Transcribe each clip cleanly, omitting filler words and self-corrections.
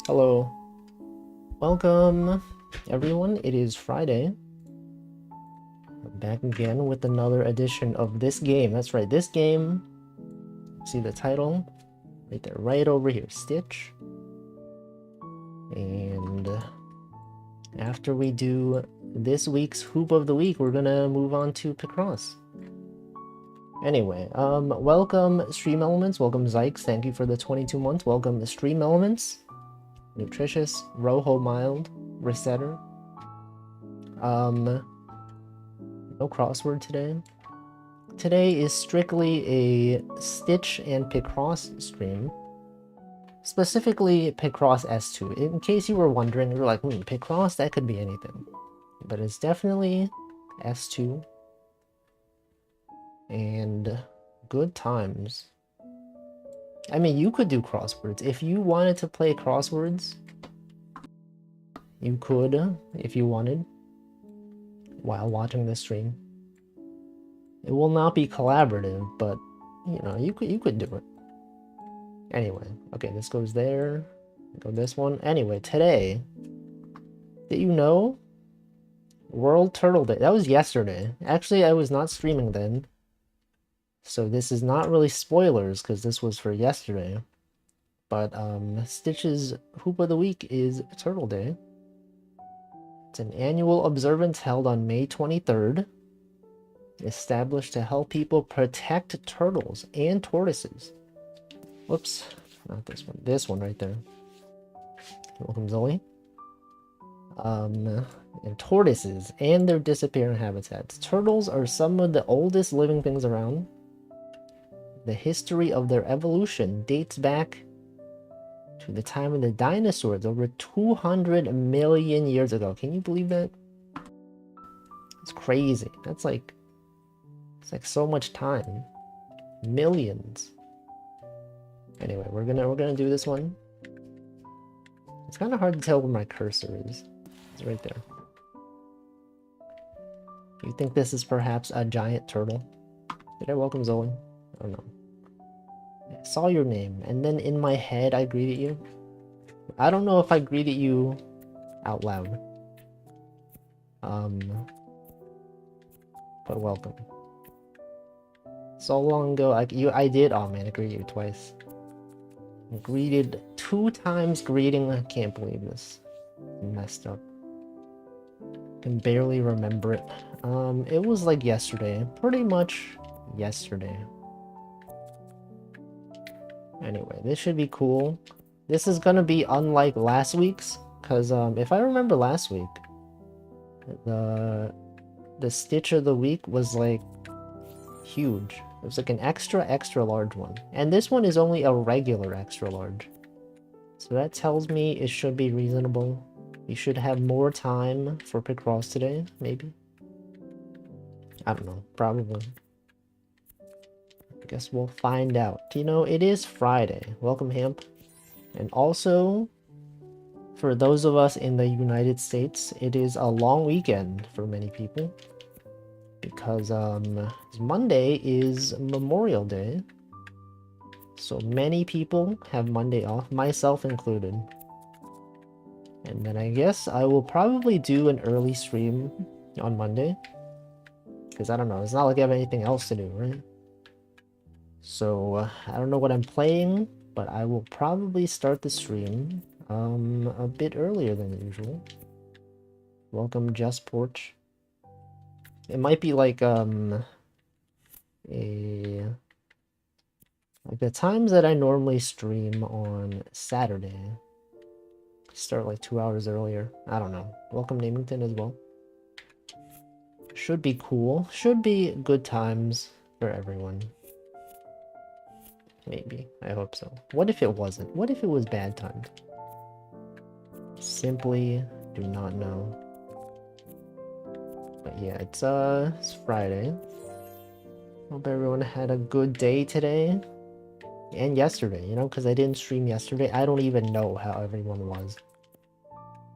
Hello. Welcome, everyone. It is Friday. I'm back again with another edition of this game. That's right, this game. See the title? Right there, right over here. Stitch. And after we do this week's Hoop of the Week, we're gonna move on to Picross. Anyway, welcome Stream Elements. Welcome Zykes. Thank you for the 22 months. Welcome Stream Elements. Nutritious, Rojo Mild, Resetter. No crossword today. Today is strictly a Stitch and Picross stream. Specifically Picross S2. In case you were wondering, you're like, Picross, that could be anything. But it's definitely S2. And good times. I mean, you could do crosswords. If you wanted to play crosswords, you could, if you wanted, while watching this stream. It will not be collaborative, but, you know, you could do it. Anyway, okay, this goes there. Go this one. Anyway, today, did you know? World Turtle Day. That was yesterday. Actually, I was not streaming then. So this is not really spoilers, because this was for yesterday. But, Stitch's Hoop of the Week is Turtle Day. It's an annual observance held on May 23rd. Established to help people protect turtles and tortoises. Whoops, not this one. This one right there. Welcome, Zoe. And tortoises and their disappearing habitats. Turtles are some of the oldest living things around. The history of their evolution dates back to the time of the dinosaurs over 200 million years ago. Can you believe that? It's crazy. That's like, it's like so much time. Millions. Anyway, we're gonna do this one. It's kind of hard to tell where my cursor is. It's right there. You think this is perhaps a giant turtle? Did I welcome Zoe? I don't know. I saw your name, and then in my head I greeted you. I don't know if I greeted you out loud. But welcome. So long ago, I did. Oh man, I greeted you twice. I greeted 2 times greeting. I can't believe this. Messed up. Can barely remember it. It was like yesterday. Pretty much yesterday. Anyway, this should be cool. This is gonna be unlike last week's, because if I remember last week, the Stitch of the Week was like huge. It was like an extra large one. And this one is only a regular extra large. So that tells me it should be reasonable. You should have more time for Picross today, maybe. I don't know, probably. I guess we'll find out. You know, it is Friday. Welcome, Hamp. And also, for those of us in the United States, it is a long weekend for many people. Because Monday is Memorial Day. So many people have Monday off, myself included. And then I guess I will probably do an early stream on Monday. Because I don't know, it's not like I have anything else to do, right? So I don't know what I'm playing, but I will probably start the stream a bit earlier than usual. Welcome, Just Porch. It might be like like the times that I normally stream on Saturday. Start like 2 hours earlier. I don't know. Welcome, Namington, as well. Should be cool. Should be good times for everyone. Maybe. I hope so. What if it wasn't? What if it was bad times? Simply do not know. But yeah, it's Friday. Hope everyone had a good day today. And yesterday, you know, because I didn't stream yesterday. I don't even know how everyone was.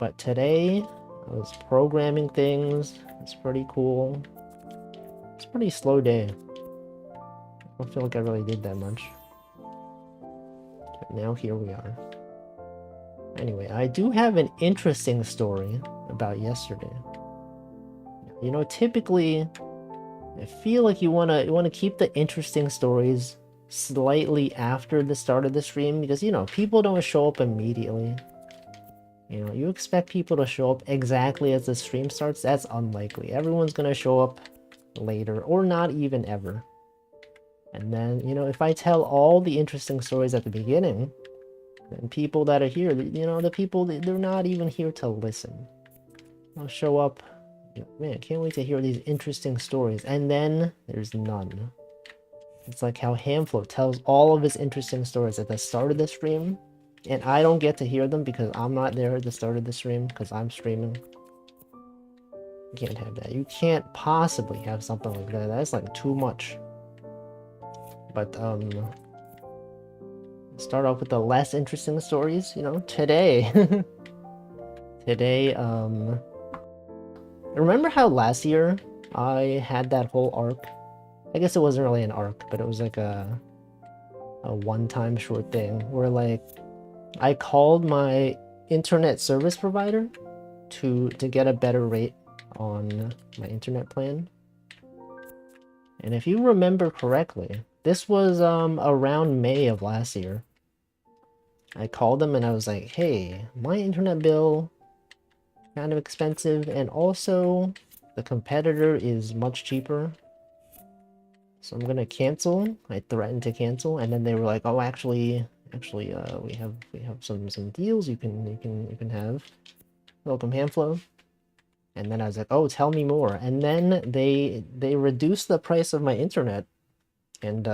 But today, I was programming things. It's pretty cool. It's a pretty slow day. I don't feel like I really did that much. But now here we are. Anyway, I do have an interesting story about yesterday. You know, typically, I feel like you wanna keep the interesting stories slightly after the start of the stream because, you know, people don't show up immediately. You know, you expect people to show up exactly as the stream starts. That's unlikely. Everyone's gonna show up later or not even ever. And then, you know, if I tell all the interesting stories at the beginning, then people that are here, you know, the people, they're not even here to listen. They'll show up, you know, man, can't wait to hear these interesting stories. And then there's none. It's like how Hamflo tells all of his interesting stories at the start of the stream, and I don't get to hear them because I'm not there at the start of the stream because I'm streaming. You can't have that. You can't possibly have something like that. That's like too much. But start off with the less interesting stories, you know, today. Today, remember how last year I had that whole arc? I guess it wasn't really an arc, but it was like a one-time short thing where like I called my internet service provider to get a better rate on my internet plan. And if you remember correctly, this was around May of last year. I called them and I was like, hey, my internet bill kind of expensive, and also the competitor is much cheaper. So I'm gonna cancel. I threatened to cancel, and then they were like, "Oh, actually, we have some deals you can have. Welcome, Hamflo." And then I was like, "Oh, tell me more." And then they reduced the price of my internet, and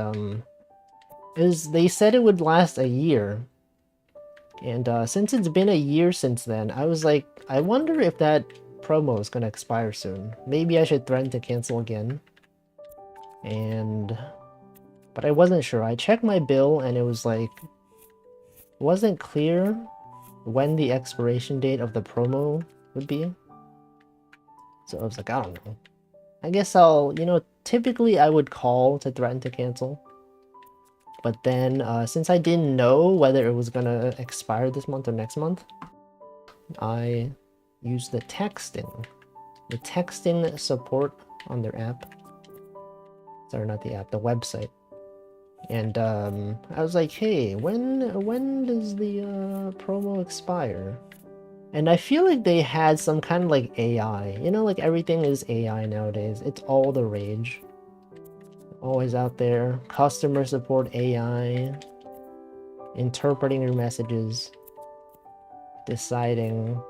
they said it would last a year. And since it's been a year since then, I was like, I wonder if that promo is gonna expire soon. Maybe I should threaten to cancel again. But I wasn't sure. I checked my bill and it was like, it wasn't clear when the expiration date of the promo would be. So I was like, I don't know. I guess I'll, you know, typically I would call to threaten to cancel. But then, since I didn't know whether it was gonna expire this month or next month, I used the texting support on their app. Sorry, not the app, the website. And I was like, hey, when does the promo expire? And I feel like they had some kind of like AI. You know, like everything is AI nowadays. It's all the rage. Always out there. Customer support AI. Interpreting your messages. Deciding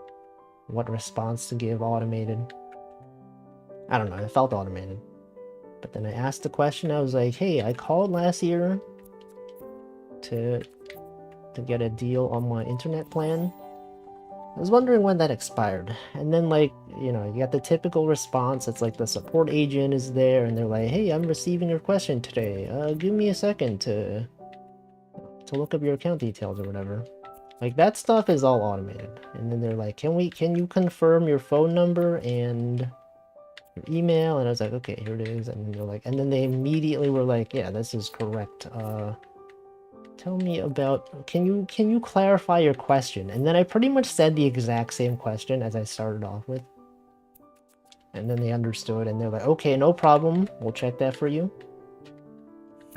what response to give automated. I don't know, it felt automated. But then I asked the question, I was like, hey, I called last year to get a deal on my internet plan. I was wondering when that expired. And then, like, you know, you got the typical response. It's like the support agent is there and they're like, hey, I'm receiving your question today. Give me a second to look up your account details or whatever. Like, that stuff is all automated. And then they're like, can you confirm your phone number and your email? And I was like, okay, here it is. And then they're like, and then they immediately were like, yeah, this is correct. Tell me about, can you clarify your question? And then I pretty much said the exact same question as I started off with. And then they understood and they're like, okay, no problem. We'll check that for you.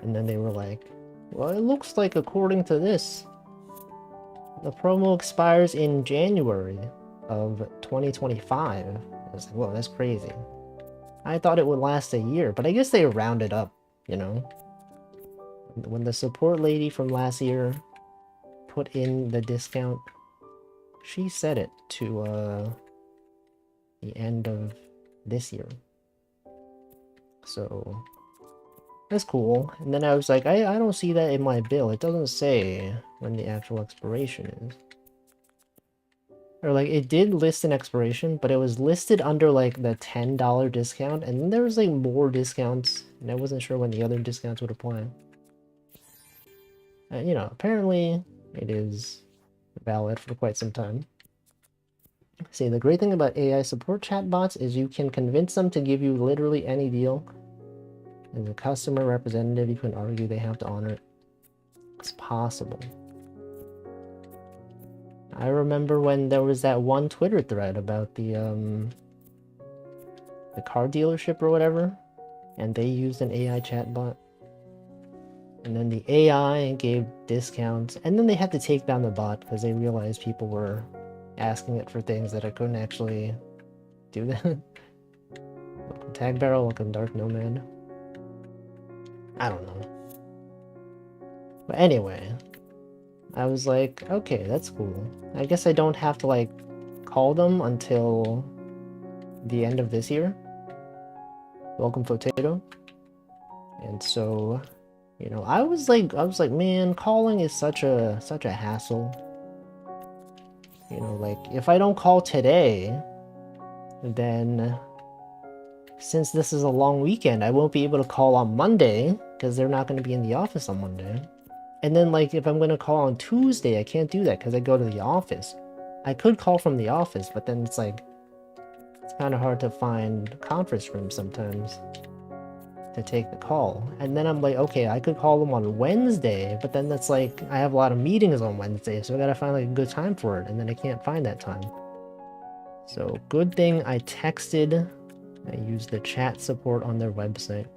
And then they were like, well, it looks like according to this, the promo expires in January of 2025. I was like, whoa, that's crazy. I thought it would last a year, but I guess they rounded up, you know? When the support lady from last year put in the discount, she set it to the end of this year. So that's cool. And then I was like, I don't see that in my bill. It doesn't say when the actual expiration is. Or like, it did list an expiration, but it was listed under like the $10 discount, and then there was like more discounts, and I wasn't sure when the other discounts would apply. You know, apparently it is valid for quite some time. See, the great thing about AI support chatbots is you can convince them to give you literally any deal. As a customer representative, you can argue they have to honor it. It's possible. I remember when there was that one Twitter thread about the car dealership or whatever, and they used an AI chatbot. And then the AI gave discounts, and then they had to take down the bot because they realized people were asking it for things that I couldn't actually do that. Welcome Tag Barrel, welcome Dark Nomad. I don't know. But anyway, I was like, okay, that's cool. I guess I don't have to like call them until the end of this year. Welcome Potato. And so, you know, I was like, man, calling is such a hassle. You know, like if I don't call today, then since this is a long weekend, I won't be able to call on Monday because they're not going to be in the office on Monday. And then like if I'm going to call on Tuesday, I can't do that because I go to the office. I could call from the office, but then it's like, it's kind of hard to find conference rooms sometimes to take the call. And then I'm like, okay, I could call them on Wednesday, but then that's like, I have a lot of meetings on Wednesday, so I gotta find like a good time for it, and then I can't find that time. So good thing I texted, I used the chat support on their website.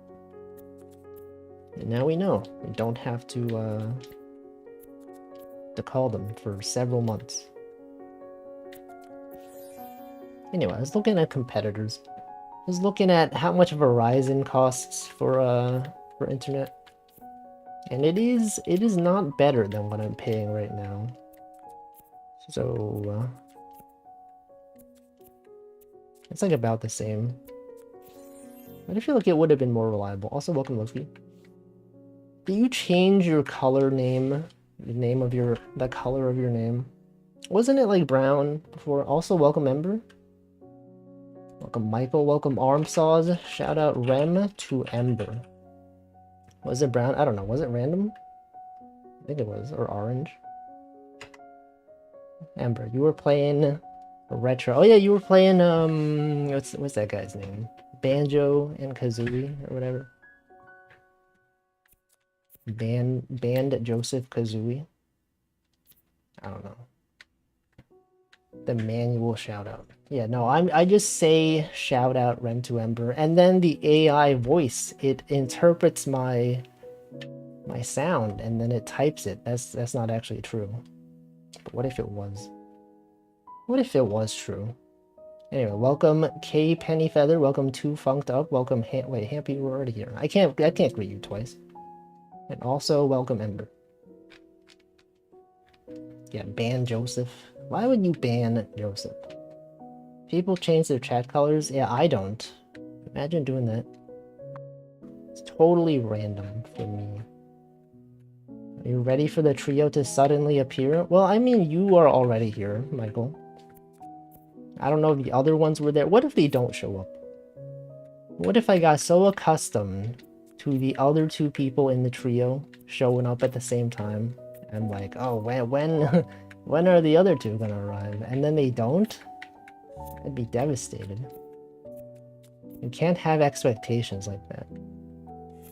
And now we know, we don't have to call them for several months. Anyway, I was looking at competitors. I was looking at how much Verizon costs for internet, and it is not better than what I'm paying right now. So it's like about the same. But I feel like it would have been more reliable. Also, welcome Loki. Do you change your color name, the name of the color of your name? Wasn't it like brown before? Also, welcome Ember. Welcome Michael, welcome Armsaws, shout out Rem to Ember. Was it brown? I don't know, was it random? I think it was, or orange. Ember, you were playing retro. Oh yeah, you were playing, what's that guy's name? Banjo and Kazooie, or whatever. Band Joseph Kazooie. I don't know. The manual shout out. Yeah, no, I just say shout out Rem to Ember, and then the AI voice, it interprets my sound and then it types it. That's not actually true. But what if it was? What if it was true? Anyway, welcome K Pennyfeather, welcome to Funked Up, welcome wait, Happy, you were already here. I can't greet you twice. And also welcome Ember. Yeah, ban Joseph. Why would you ban Joseph? People change their chat colors? Yeah, I don't. Imagine doing that. It's totally random for me. Are you ready for the trio to suddenly appear? Well, I mean, you are already here, Michael. I don't know if the other ones were there. What if they don't show up? What if I got so accustomed to the other two people in the trio showing up at the same time? I'm like, oh, when are the other two gonna arrive? And then they don't? I'd be devastated. You can't have expectations like that.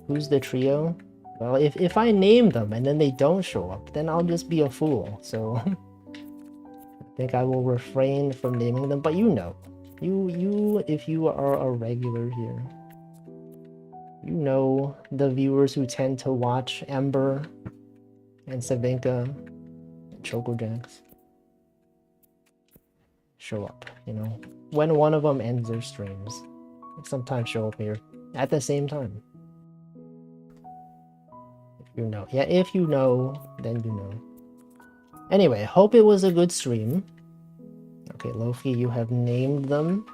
Who's the trio? Well, if I name them and then they don't show up, then I'll just be a fool. So I think I will refrain from naming them. But you know, you if you are a regular here, you know the viewers who tend to watch Ember and Savinka and Chocojax show up, you know, when one of them ends their streams. They sometimes show up here at the same time. If you know. Yeah, if you know, then you know. Anyway, hope it was a good stream. Okay, Lofi, you have named them.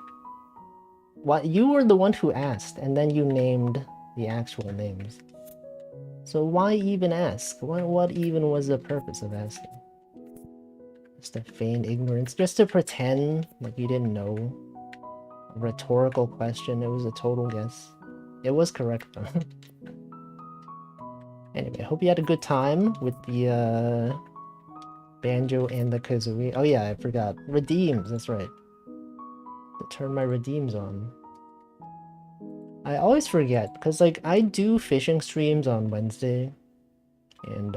What? You were the one who asked, and then you named the actual names. So why even ask? What even was the purpose of asking? Just to feign ignorance? Just to pretend like you didn't know? A rhetorical question, it was a total guess. It was correct though. Anyway, I hope you had a good time with the Banjo and the Kazooie. Oh yeah, I forgot. Redeems, that's right. To turn my redeems on. I always forget, because like I do fishing streams on Wednesday. And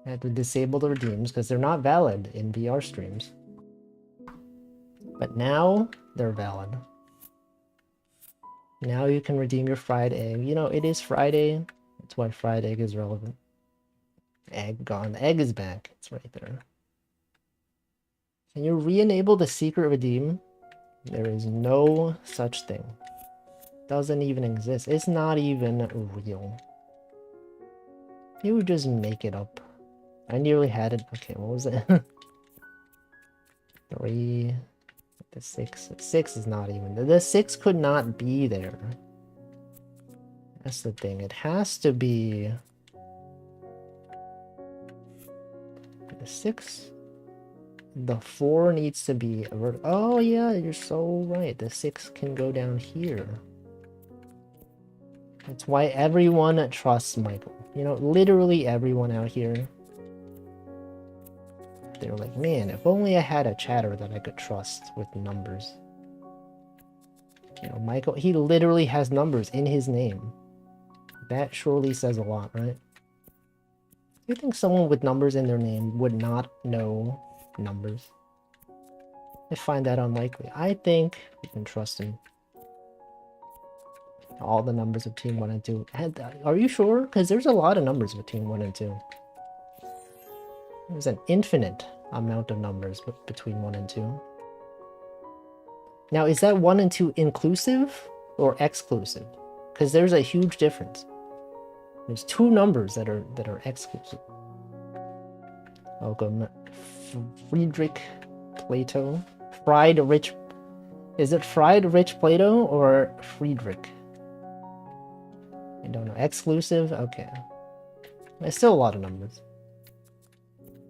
I had to disable the redeems because they're not valid in VR streams. But now they're valid. Now you can redeem your fried egg. You know, it is Friday. That's why fried egg is relevant. Egg gone. The egg is back. It's right there. Can you re-enable the secret redeem? There is no such thing. Doesn't even exist. It's not even real. You would just make it up. I nearly had it. Okay, what was it? 3. The 6. 6 is not even. The 6 could not be there. That's the thing. It has to be. The 6. The 4 needs to be. Oh, yeah, you're so right. The 6 can go down here. That's why everyone trusts Michael. You know, literally everyone out here. They're like, man, if only I had a chatter that I could trust with numbers. You know, Michael, he literally has numbers in his name. That surely says a lot, right? You think someone with numbers in their name would not know numbers? I find that unlikely. I think we can trust him. All the numbers of Team 1 and 2. Are you sure? Because there's a lot of numbers between 1 and 2. There's an infinite amount of numbers between 1 and 2. Now, is that 1 and 2 inclusive or exclusive? Because there's a huge difference. There's 2 numbers that are exclusive. Welcome, Friedrich Plato. Fried Rich. Is it Fried Rich Plato or Friedrich? I don't know. Exclusive? Okay. There's still a lot of numbers.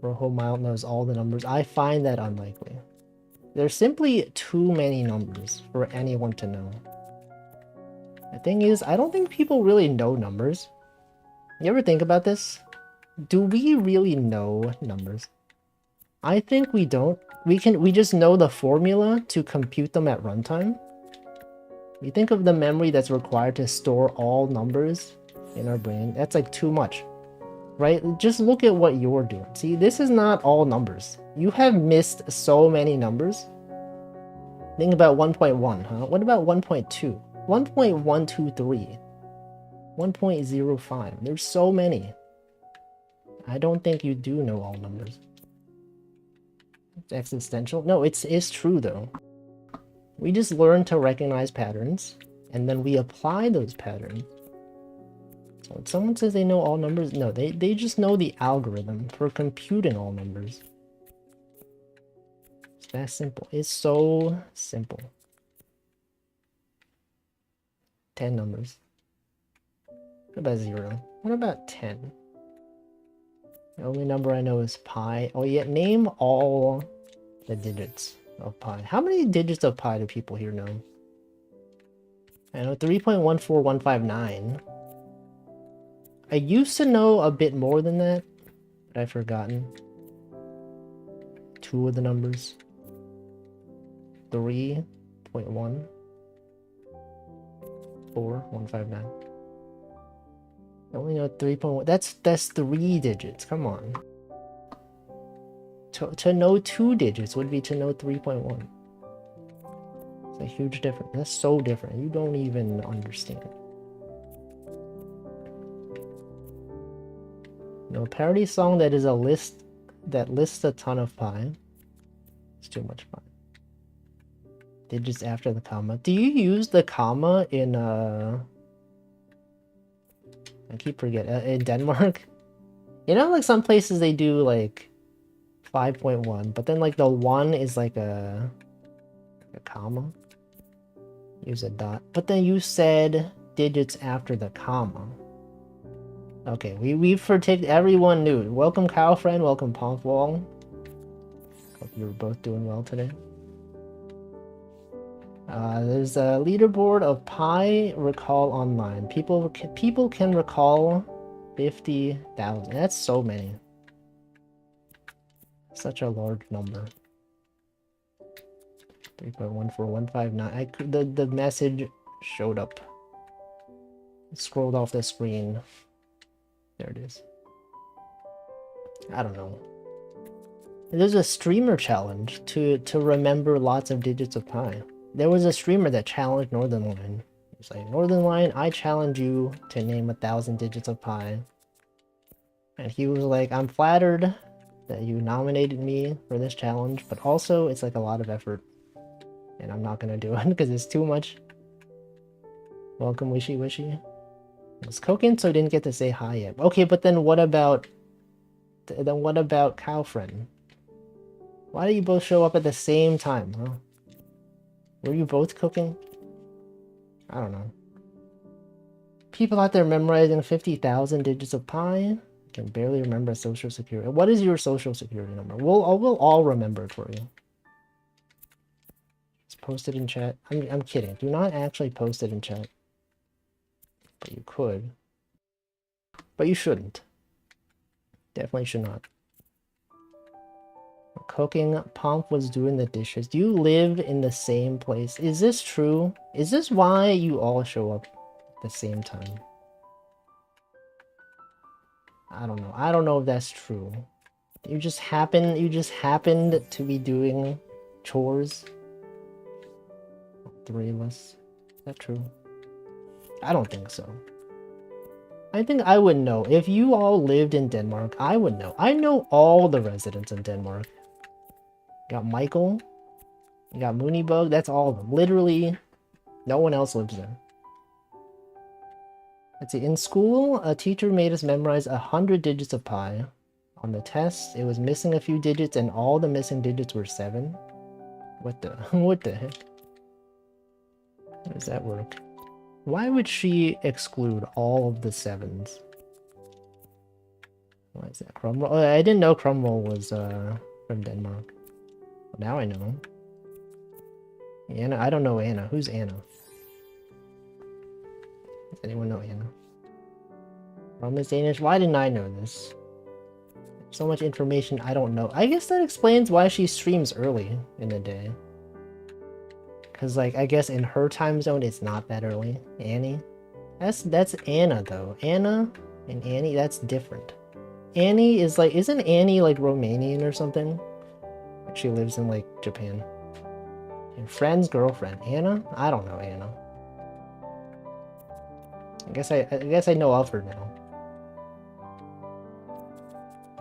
Rojo Mild knows all the numbers. I find that unlikely. There's simply too many numbers for anyone to know. The thing is, I don't think people really know numbers. You ever think about this? Do we really know numbers? I think we don't. We just know the formula to compute them at runtime. We think of the memory that's required to store all numbers in our brain. That's like too much. Right? Just look at what you're doing. See, this is not all numbers. You have missed so many numbers. Think about 1.1, huh? What about 1.2? 1.123? 1.05? There's so many. I don't think you do know all numbers. It's existential? No, it's true though. We just learn to recognize patterns, and then we apply those patterns. So when someone says they know all numbers, no, they just know the algorithm for computing all numbers. It's that simple. It's so simple. 10 numbers. What about 0? What about 10? The only number I know is pi. Oh yeah, name all the digits of pi. How many digits of pi do people here know? I know 3.14159. I used to know a bit more than that, but I've forgotten. 2 of the numbers. 3.1. 4159. I only know 3.1. That's 3 digits. Come on. To know 2 digits would be to know 3.1. It's a huge difference. That's so different. You don't even understand. No, a parody song that is a list that lists a ton of pi. It's too much fun. Digits after the comma. Do you use the comma in I keep forgetting, in Denmark? You know, like some places they do like 5.1, but then like the 1 is like a comma. Use a dot. But then you said digits after the comma. Okay, we've protected. Everyone knew. Welcome, Cow Friend. Welcome, Pompwall. Hope you're both doing well today. There's a leaderboard of Pi Recall Online. People can recall 50,000. That's so many. Such a large number. 3.14159. The message showed up. It scrolled off the screen. There it is. I don't know. There's a streamer challenge to remember lots of digits of pi. There was a streamer that challenged Northern Line. He's like, Northern Line, I challenge you to name 1,000 digits of pi. And he was like, I'm flattered that you nominated me for this challenge, but also it's like a lot of effort. And I'm not gonna do it because it's too much. Welcome, Wishy Wishy. It's cooking, so I didn't get to say hi yet. Okay, but then what about... Then what about Cowfriend? Why do you both show up at the same time, huh? Were you both cooking? I don't know. People out there memorizing 50,000 digits of pi can barely remember social security. What is your social security number? We'll all remember it for you. Just post it in chat. I'm kidding. Do not actually post it in chat. But you could. But you shouldn't. Definitely should not. Cooking, Pomp was doing the dishes. Do you live in the same place? Is this true? Is this why you all show up at the same time? I don't know. I don't know if that's true. You just happened to be doing chores? 3 of us. Is that true? I don't think so. I think I would know. If you all lived in Denmark, I would know. I know all the residents in Denmark. You got Michael. You got Moonybug. That's all of them. Literally, no one else lives there. Let's see. In school, a teacher made us memorize 100 digits of pi. On the test, it was missing a few digits, and all the missing digits were 7. What the? What the heck? How does that work? Why would she exclude all of the 7s? Why is that? Crumroll? Oh, I didn't know Crumroll was from Denmark. Well, now I know. Anna? I don't know Anna. Who's Anna? Does anyone know Anna? Rum is Danish? Why didn't I know this? So much information I don't know. I guess that explains why she streams early in the day. Because, like, I guess in her time zone, it's not that early. Annie? That's Anna, though. Anna and Annie, that's different. Annie is, like... Isn't Annie, like, Romanian or something? She lives in, like, Japan. And friend's girlfriend. Anna? I don't know Anna. I guess I know of her now.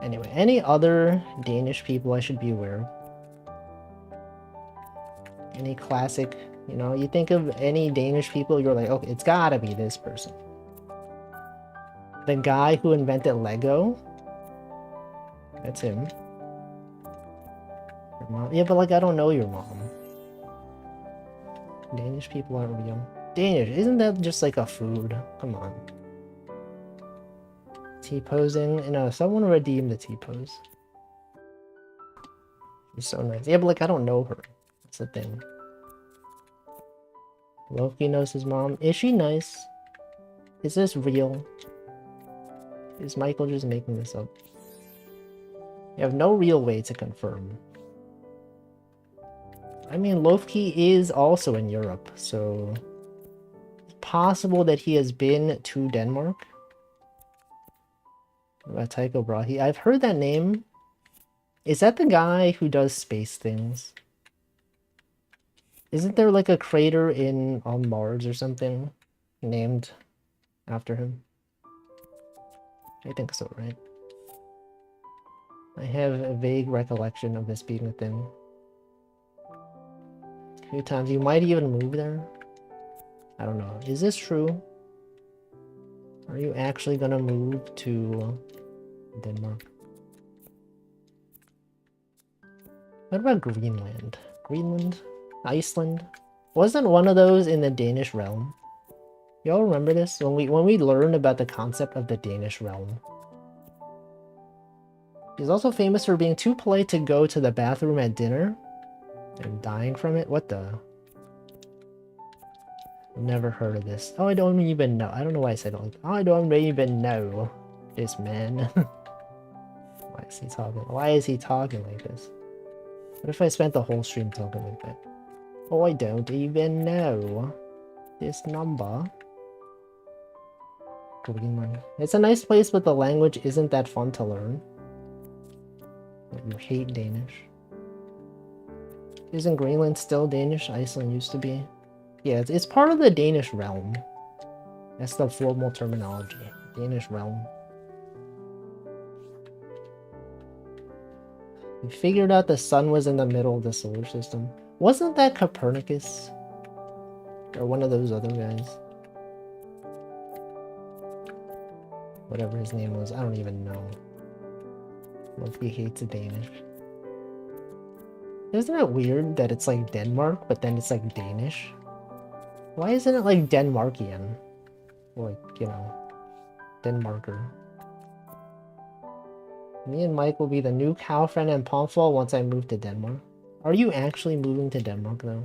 Anyway, any other Danish people I should be aware of? Any classic, you know, you think of any Danish people, you're like, okay, it's gotta be this person. The guy who invented Lego? That's him. Your mom? Yeah, but like, I don't know your mom. Danish people aren't real. Danish, isn't that just like a food? Come on. T-posing? No, someone redeem the T-pose. She's so nice. Yeah, but like, I don't know her. That's the thing. Loki knows his mom. Is she nice? Is this real? Is Michael just making this up? You have no real way to confirm. I mean, Lofki is also in Europe, so... It's possible that he has been to Denmark. What about Tycho Brahe? I've heard that name. Is that the guy who does space things? Isn't there like a crater on Mars or something named after him? I think so, right? I have a vague recollection of this being a thing. A few times. You might even move there? I don't know. Is this true? Are you actually gonna move to Denmark? What about Greenland? Greenland? Iceland? Wasn't one of those in the Danish realm? Y'all remember this? When we learned about the concept of the Danish realm. He's also famous for being too polite to go to the bathroom at dinner. And dying from it? What the? I've never heard of this. Oh, I don't even know. I don't know why I said it like that. Oh, I don't even know this man. Why is he talking? Why is he talking like this? What if I spent the whole stream talking like that? Oh, I don't even know this number. Greenland. It's a nice place, but the language isn't that fun to learn. You hate Danish. Isn't Greenland still Danish? Iceland used to be. Yeah, it's part of the Danish realm. That's the formal terminology. Danish realm. We figured out the sun was in the middle of the solar system. Wasn't that Copernicus? Or one of those other guys? Whatever his name was, I don't even know. Like, he hates Danish. Isn't it weird that it's like Denmark, but then it's like Danish? Why isn't it like Denmarkian? Like, you know, Denmarker. Me and Mike will be the new cow friend and Pomfall once I move to Denmark. Are you actually moving to Denmark though?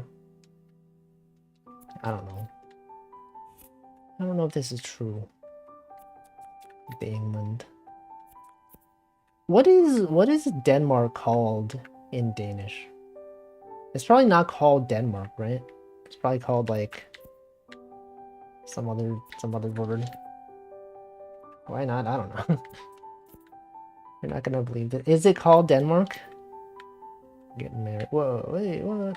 I don't know. I don't know if this is true. England. What is Denmark called in Danish? It's probably not called Denmark, right? It's probably called like some other word. Why not? I don't know. You're not gonna believe it. Is it called Denmark? Getting married. Whoa, wait, what?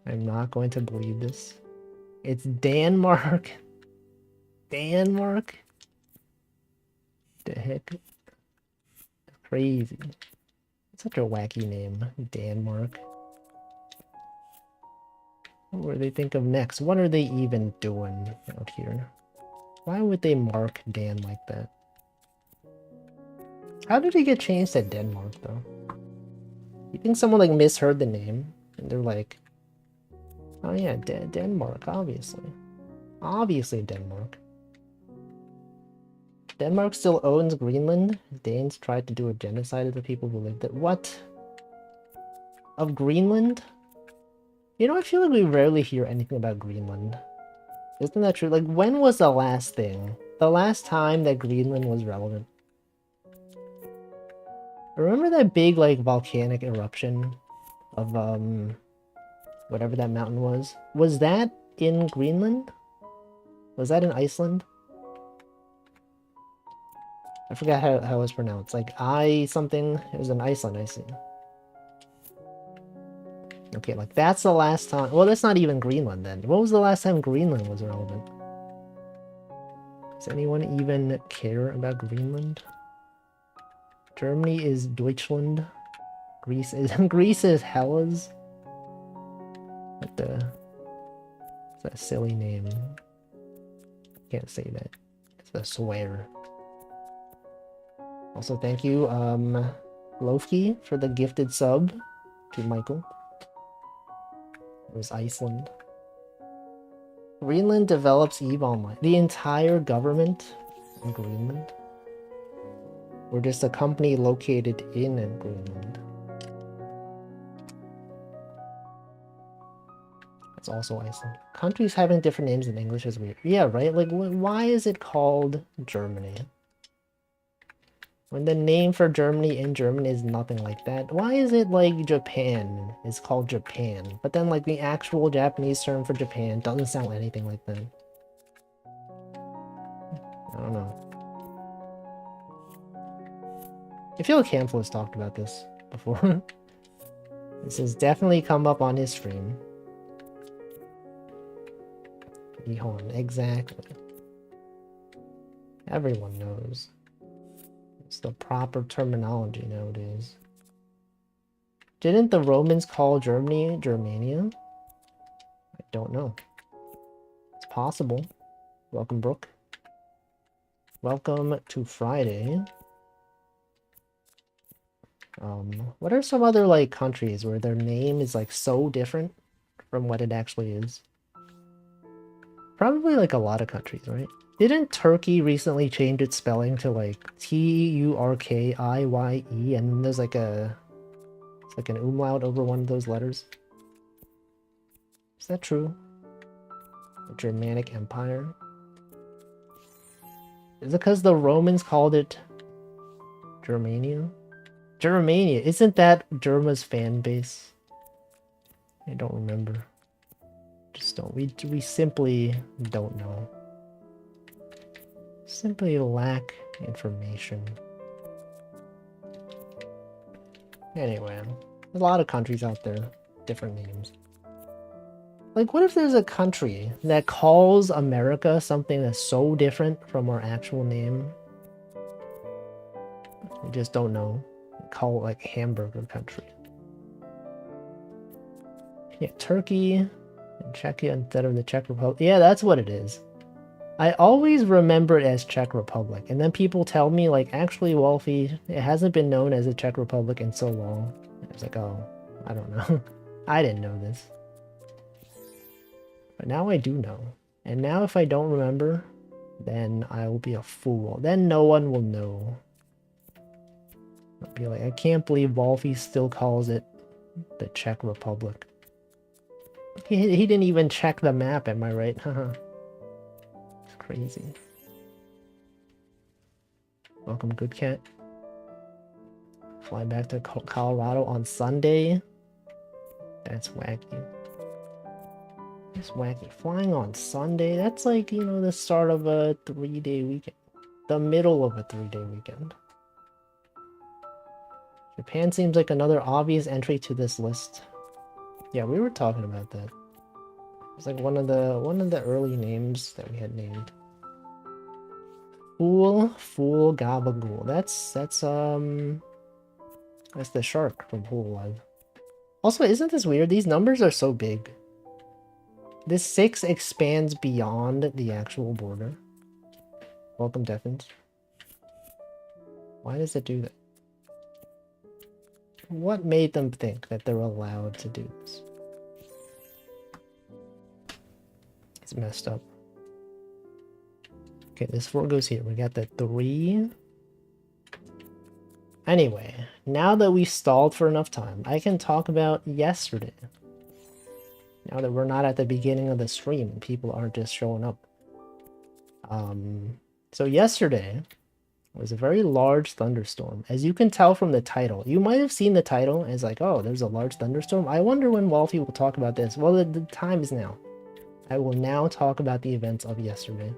I'm not going to believe this. It's Denmark. Denmark? The heck? Crazy. Such a wacky name. Denmark. What will they think of next? What are they even doing out here? Why would they mark Dan like that? How did it get changed to Denmark, though? You think someone, like, misheard the name? And they're like, oh yeah, Denmark, obviously. Obviously Denmark. Denmark still owns Greenland? Danes tried to do a genocide of the people who lived there. What? Of Greenland? You know, I feel like we rarely hear anything about Greenland. Isn't that true? Like, when was the last thing? The last time that Greenland was relevant? Remember that big, like, volcanic eruption of, whatever that mountain was? Was that in Greenland? Was that in Iceland? I forgot how it was pronounced. Like, something. It was in Iceland, I see. Okay, like, that's the last time. Well, that's not even Greenland, then. What was the last time Greenland was relevant? Does anyone even care about Greenland? Germany is Deutschland. Greece is Greece is Hellas. What the? It's a silly name. Can't say that. It's a swear. Also, thank you, Lofki, for the gifted sub to Michael. It was Iceland. Greenland develops EVE Online. The entire government in Greenland? Or just a company located in Greenland? That's also Iceland. Countries having different names in English is weird. Yeah, right? Like, why is it called Germany? When the name for Germany in German is nothing like that. Why is it like Japan is called Japan? But then like the actual Japanese term for Japan doesn't sound anything like that. I don't know. I feel like Hamful has talked about this before. This has definitely come up on his stream. Nihon, exactly. Everyone knows. It's the proper terminology nowadays. Didn't the Romans call Germany Germania? I don't know. It's possible. Welcome, Brooke. Welcome to Friday. What are some other, like, countries where their name is, like, so different from what it actually is? Probably, like, a lot of countries, right? Didn't Turkey recently change its spelling to, like, Turkiye, and there's, like, it's like an umlaut over one of those letters? Is that true? The Germanic Empire? Is it because the Romans called it Germania? Germania, isn't that Germa's fan base? I don't remember. Just don't. We simply don't know. Simply lack information. Anyway, there's a lot of countries out there, different names. Like, what if there's a country that calls America something that's so different from our actual name? We just don't know. Call it like hamburger country. Yeah, Turkey and Czechia instead of the Czech Republic. Yeah, that's what it is. I always remember it as Czech Republic, and then people tell me, like, actually, Wolfie, it hasn't been known as the Czech Republic in so long. I was like, oh, I don't know. I didn't know this. But now I do know. And now if I don't remember, then I will be a fool. Then no one will know. I'll be like, I can't believe Wolfie still calls it the Czech Republic. He didn't even check the map, am I right? Haha. It's crazy. Welcome, good cat. Fly back to Colorado on Sunday. That's wacky. It's wacky. Flying on Sunday, that's like, you know, the start of a 3-day weekend. The middle of a 3-day weekend. Japan seems like another obvious entry to this list. Yeah, we were talking about that. It's like one of the early names that we had named. Fool Gabagool. That's the shark from Pool Alive. Also, isn't this weird? These numbers are so big. This 6 expands beyond the actual border. Welcome, Defins. Why does it do that? What made them think that they're allowed to do this? It's messed up. Okay, this 4 goes here. We got the 3. Anyway, now that we stalled for enough time, I can talk about yesterday. Now that we're not at the beginning of the stream and people aren't just showing up. So yesterday was a very large thunderstorm. As you can tell from the title, you might have seen the title as like, oh, there's a large thunderstorm. I wonder when Wolfie will talk about this. Well, the time is now. I will now talk about the events of yesterday.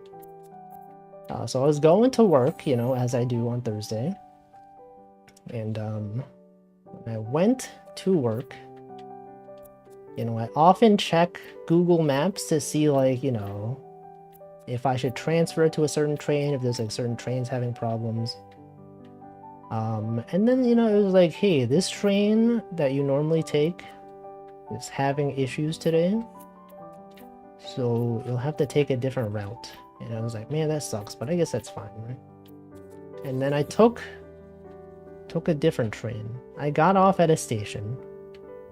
So I was going to work, you know, as I do on Thursday. And when I went to work, you know, I often check Google Maps to see, like, you know, if I should transfer to a certain train, if there's like certain trains having problems. And then, you know, it was like, hey, this train that you normally take is having issues today. So you'll have to take a different route. And I was like, man, that sucks, but I guess that's fine, right? And then I took a different train. I got off at a station.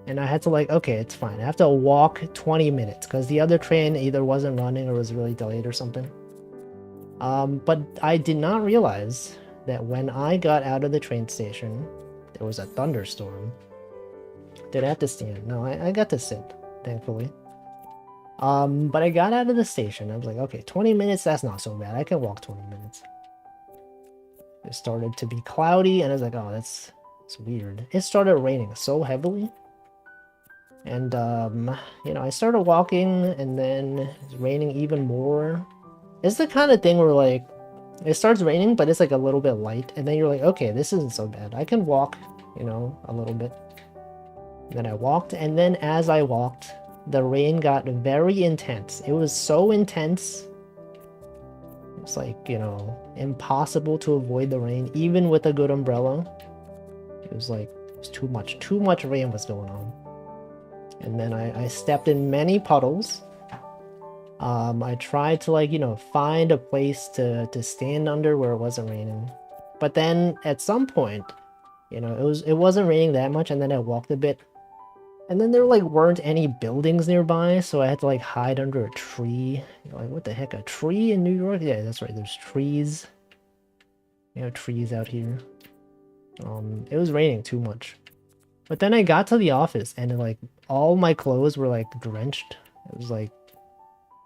And I had to like, okay, it's fine. I have to walk 20 minutes because the other train either wasn't running or was really delayed or something. But I did not realize that when I got out of the train station, there was a thunderstorm. Did I have to stand? No, I got to sit, thankfully. But I got out of the station. I was like, okay, 20 minutes, that's not so bad. I can walk 20 minutes. It started to be cloudy, and I was like, oh, that's weird. It started raining so heavily. And, you know, I started walking, and then it's raining even more. It's the kind of thing where, like, it starts raining, but it's, like, a little bit light. And then you're like, okay, this isn't so bad. I can walk, you know, a little bit. And then I walked, and then as I walked, the rain got very intense. It was so intense. It's, like, you know, impossible to avoid the rain, even with a good umbrella. It was, like, it was too much. Too much rain was going on. And then I stepped in many puddles. I tried to, like, you know, find a place to stand under where it wasn't raining. But then at some point, you know, it wasn't raining that much, and then I walked a bit. And then there, like, weren't any buildings nearby, so I had to, like, hide under a tree. You're like, what the heck, a tree in New York? Yeah, that's right, there's trees. We have trees out here. It was raining too much. But then I got to the office, and, like, all my clothes were, like, drenched. It was, like,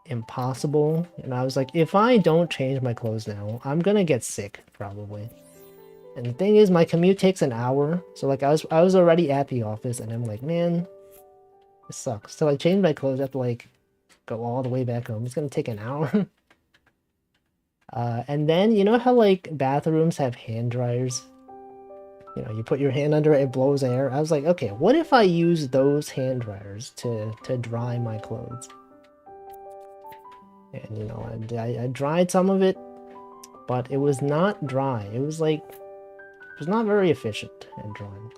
impossible. And I was like, if I don't change my clothes now, I'm gonna get sick, probably. And the thing is, my commute takes an hour. So, like, I was already at the office, and I'm like, man, this sucks. So I changed my clothes. I have to, like, go all the way back home. It's gonna take an hour. And then, you know how, like, bathrooms have hand dryers? You know, you put your hand under it, it blows air. I was like, okay, what if I use those hand dryers to dry my clothes? And, you know, I dried some of it, but it was not dry. It was like, it was not very efficient at drying.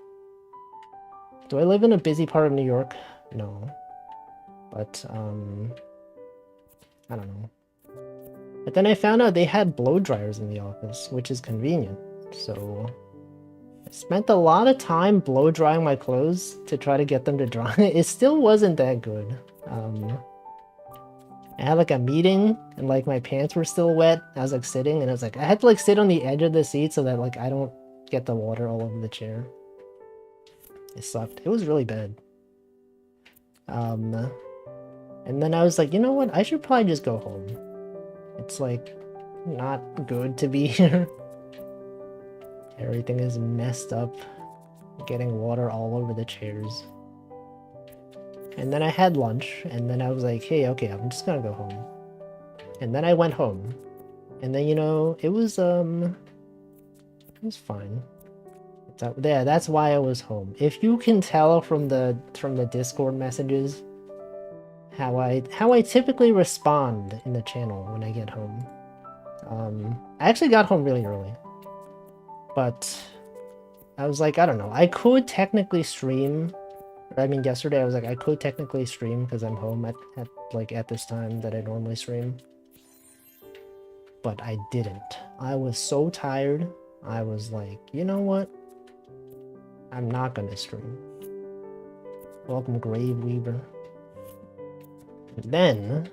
Do I live in a busy part of New York? No. But, I don't know. But then I found out they had blow dryers in the office, which is convenient. So I spent a lot of time blow drying my clothes to try to get them to dry. It still wasn't that good. I had like a meeting and like my pants were still wet. I was like sitting and I was like, I had to like sit on the edge of the seat so that like I don't get the water all over the chair. It sucked. It was really bad. And then I was like, you know what? I should probably just go home. It's like not good to be here. Everything is messed up. Getting water all over the chairs. And then I had lunch, and then I was like, hey, okay, I'm just gonna go home. And then I went home. And then, you know, it was fine. Yeah, that's why I was home. If you can tell from the Discord messages how I typically respond in the channel when I get home. I actually got home really early. But I was like, I don't know. I could technically stream. I mean, yesterday I was like, I could technically stream because I'm home at this time that I normally stream. But I didn't. I was so tired. I was like, you know what? I'm not gonna stream. Welcome, Grave Weaver. And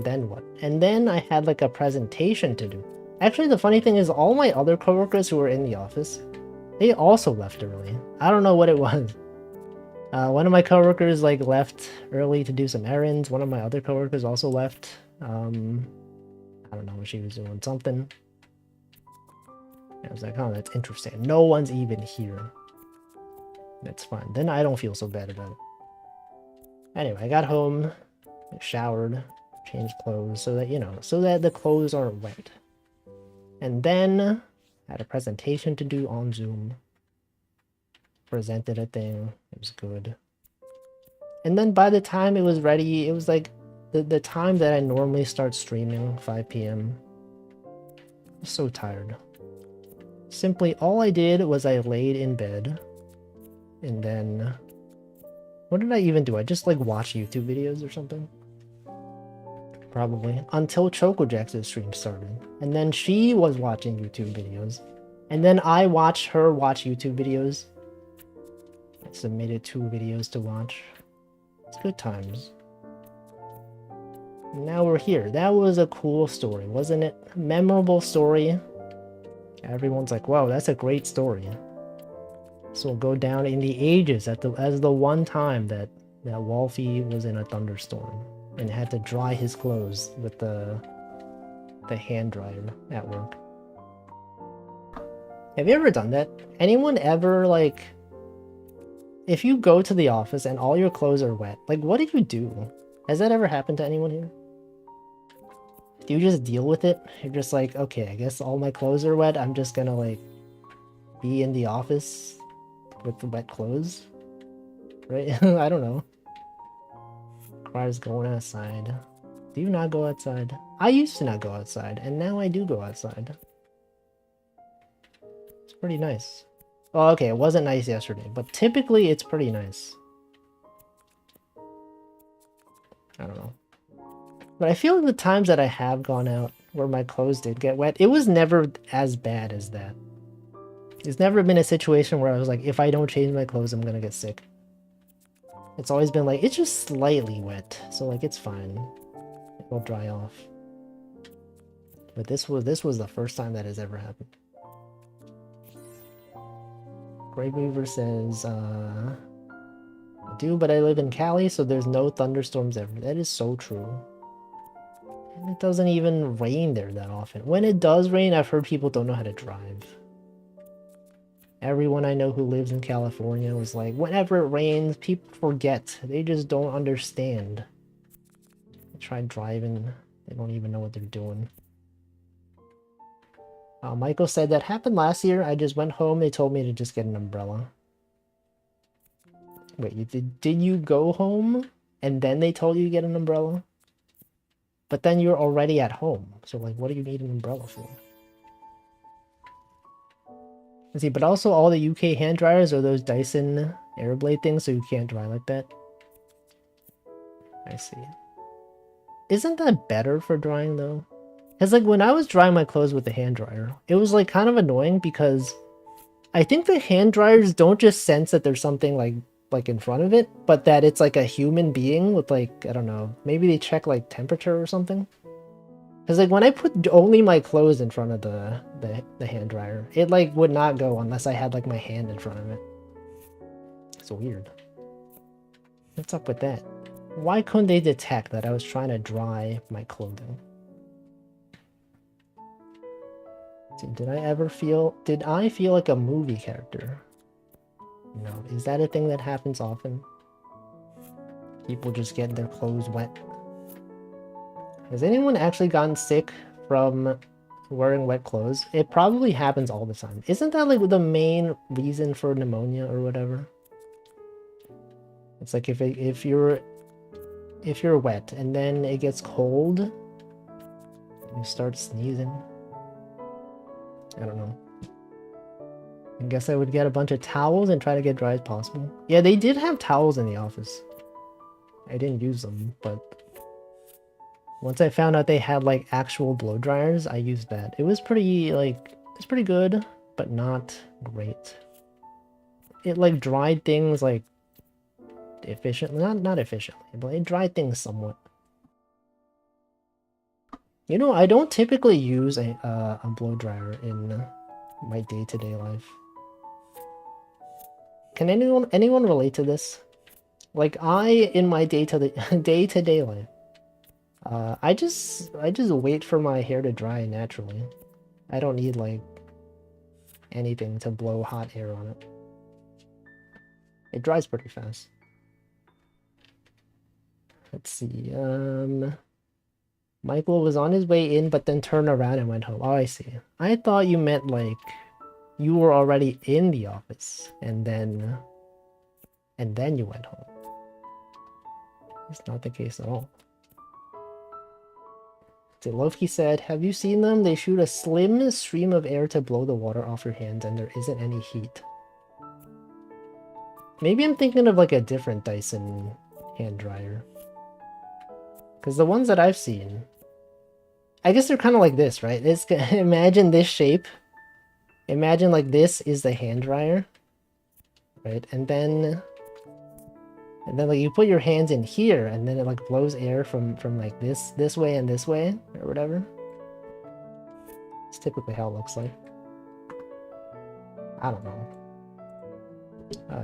then what? And then I had like a presentation to do. Actually, the funny thing is all my other coworkers who were in the office, they also left early. I don't know what it was. One of my coworkers like left early to do some errands. One of my other coworkers also left. I don't know what she was doing, something. I was like, oh, that's interesting. No one's even here. That's fine. Then I don't feel so bad about it. Anyway, I got home, showered, changed clothes so that, you know, so that the clothes aren't wet. And then I had a presentation to do on Zoom. Presented a thing. It was good. And then by the time it was ready, it was like the time that I normally start streaming, 5 p.m. I was so tired. Simply, all I did was I laid in bed. And then... what did I even do? I just like watched YouTube videos or something? Probably. Until ChocoJax's stream started. And then she was watching YouTube videos. And then I watched her watch YouTube videos. I submitted 2 videos to watch. It's good times. Now we're here. That was a cool story, wasn't it? Memorable story. Everyone's like, wow, that's a great story. This will go down in the ages as the one time that Wolfie was in a thunderstorm and had to dry his clothes with the hand dryer at work. Have you ever done that? Anyone ever, like, if you go to the office and all your clothes are wet, like, what do you do? Has that ever happened to anyone here? Do you just deal with it? You're just like, okay, I guess all my clothes are wet. I'm just gonna, like, be in the office with the wet clothes? Right? I don't know. Requires going outside. Do you not go outside? I used to not go outside, and now I do go outside. It's pretty nice. Oh, okay, it wasn't nice yesterday, but typically it's pretty nice. I don't know. But I feel like the times that I have gone out where my clothes did get wet, it was never as bad as that. There's never been a situation where I was like, if I don't change my clothes, I'm gonna get sick. It's always been like, it's just slightly wet, so like it's fine. It will dry off. But this was the first time that has ever happened. Grave Weaver says, I do, but I live in Cali, so there's no thunderstorms ever. That is so true. And it doesn't even rain there that often. When it does rain, I've heard people don't know how to drive. Everyone I know who lives in California was like, whenever it rains, people forget. They just don't understand. They try driving, they don't even know what they're doing. Michael said that happened last year. I just went home. They told me to just get an umbrella. Wait, did you go home and then they told you to get an umbrella? But then you're already at home. So like, what do you need an umbrella for? Let's see, but also all the UK hand dryers are those Dyson Airblade things, so you can't dry like that. I see. Isn't that better for drying though? Because like when I was drying my clothes with the hand dryer, it was like kind of annoying because I think the hand dryers don't just sense that there's something like in front of it, but that it's like a human being with like, I don't know, maybe they check like temperature or something. Because like when I put only my clothes in front of the hand dryer, it like would not go unless I had like my hand in front of it. It's weird. What's up with that? Why couldn't they detect that I was trying to dry my clothing? Did I feel like a movie character? No. Is that a thing that happens often? People just get their clothes wet. Has anyone actually gotten sick from wearing wet clothes? It probably happens all the time. Isn't that like the main reason for pneumonia or whatever? It's like if you're wet and then it gets cold, you start sneezing. I don't know. I guess I would get a bunch of towels and try to get dry as possible. Yeah, they did have towels in the office. I didn't use them, but once I found out they had like actual blow dryers, I used that. It was pretty good, but not great. It like dried things like efficiently, not efficiently, but it dried things somewhat. You know, I don't typically use a blow dryer in my day-to-day life. Can anyone relate to this? Like in my day-to-day life, I just wait for my hair to dry naturally. I don't need like anything to blow hot air on it. It dries pretty fast. Let's see. Michael was on his way in, but then turned around and went home. Oh, I see. I thought you meant like you were already in the office and then you went home. That's not the case at all. So Loki said, have you seen them? They shoot a slim stream of air to blow the water off your hands and there isn't any heat. Maybe I'm thinking of like a different Dyson hand dryer. Because the ones that I've seen, I guess they're kind of like this, right? Imagine this shape. Imagine like this is the hand dryer, right? And then like you put your hands in here and then it like blows air from like this way and this way or whatever. It's typically how it looks like. I don't know.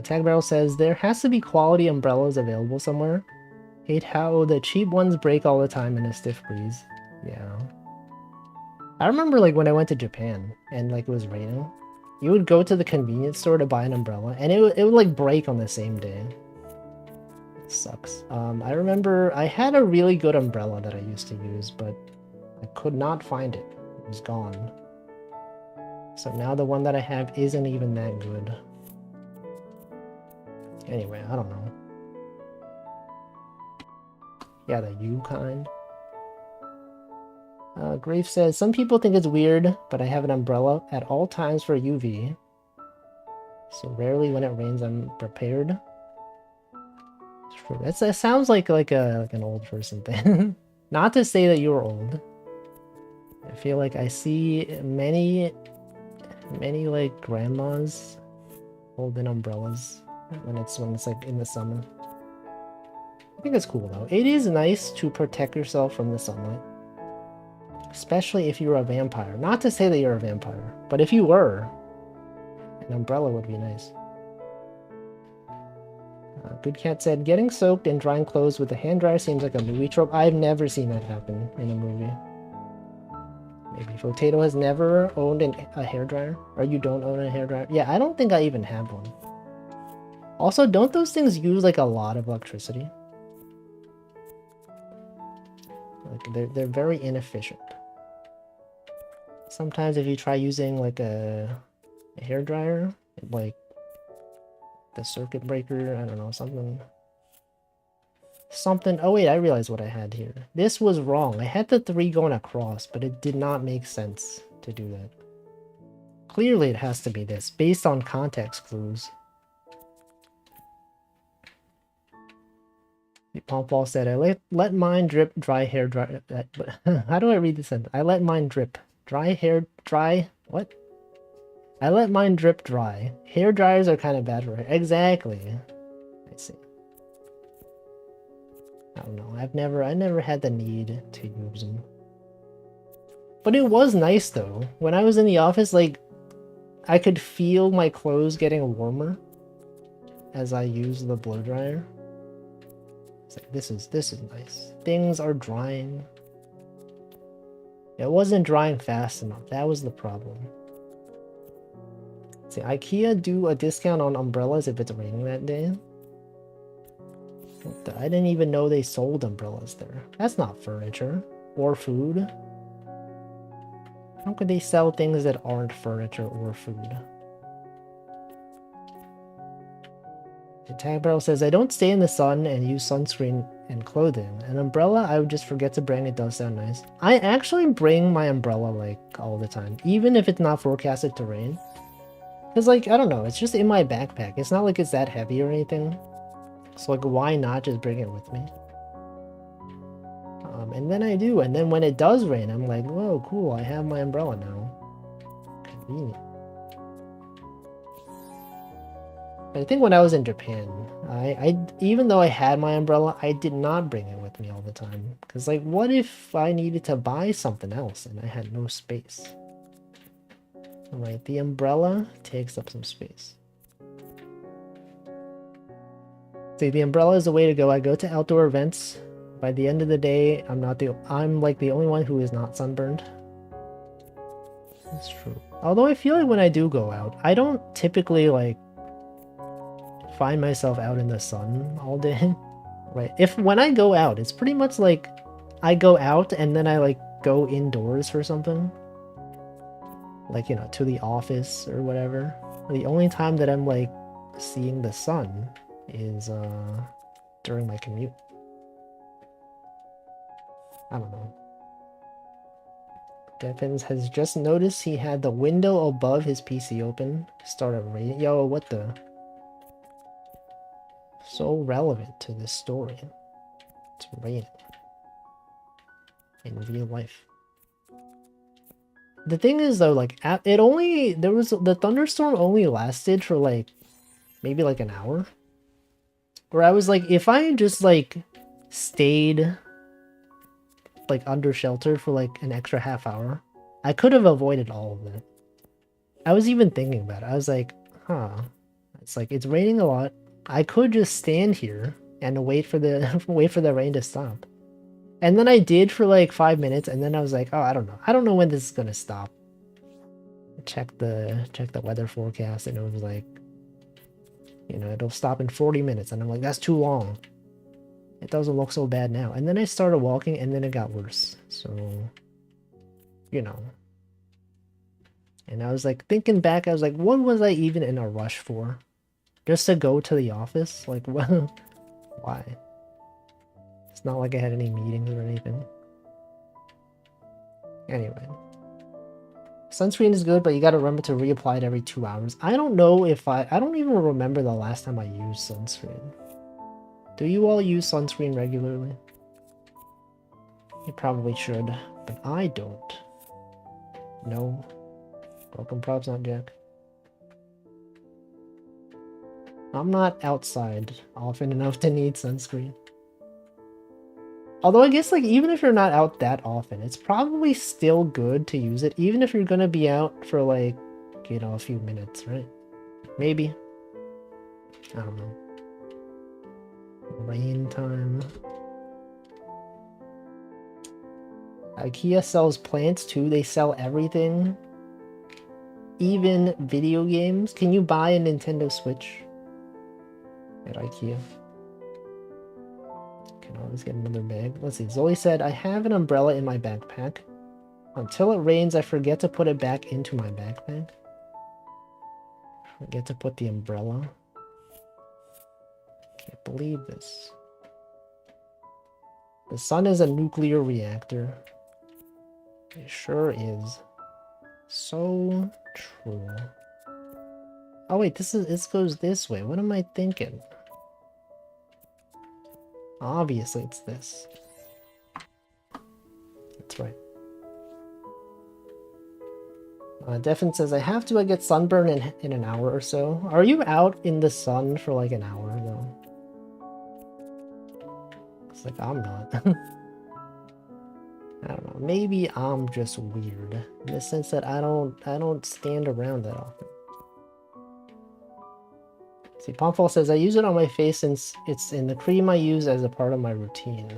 Tag Barrel says there has to be quality umbrellas available somewhere. Hate how the cheap ones break all the time in a stiff breeze. Yeah. I remember like when I went to Japan and like it was raining, you would go to the convenience store to buy an umbrella and it would like break on the same day. It sucks. I remember I had a really good umbrella that I used to use, but I could not find it. It was gone. So now the one that I have isn't even that good. Anyway, I don't know. Yeah, the U kind. Grave says, some people think it's weird, but I have an umbrella at all times for UV. So rarely when it rains, I'm prepared. It's true. That sounds like an old person thing. Not to say that you're old. I feel like I see many like grandmas holding umbrellas when it's like in the summer. I think it's cool though. It is nice to protect yourself from the sunlight. Especially if you're a vampire. Not to say that you're a vampire, but if you were, an umbrella would be nice. Good Cat said, getting soaked and drying clothes with a hand dryer seems like a movie trope. I've never seen that happen in a movie. Maybe Potato has never owned a hairdryer? Or you don't own a hairdryer? Yeah, I don't think I even have one. Also, don't those things use like a lot of electricity? Like they're very inefficient. Sometimes if you try using like a hair dryer, like the circuit breaker, I don't know, something. Oh wait, I realized what I had here. This was wrong. I had the 3 going across, but it did not make sense to do that. Clearly it has to be this, based on context clues. Pom Paul said, I let mine drip, dry hair dry. How do I read this sentence? I let mine drip. Dry hair dry. What? I let mine drip dry. Hair dryers are kind of bad for hair. Exactly. I see. I don't know. I never had the need to use them. But it was nice though. When I was in the office, like, I could feel my clothes getting warmer as I used the blow dryer. It's like, this is nice. Things are drying. It wasn't drying fast enough. That was the problem. See, IKEA do a discount on umbrellas if it's raining that day. What the? I didn't even know they sold umbrellas there. That's not furniture or food. How could they sell things that aren't furniture or food? The Tag Barrel says, I don't stay in the sun and use sunscreen and clothing. An umbrella, I would just forget to bring. It does sound nice. I actually bring my umbrella, like, all the time. Even if it's not forecasted to rain. Because, like, I don't know. It's just in my backpack. It's not like it's that heavy or anything. So, like, why not just bring it with me? And then I do. And then when it does rain, I'm like, whoa, cool. I have my umbrella now. Convenient. I think when I was in Japan, I even though I had my umbrella, I did not bring it with me all the time. Because, like, what if I needed to buy something else and I had no space? Alright, the umbrella takes up some space. See, the umbrella is the way to go. I go to outdoor events. By the end of the day, I'm like the only one who is not sunburned. That's true. Although I feel like when I do go out, I don't typically, like, find myself out in the sun all day. Right. When I go out, it's pretty much like I go out and then I like go indoors for something. Like, you know, to the office or whatever. The only time that I'm like seeing the sun is during my commute. I don't know. Devins has just noticed he had the window above his PC open. Started raining. Yo, what the? So relevant to this story. It's raining. In real life. The thing is though, like, the thunderstorm only lasted for like, maybe like an hour. Where I was like, if I just like, stayed like under shelter for like an extra half hour, I could have avoided all of that. I was even thinking about it. I was like, huh. It's like, it's raining a lot. I could just stand here and wait for the rain to stop. And then I did for like 5 minutes, and then I was like, oh, I don't know. I don't know when this is gonna stop. Check the weather forecast, and it was like, you know, it'll stop in 40 minutes. And I'm like, that's too long. It doesn't look so bad now. And then I started walking, and then it got worse. So, you know. And I was like, thinking back, I was like, what was I even in a rush for? Just to go to the office? Like, well, why? It's not like I had any meetings or anything. Anyway. Sunscreen is good, but you gotta remember to reapply it every 2 hours. I don't know if I don't even remember the last time I used sunscreen. Do you all use sunscreen regularly? You probably should, but I don't. No. Welcome props, not Jack. I'm not outside often enough to need sunscreen. Although I guess, like, even if you're not out that often, it's probably still good to use it, even if you're gonna be out for, like, you know, a few minutes, right? Maybe. I don't know. Rain time. IKEA sells plants too. They sell everything. Even video games. Can you buy a Nintendo Switch at IKEA? Can always get another bag. Let's see. Zoe said, I have an umbrella in my backpack. Until it rains, I forget to put it back into my backpack. Forget to put the umbrella. Can't believe this. The sun is a nuclear reactor. It sure is. So true. Oh wait, this goes this way. What am I thinking? Obviously it's this. That's right. Devin says, I have to get sunburn in an hour or so. Are you out in the sun for like an hour though? It's like, I'm not. I don't know. Maybe I'm just weird in the sense that I don't stand around that often. See, Pomfall says, I use it on my face since it's in the cream I use as a part of my routine.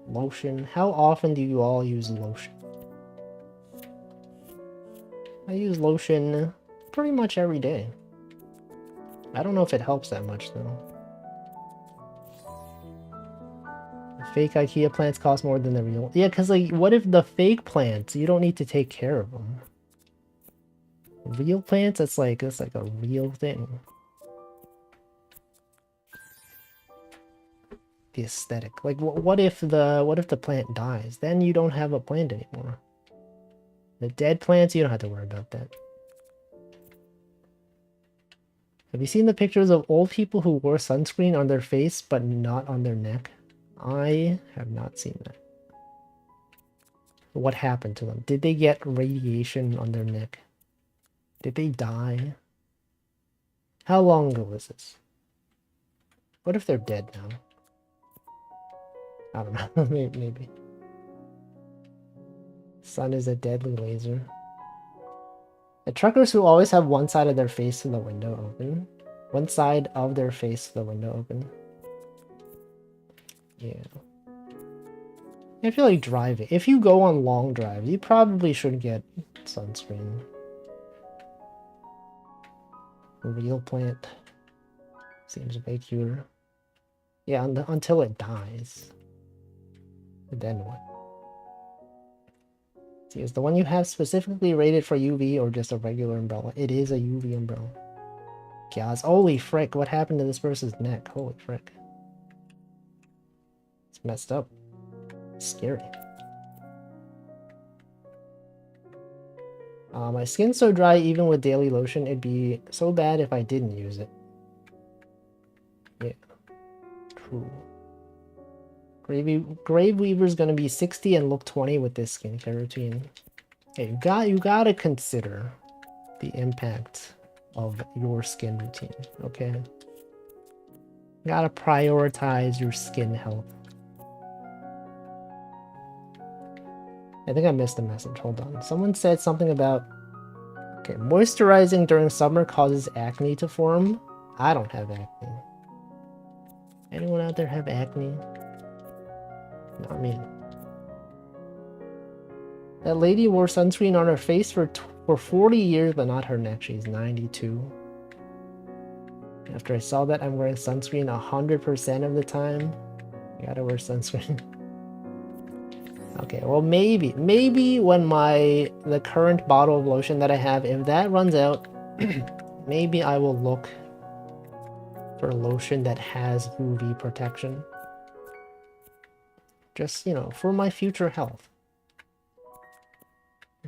Lotion. How often do you all use lotion? I use lotion pretty much every day. I don't know if it helps that much though. The fake IKEA plants cost more than the real. Yeah, because like, what if the fake plants, you don't need to take care of them? Real plants, it's like a real thing. The aesthetic. Like, what if the plant dies? Then you don't have a plant anymore. The dead plants, you don't have to worry about that. Have you seen the pictures of old people who wore sunscreen on their face but not on their neck? I have not seen that. What happened to them? Did they get radiation on their neck? Did they die? How long ago was this? What if they're dead now? I don't know. Maybe. Sun is a deadly laser. The truckers who always have one side of their face to the window open. One side of their face to the window open. Yeah. I feel like driving. If you go on long drives, you probably should get sunscreen. A real plant. Seems way cuter. Yeah, until it dies. And then what? See, is the one you have specifically rated for UV or just a regular umbrella? It is a UV umbrella. Guys, holy frick, what happened to this person's neck? Holy frick. It's messed up. It's scary. My skin's so dry even with daily lotion, it'd be so bad if I didn't use it. Yeah. True. Grave Weaver's gonna be 60 and look 20 with this skincare routine. Hey, you gotta consider the impact of your skin routine, okay? You gotta prioritize your skin health. I think I missed a message. Hold on. Someone said something about... Okay, moisturizing during summer causes acne to form. I don't have acne. Anyone out there have acne? Not me. That lady wore sunscreen on her face for 40 years, but not her neck. She's 92. After I saw that I'm wearing sunscreen 100% of the time, I gotta wear sunscreen. Okay, well maybe when the current bottle of lotion that I have, if that runs out, maybe I will look for lotion that has UV protection. Just, you know, for my future health.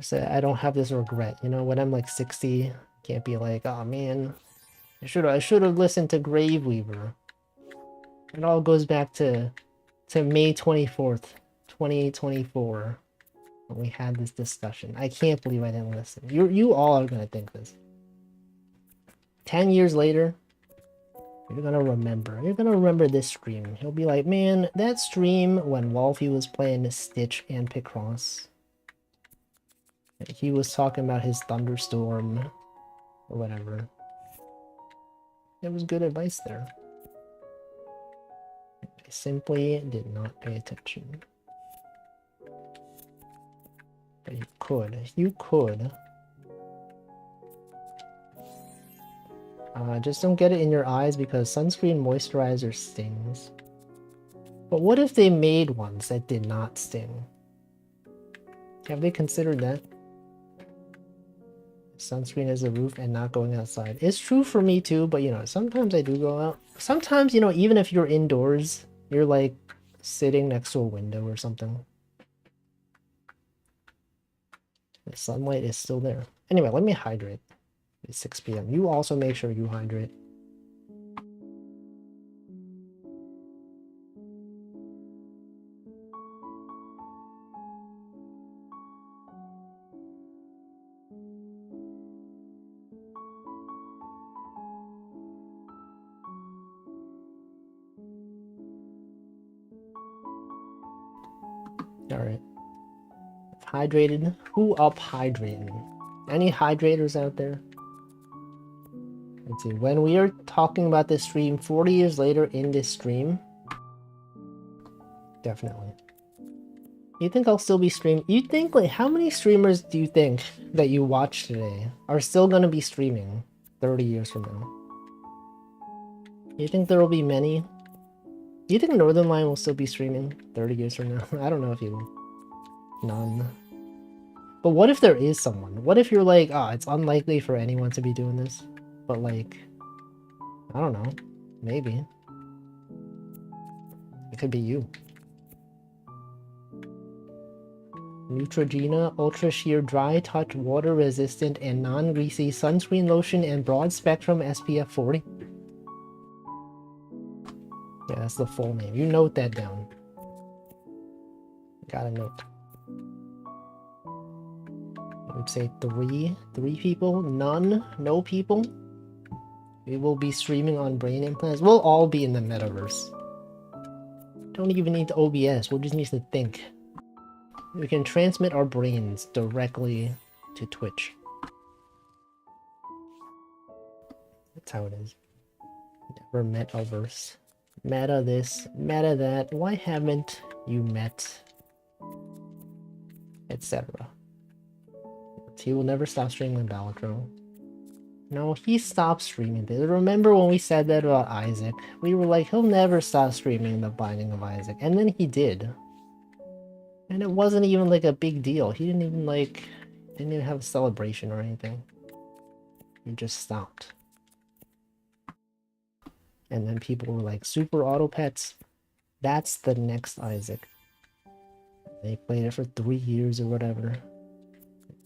So I don't have this regret, you know, when I'm like 60, can't be like, oh man, I should have listened to Grave Weaver. It all goes back to May 24th, 2024, when we had this discussion. I can't believe I didn't listen. You all are gonna think this. 10 years later, you're gonna remember. You're gonna remember this stream. He'll be like, man, that stream when Wolfie was playing Stitch and Picross. He was talking about his thunderstorm or whatever. There was good advice there. I simply did not pay attention. But you could. You could. Just don't get it in your eyes because sunscreen moisturizer stings. But what if they made ones that did not sting? Have they considered that? Sunscreen as a roof and not going outside. It's true for me too, but you know, sometimes I do go out. Sometimes, you know, even if you're indoors, you're like sitting next to a window or something. The sunlight is still there. Anyway, let me hydrate. It's 6 p.m. You also make sure you hydrate. Alright. Hydrated. Who up hydrating? Any hydrators out there? Let's see. When we are talking about this stream 40 years later in this stream, definitely. You think I'll still be streaming? You think, like, how many streamers do you think that you watch today are still going to be streaming 30 years from now? You think there will be many? Do you think Northern Line will still be streaming 30 years from now? I don't know if you will. None. But what if there is someone? What if you're like, ah, it's unlikely for anyone to be doing this? But like, I don't know. Maybe. It could be you. Neutrogena Ultra Sheer Dry Touch Water Resistant and Non-Greasy Sunscreen Lotion and Broad Spectrum SPF 40. Yeah, that's the full name. You note that down. Gotta note. I would say three people, none, no people. We will be streaming on brain implants. We'll all be in the metaverse. Don't even need the OBS. We'll just need to think. We can transmit our brains directly to Twitch. That's how it is. Never metaverse. Meta this, meta that. Why haven't you met? Etc. He will never stop streaming Balatro. No, he stopped streaming this. Remember when we said that about Isaac? We were like, he'll never stop streaming The Binding of Isaac. And then he did. And it wasn't even like a big deal. He didn't even like, didn't even have a celebration or anything. He just stopped. And then people were like, Super Auto Pets, that's the next Isaac. They played it for 3 years or whatever.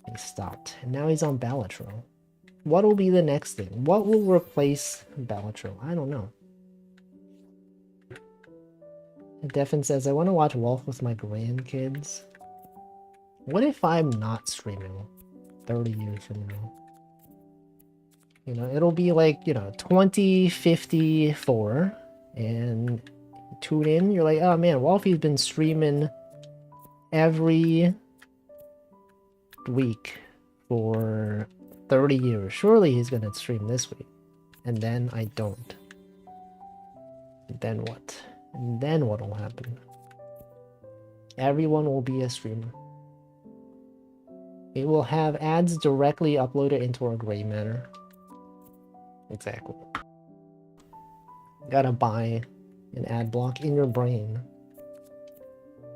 He stopped. And now he's on Balatro. What will be the next thing? What will replace Balatro? I don't know. Defin says, I want to watch Wolf with my grandkids. What if I'm not streaming 30 years from now? You know, it'll be like, you know, 2054, and tune in, you're like, oh man, Wolfie's been streaming every week for 30 years. Surely he's gonna stream this week. And then I don't. Then what? And then what will happen? Everyone will be a streamer. It will have ads directly uploaded into our gray matter. Exactly. You gotta buy an ad block in your brain.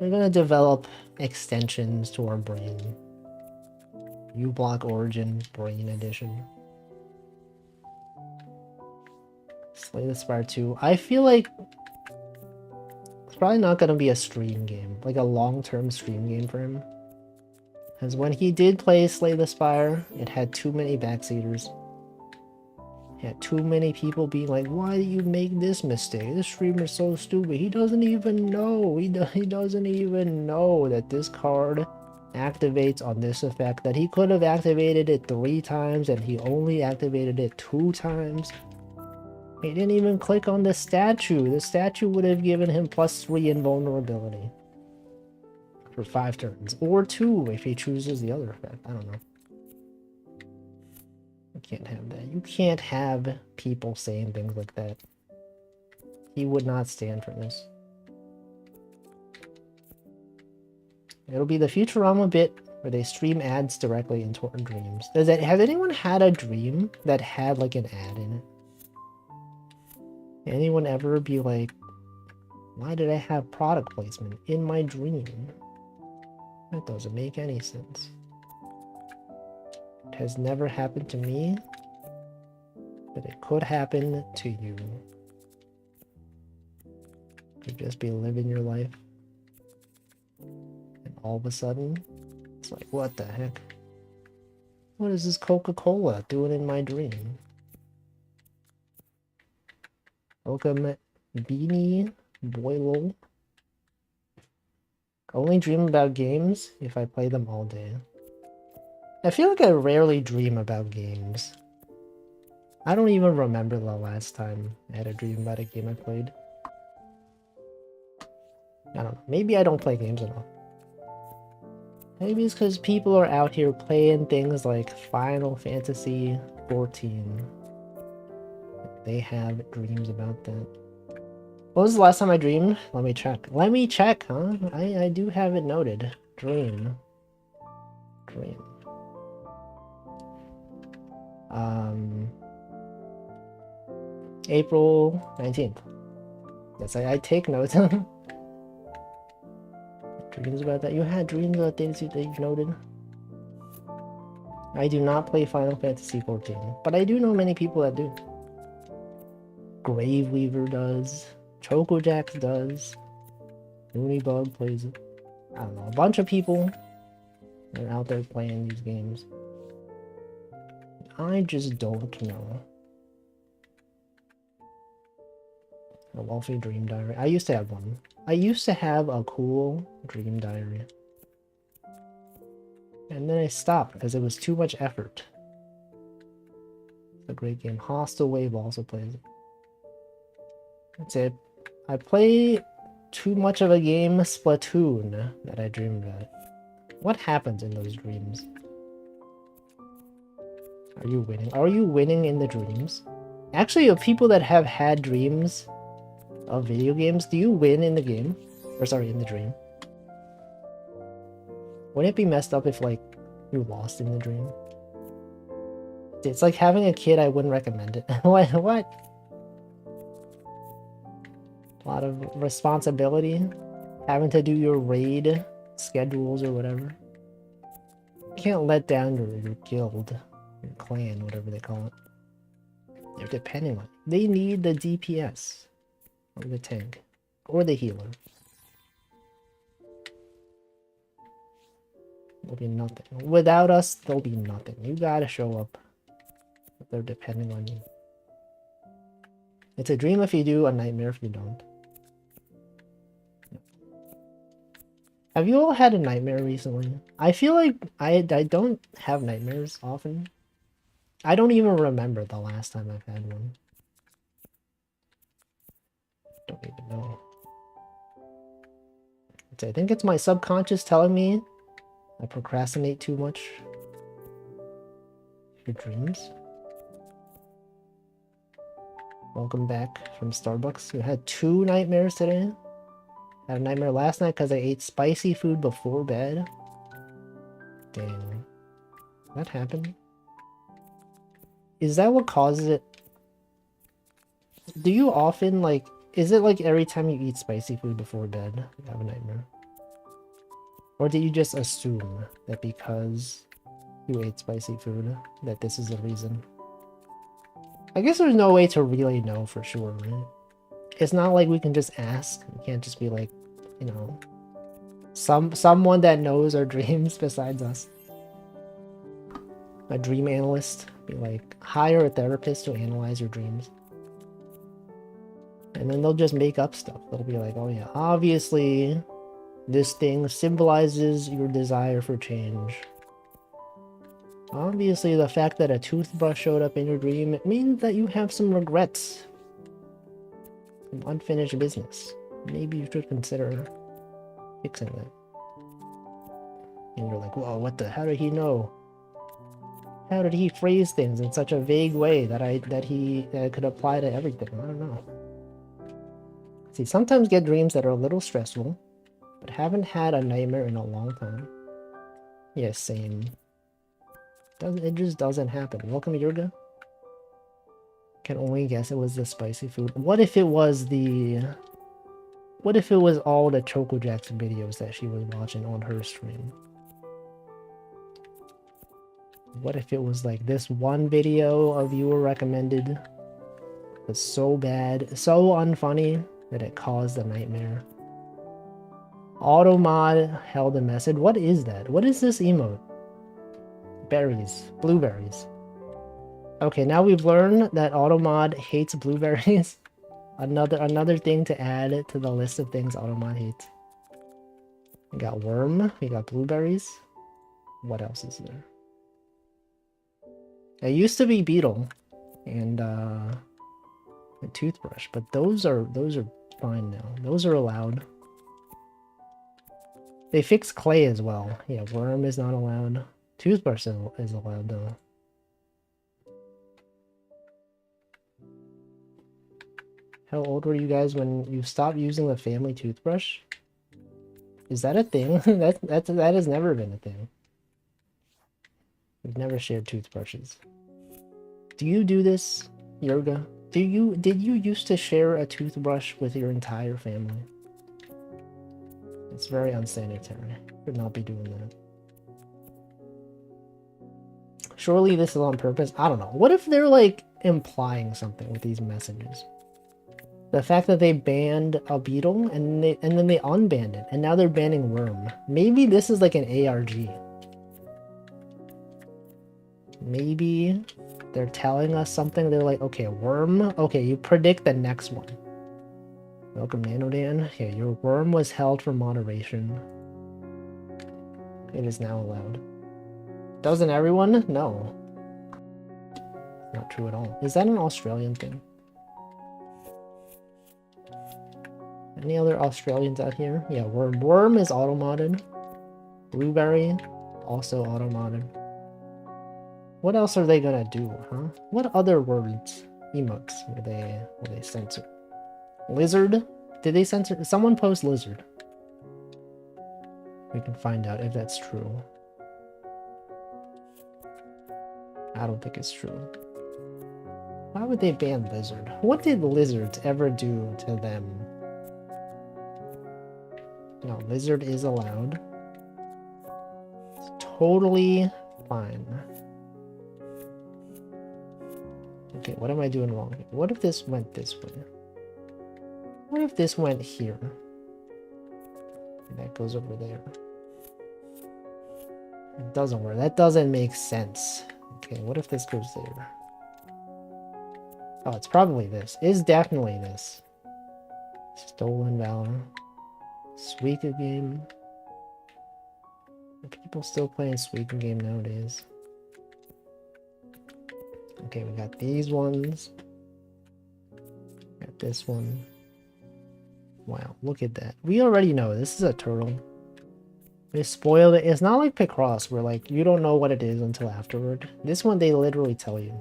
We're gonna develop extensions to our brain. uBlock Origin Brain Edition. Slay the Spire 2. I feel like it's probably not gonna be a stream game, like a long-term stream game for him. Because when he did play Slay the Spire, it had too many backseaters. It had too many people being like, why do you make this mistake? This streamer's so stupid. He doesn't even know. He doesn't even know that this card activates on this effect. That he could have activated it 3 times and he only activated it 2 times. He didn't even click on the statue. The statue would have given him +3 invulnerability. For 5 turns. Or 2 if he chooses the other effect. I don't know. You can't have that. You can't have people saying things like that. He would not stand for this. It'll be the Futurama bit where they stream ads directly into our dreams. Has anyone had a dream that had like an ad in it? Anyone ever be like, why did I have product placement in my dream? That doesn't make any sense. It has never happened to me, but it could happen to you. You'd just be living your life, and all of a sudden, it's like, what the heck? What is this Coca-Cola doing in my dream? Welcome, Beanie Boilo. Only dream about games if I play them all day. I feel like I rarely dream about games. I don't even remember the last time I had a dream about a game I played. I don't know. Maybe I don't play games enough. Maybe it's because people are out here playing things like Final Fantasy 14. They have dreams about that. When was the last time I dreamed? Let me check. Let me check, huh? I do have it noted. Dream. April 19th. Yes, I take notes. Dreams about that. You had dreams about things that you've noted? I do not play Final Fantasy 14, but I do know many people that do. Graveweaver does. Chocojax does. Moonybug plays it. I don't know. A bunch of people are out there playing these games. I just don't know. A wealthy dream diary. I used to have one. I used to have a cool dream diary. And then I stopped because it was too much effort. It's a great game. Hostile Wave also plays it. That's it. I play too much of a game, Splatoon, that I dream about it. What happens in those dreams? Are you winning? Are you winning in the dreams? Actually, of people that have had dreams of video games, do you win in the game? Or sorry, in the dream? Wouldn't it be messed up if, like, you lost in the dream? It's like having a kid, I wouldn't recommend it. What? A lot of responsibility. Having to do your raid schedules or whatever. You can't let down your guild, your clan, whatever they call it. They're depending on it. They need the DPS. Or the tank. Or the healer. There'll be nothing. Without us, there'll be nothing. You gotta show up. They're depending on you. It's a dream if you do, a nightmare if you don't. Have you all had a nightmare recently? I feel like I don't have nightmares often. I don't even remember the last time I've had one. Don't even know. I think it's my subconscious telling me I procrastinate too much. Your dreams? Welcome back from Starbucks. You had 2 nightmares today? I had a nightmare last night because I ate spicy food before bed. Dang. That happened? Is that what causes it? Do you often, like... Is it like every time you eat spicy food before bed, you have a nightmare? Or do you just assume that because you ate spicy food, that this is the reason? I guess there's no way to really know for sure, right? It's not like we can just ask. We can't just be like, you know, someone that knows our dreams besides us. A dream analyst. Be like, hire a therapist to analyze your dreams. And then they'll just make up stuff. They'll be like, oh yeah, obviously this thing symbolizes your desire for change. Obviously the fact that a toothbrush showed up in your dream, it means that you have some regrets. Some unfinished business. Maybe you should consider fixing that. And you're like, whoa, what the, how did he know? How did he phrase things in such a vague way that it could apply to everything? I don't know. See, sometimes get dreams that are a little stressful, but haven't had a nightmare in a long time. Yeah, same. It just doesn't happen. Welcome, Yurga. Can only guess it was the spicy food. What if it was the What if it was all the Choco Jackson videos that she was watching on her stream? What if it was like this one video a viewer recommended was so bad, so unfunny that it caused a nightmare? Automod held a message. What is that? What is this emote? Berries. Blueberries. Okay, now we've learned that Automod hates blueberries. Another thing to add to the list of things Automod hates. We got worm. We got blueberries. What else is there? It used to be beetle and a toothbrush, but those are fine now. Those are allowed. They fixed clay as well. Yeah, worm is not allowed. Toothbrush is allowed though. How old were you guys when you stopped using the family toothbrush? Is that a thing? that has never been a thing. We've never shared toothbrushes. Do you do this, Yoga? Did you used to share a toothbrush with your entire family? It's very unsanitary. Should not be doing that. Surely this is on purpose. I don't know. What if they're like implying something with these messages? The fact that they banned a beetle and then they unbanned it, and now they're banning worm. Maybe this is like an ARG. Maybe they're telling us something. They're like, okay, worm. Okay, you predict the next one. Welcome, Nanodan. Yeah, your worm was held for moderation. It is now allowed. Doesn't everyone? No. Not true at all. Is that an Australian thing? Any other Australians out here? Yeah, worm. Worm is auto-modded. Blueberry, also auto-modded. What else are they gonna do, huh? What other words, emotes, will they censor? Lizard? Did they censor? Someone post lizard. We can find out if that's true. I don't think it's true. Why would they ban lizard? What did lizards ever do to them? No, lizard is allowed. It's totally fine. Okay, what am I doing wrong here? What if this went this way? What if this went here? And that goes over there. It doesn't work. That doesn't make sense. Okay, what if this goes there? Oh, it's probably this. It's definitely this. Stolen Valor. Suika game. Are people still playing Suika game nowadays? Okay, we got these ones. Got this one. Wow, look at that. We already know this is a turtle. They spoiled it. It's not like Picross where like you don't know what it is until afterward. This one they literally tell you.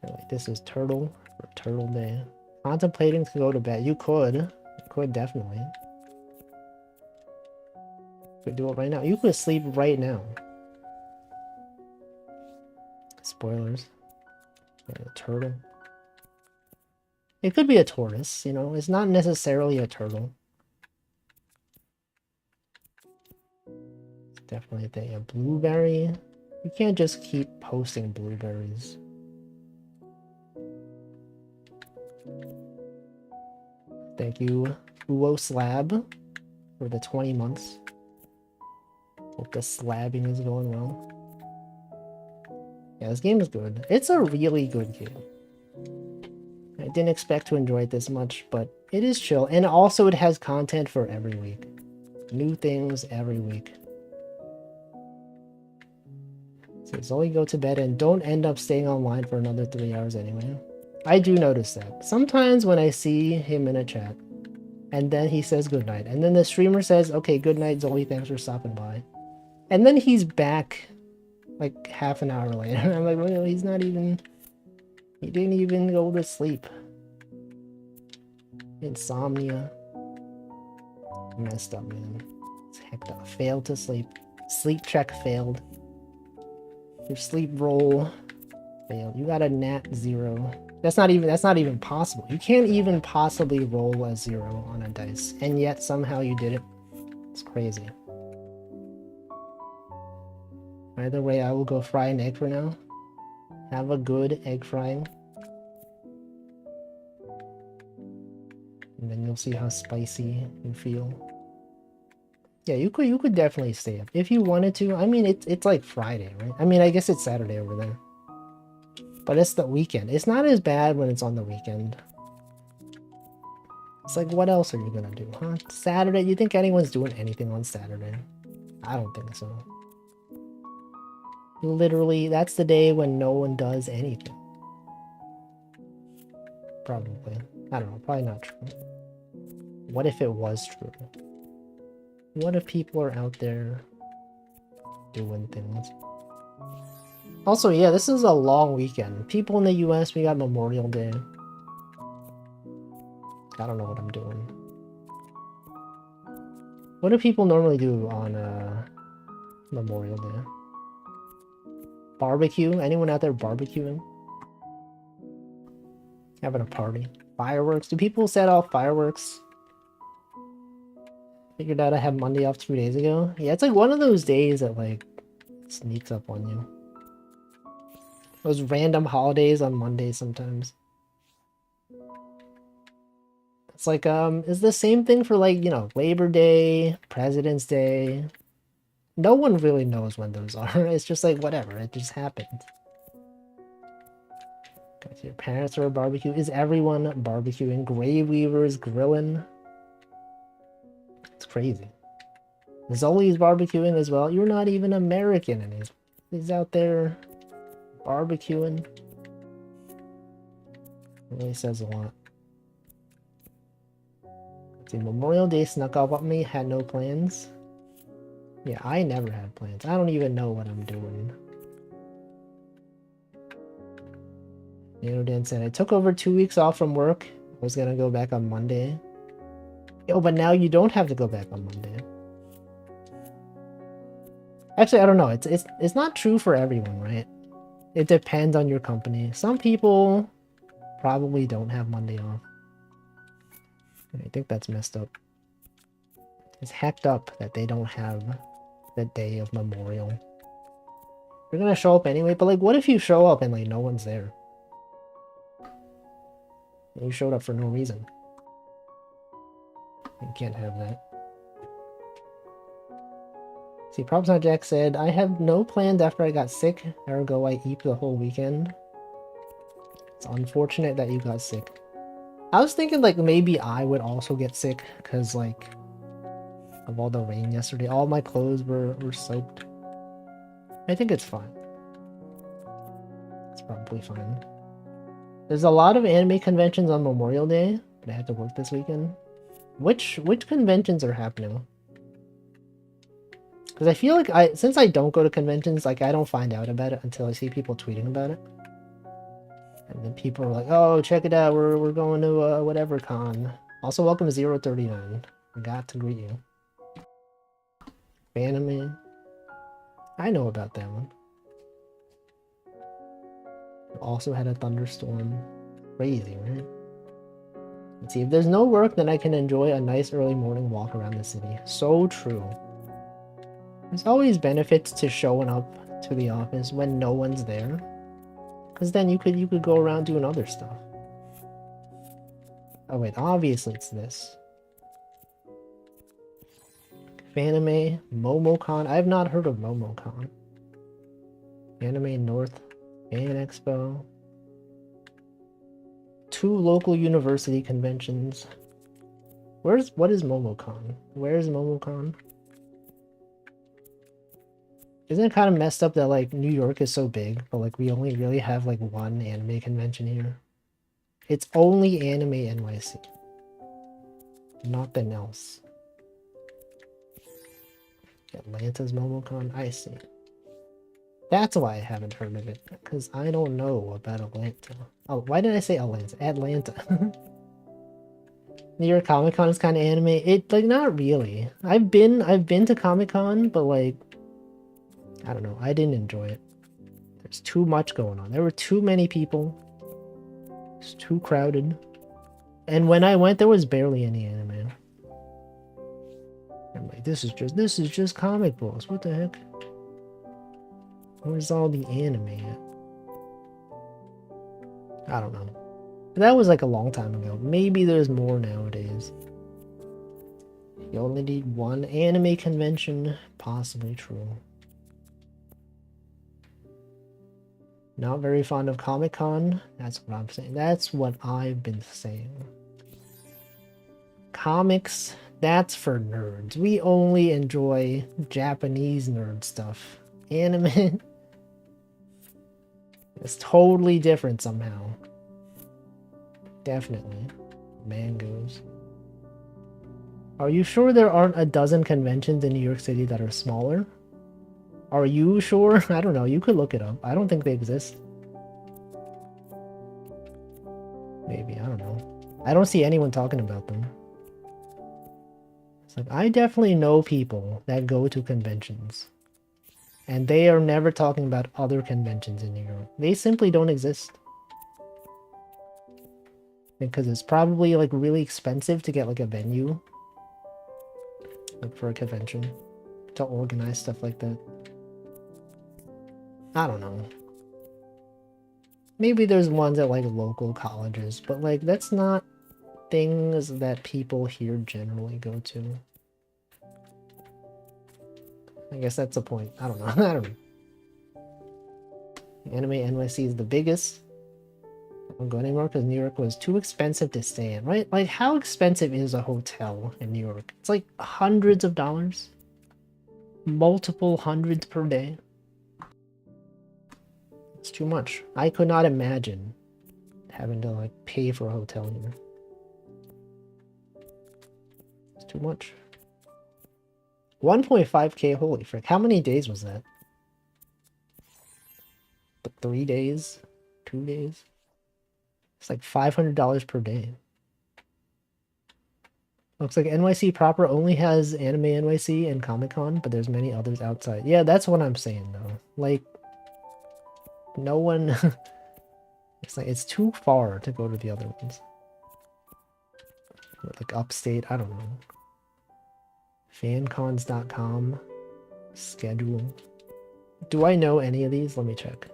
They're like, this is turtle for turtle day. Contemplating to go to bed. You could. You could definitely. You could do it right now. You could sleep right now. Spoilers. A turtle. It could be a tortoise, you know. It's not necessarily a turtle. It's definitely a thing. A blueberry. You can't just keep posting blueberries. Thank you, Uo Slab, for the 20 months. Hope the slabbing is going well. Yeah, this game is good. It's a really good game. I didn't expect to enjoy it this much, but it is chill. And also it has content for every week. New things every week. So it's only go to bed and don't end up staying online for another 3 hours anyway. I do notice that. Sometimes when I see him in a chat, and then he says goodnight, and then the streamer says, okay, good night, Zoe, thanks for stopping by. And then he's back like half an hour later. I'm like, well, he's not even... He didn't even go to sleep. Insomnia. Messed up, man. It's hecked up. Failed to sleep. Sleep check failed. Your sleep roll failed. You got a nat 0. That's not even possible. You can't even possibly roll a 0 on a dice, and yet somehow you did it. It's crazy. Either way, I will go fry an egg for now. Have a good egg frying. And then you'll see how spicy you feel. Yeah, you could definitely stay up if you wanted to. I mean, it's like Friday, right? I mean, I guess it's Saturday over there. But it's the weekend. It's not as bad when it's on the weekend. It's like, what else are you gonna do, huh? Saturday? You think anyone's doing anything on Saturday? I don't think so. Literally, that's the day when no one does anything. Probably. I don't know, probably not true. What if it was true? What if people are out there doing things? Also, yeah, this is a long weekend. People in the US, we got Memorial Day. I don't know what I'm doing. What do people normally do on Memorial Day? Barbecue? Anyone out there barbecuing? Having a party? Fireworks? Do people set off fireworks? Figured out I had Monday off 2 days ago. Yeah, it's like one of those days that like sneaks up on you. Those random holidays on Mondays sometimes. It's like, it's the same thing for like, you know, Labor Day, President's Day. No one really knows when those are. It's just like, whatever, it just happens. Your parents are a barbecue. Is everyone barbecuing? Grave weavers grilling? It's crazy. Zoe's barbecuing as well. You're not even American, and he's out there barbecuing. Really says a lot. Let's see, Memorial Day snuck up on me. Had no plans. Yeah, I never had plans. I don't even know what I'm doing. Dan said, I took over 2 weeks off from work. I was gonna go back on Monday. Oh, but now you don't have to go back on Monday. Actually, I don't know. It's not true for everyone, right? It depends on your company. Some people probably don't have Monday off. I think that's messed up. It's hacked up that they don't have the day of Memorial. You're gonna show up anyway, but like, what if you show up and like no one's there? You showed up for no reason. You can't have that. See, Props on Jack said, I have no plans after I got sick, ergo I eat the whole weekend. It's unfortunate that you got sick. I was thinking like maybe I would also get sick because like of all the rain yesterday. All my clothes were soaked. I think it's fine. It's probably fine. There's a lot of anime conventions on Memorial Day, but I had to work this weekend. Which conventions are happening? Because I feel like since I don't go to conventions, like I don't find out about it until I see people tweeting about it. And then people are like, oh, check it out, we're going to whatever con. Also, welcome to 039. Forgot to greet you. Anime. I know about that one. Also had a thunderstorm. Crazy, right? Let's see, if there's no work, then I can enjoy a nice early morning walk around the city. So true. There's always benefits to showing up to the office when no one's there. Because then you could go around doing other stuff. Oh wait, obviously it's this. Anime, MomoCon. I have not heard of MomoCon. Anime North, Fan Expo. 2 local university conventions. What is MomoCon? Where is MomoCon? Isn't it kind of messed up that like New York is so big, but like we only really have like one anime convention here? It's only Anime NYC. Nothing else. Atlanta's MomoCon? I see. That's why I haven't heard of it, because I don't know about Atlanta. Oh, why did I say Atlanta? Atlanta. New York Comic Con is kind of anime. It like not really. I've been to Comic Con, but like I don't know. I didn't enjoy it. There's too much going on. There were too many people. It's too crowded. And when I went, there was barely any anime. I'm like, this is just comic books. What the heck? Where's all the anime at? I don't know. That was like a long time ago. Maybe there's more nowadays. You only need one anime convention. Possibly true. Not very fond of Comic-Con. That's what I'm saying. That's what I've been saying. Comics, that's for nerds. We only enjoy Japanese nerd stuff. Anime is totally different somehow. Definitely. Mangoes. Are you sure there aren't a dozen conventions in New York City that are smaller? Are you sure? I don't know. You could look it up. I don't think they exist. Maybe. I don't know. I don't see anyone talking about them. It's like, I definitely know people that go to conventions. And they are never talking about other conventions in New York. They simply don't exist. Because it's probably like really expensive to get like a venue. Like for a convention. To organize stuff like that. I don't know. Maybe there's ones at like local colleges, but like that's not things that people here generally go to. I guess that's the point. I don't know. I don't know. Anime NYC is the biggest. I don't go anymore because New York was too expensive to stay in, right? Like, how expensive is a hotel in New York? It's like hundreds of dollars. Multiple hundreds per day. It's too much. I could not imagine having to like pay for a hotel here. It's too much. 1.5k, holy frick. How many days was that? 3 days? 2 days? It's like $500 per day. Looks like NYC proper only has Anime NYC and Comic-Con, but there's many others outside. Yeah, that's what I'm saying though. Like, no one... it's like, it's too far to go to the other ones. Like upstate, I don't know. Fancons.com. Schedule. Do I know any of these? Let me check.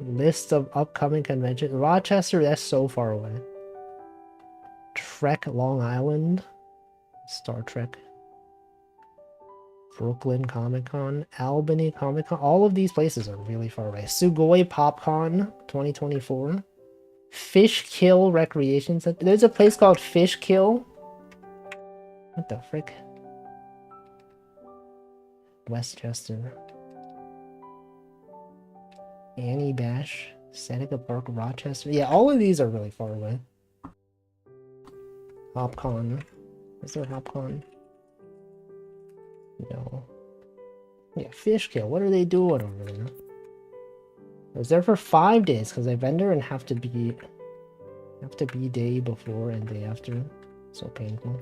List of upcoming conventions. Rochester, that's so far away. Trek Long Island. Star Trek. Brooklyn Comic-Con. Albany Comic-Con. All of these places are really far away. Sugoi PopCon 2024. Fishkill Recreation Center. There's a place called Fishkill. What the frick? Westchester. Annie Bash. Seneca Park, Rochester. Yeah, all of these are really far away. HopCon. Is there HopCon? No. Yeah, Fishkill. What are they doing over there? I was there for 5 days because I vendor and have to be day before and day after. So painful.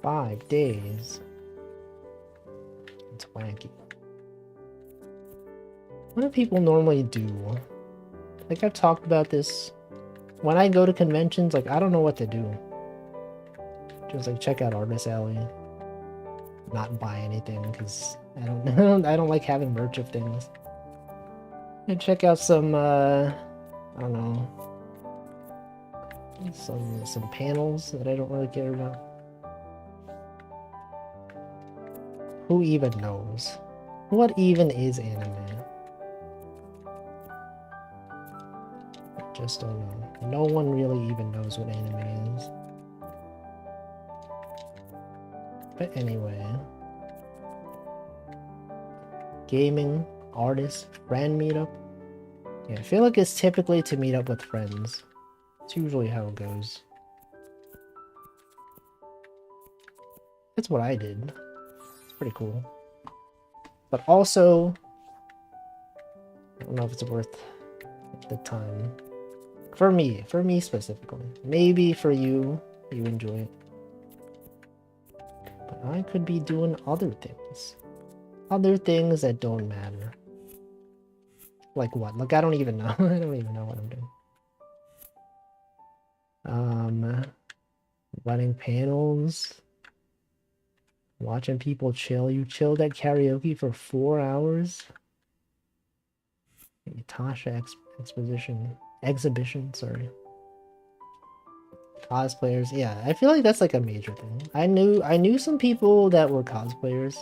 5 days. It's wanky. What do people normally do? Like, I've talked about this. When I go to conventions, like, I don't know what to do. Just like check out Artist Alley. Not buy anything because I don't like having merch of things. And check out some I don't know, some panels that I don't really care about. Who even knows? What even is anime? I just don't know. No one really even knows what anime is. But anyway. Gaming, artist, friend meetup. Yeah, I feel like it's typically to meet up with friends. It's usually how it goes. That's what I did. It's pretty cool. But also, I don't know if it's worth the time. For me specifically. Maybe for you, you enjoy it. But I could be doing other things. Other things that don't matter. Like what? Like I don't even know. I don't even know what I'm doing. Wedding panels. Watching people chill. You chilled at karaoke for 4 hours? Tasha exhibition, sorry. Cosplayers, yeah, I feel like that's like a major thing. I knew some people that were cosplayers.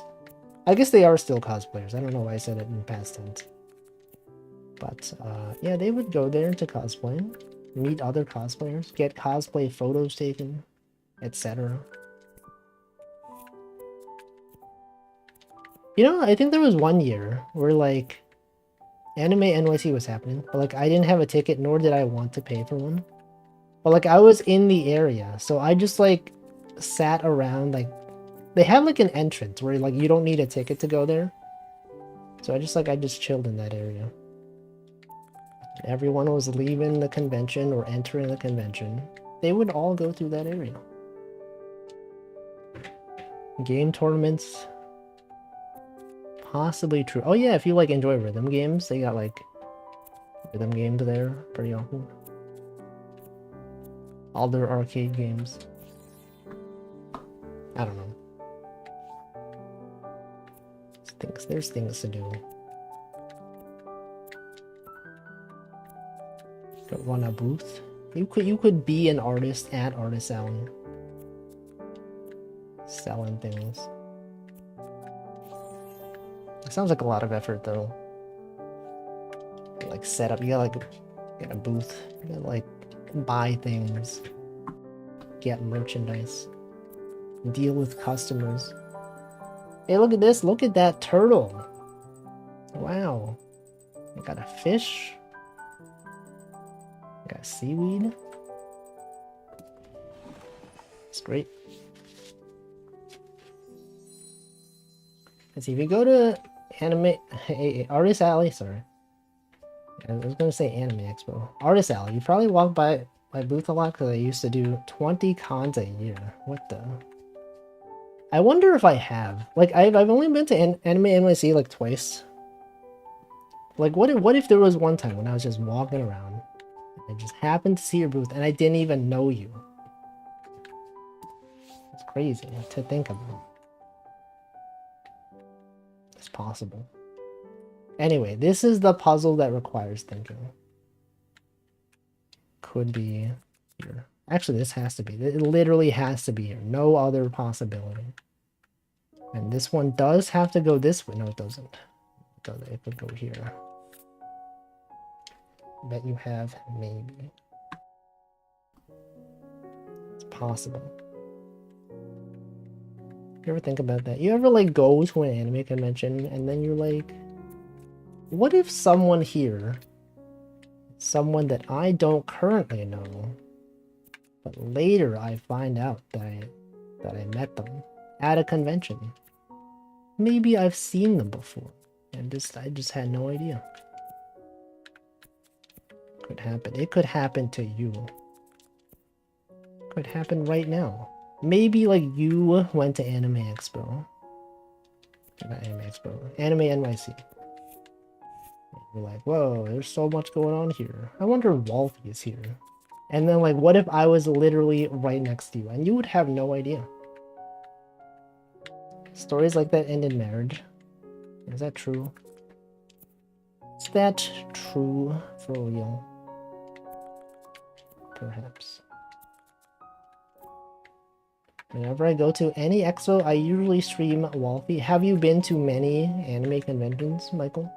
I guess they are still cosplayers. I don't know why I said it in past tense. But yeah, they would go there to cosplay, meet other cosplayers, get cosplay photos taken, etc. You know, I think there was one year where like Anime NYC was happening, but like I didn't have a ticket, nor did I want to pay for one. But like I was in the area, so I just like sat around. Like they have like an entrance where like you don't need a ticket to go there. So I just chilled in that area. Everyone was leaving the convention or entering the convention. They would all go through that area. Game tournaments. Possibly true. Oh yeah, if you like enjoy rhythm games, they got like rhythm games there pretty often. All their arcade games. I don't know. There's things to do. Could run a booth. You could be an artist at Artist Alley. Selling things. It sounds like a lot of effort though. Like set up, you gotta like get a booth. You gotta like buy things. Get merchandise. Deal with customers. Hey, look at this. Look at that turtle. Wow. I got a fish. I got seaweed. It's great. Let's see, if you go to Artist Alley, sorry. I was gonna say Anime Expo. Artist Alley, you probably walk by my booth a lot because I used to do 20 cons a year. What the? I wonder if I have. Like, I've only been to Anime NYC like twice. Like, what if there was one time when I was just walking around and I just happened to see your booth and I didn't even know you? It's crazy to think about. It's possible. Anyway, this is the puzzle that requires thinking. Could be here. Actually, this has to be. It literally has to be here. No other possibility. And this one does have to go this way. No, it doesn't. It could go here. Bet you have maybe. It's possible. You ever think about that? You ever like go to an anime convention and then you're like, what if someone here, someone that I don't currently know, but later I find out that I met them at a convention. Maybe I've seen them before and I just had no idea. Could happen. It could happen to you. Could happen right now. Maybe like you went to Anime Expo. Not Anime Expo. Anime NYC. You're like, whoa, there's so much going on here. I wonder if Wolfie is here. And then like, what if I was literally right next to you and you would have no idea? Stories like that end in marriage. Is that true? Is that true for real? Perhaps. Whenever I go to any expo, I usually stream Wolfie. Have you been to many anime conventions, Michael?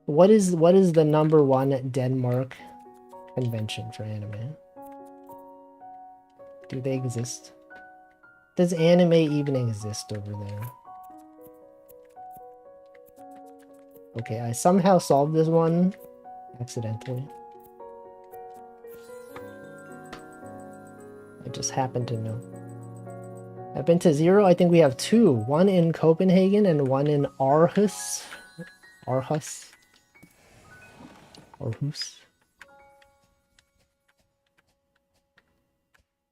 What is the #1 Denmark convention for anime? Do they exist? Does anime even exist over there? Okay, I somehow solved this one accidentally. I just happen to know. I've been to 0. I think we have 2. One in Copenhagen and one in Aarhus. Aarhus. Aarhus.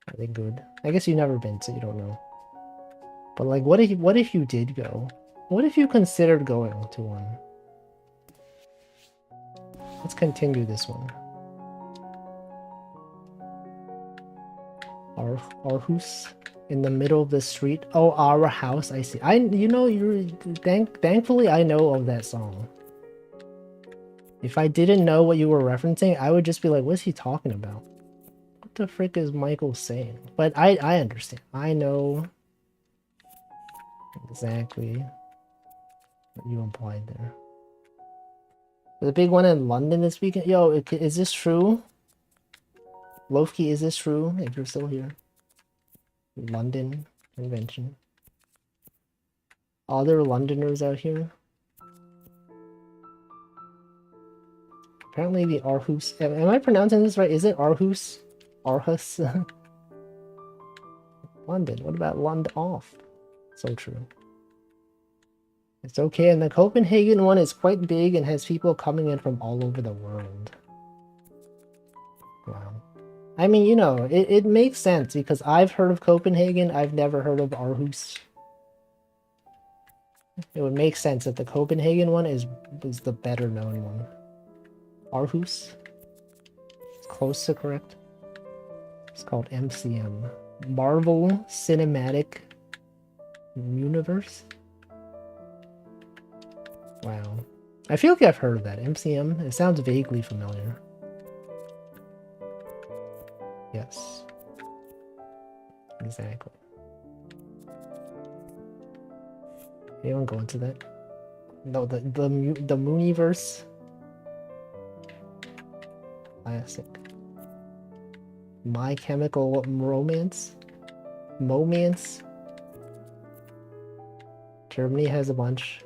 Are they good? I guess you've never been, so you don't know. But like, what if you did go? What if you considered going to one? Let's continue this one. Aarhus, in the middle of the street. Oh, our house. I see. You know, thankfully I know of that song. If I didn't know what you were referencing, I would just be like, what's he talking about? What the frick is Michael saying? But I understand. I know exactly what you implied there. The big one in London this weekend. Yo, is this true? Lofky, is this true? If you're still here. London convention. Other Londoners out here. Apparently the Aarhus. Am I pronouncing this right? Is it Aarhus? Aarhus? London. What about London off? So true. It's okay, and the Copenhagen one is quite big and has people coming in from all over the world. Wow. I mean, you know, it makes sense because I've heard of Copenhagen, I've never heard of Aarhus. It would make sense that the Copenhagen one was the better known one. Aarhus? It's close to correct. It's called MCM. Marvel Cinematic Universe? Wow. I feel like I've heard of that. MCM? It sounds vaguely familiar. Yes. Exactly. Anyone go into that? No, the Mooniverse? Classic. My Chemical Romance? Momance? Germany has a bunch.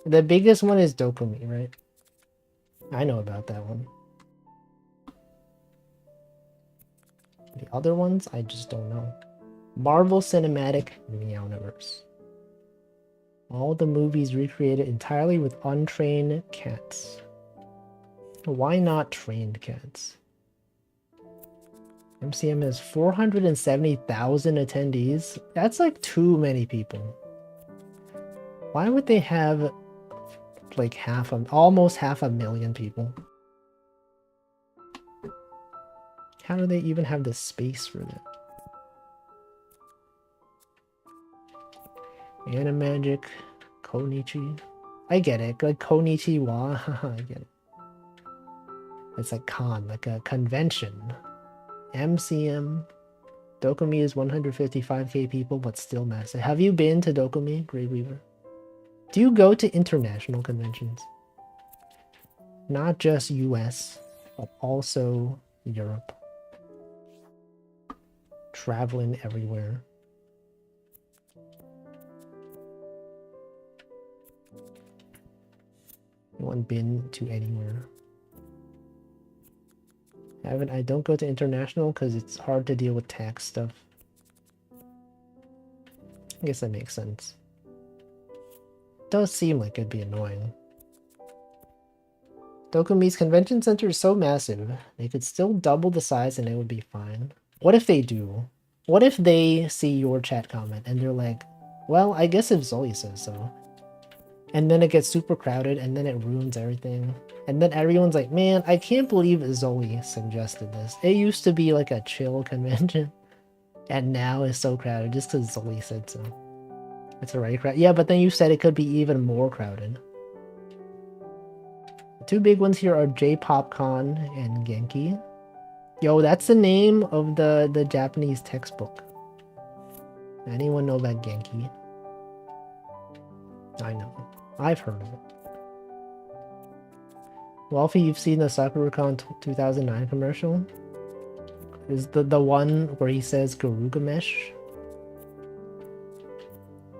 The biggest one is Dokumi, right? I know about that one. The other ones, I just don't know. Marvel Cinematic Universe. All the movies recreated entirely with untrained cats. Why not trained cats? MCM has 470,000 attendees. That's like too many people. Why would they have like almost half a million people? How do they even have the space for that? Animagic, Konichi. I get it, like Konichiwa. I get it. It's like con, like a convention. MCM. Dokumi is 155k people, but still massive. Have you been to Dokumi, Grey Weaver? Do you go to international conventions? Not just US, but also Europe. Traveling everywhere. Anyone been to anywhere? I don't go to international because it's hard to deal with tax stuff. I guess that makes sense. Does seem like it'd be annoying. Dokumi's convention center is so massive, they could still double the size and it would be fine. What if they do? What if they see your chat comment and they're like, well, I guess if Zoe says so. And then it gets super crowded and then it ruins everything. And then everyone's like, man, I can't believe Zoe suggested this. It used to be like a chill convention. And now it's so crowded just because Zoe said so. It's already crowded. Yeah, but then you said it could be even more crowded. The two big ones here are J-PopCon and Genki. Yo, that's the name of the Japanese textbook. Anyone know about Genki? I know. I've heard of it. Wolfie, you've seen the SakuraCon 2009 commercial? Is the one where he says Garugamesh?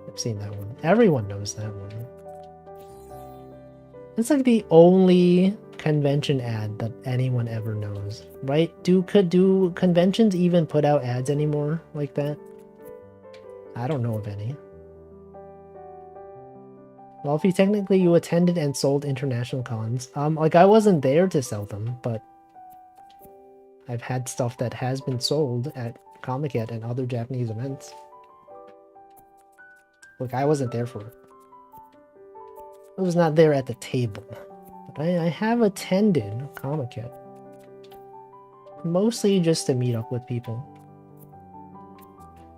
I've seen that one. Everyone knows that one. It's like the only convention ad that anyone ever knows, right? Do conventions even put out ads anymore like that? I don't know of any. Well, if technically you attended and sold international cons, like I wasn't there to sell them, but I've had stuff that has been sold at Comic-Con and other Japanese events. Like I wasn't there for it. I was not there at the table. But I have attended Comic-Con. Mostly just to meet up with people.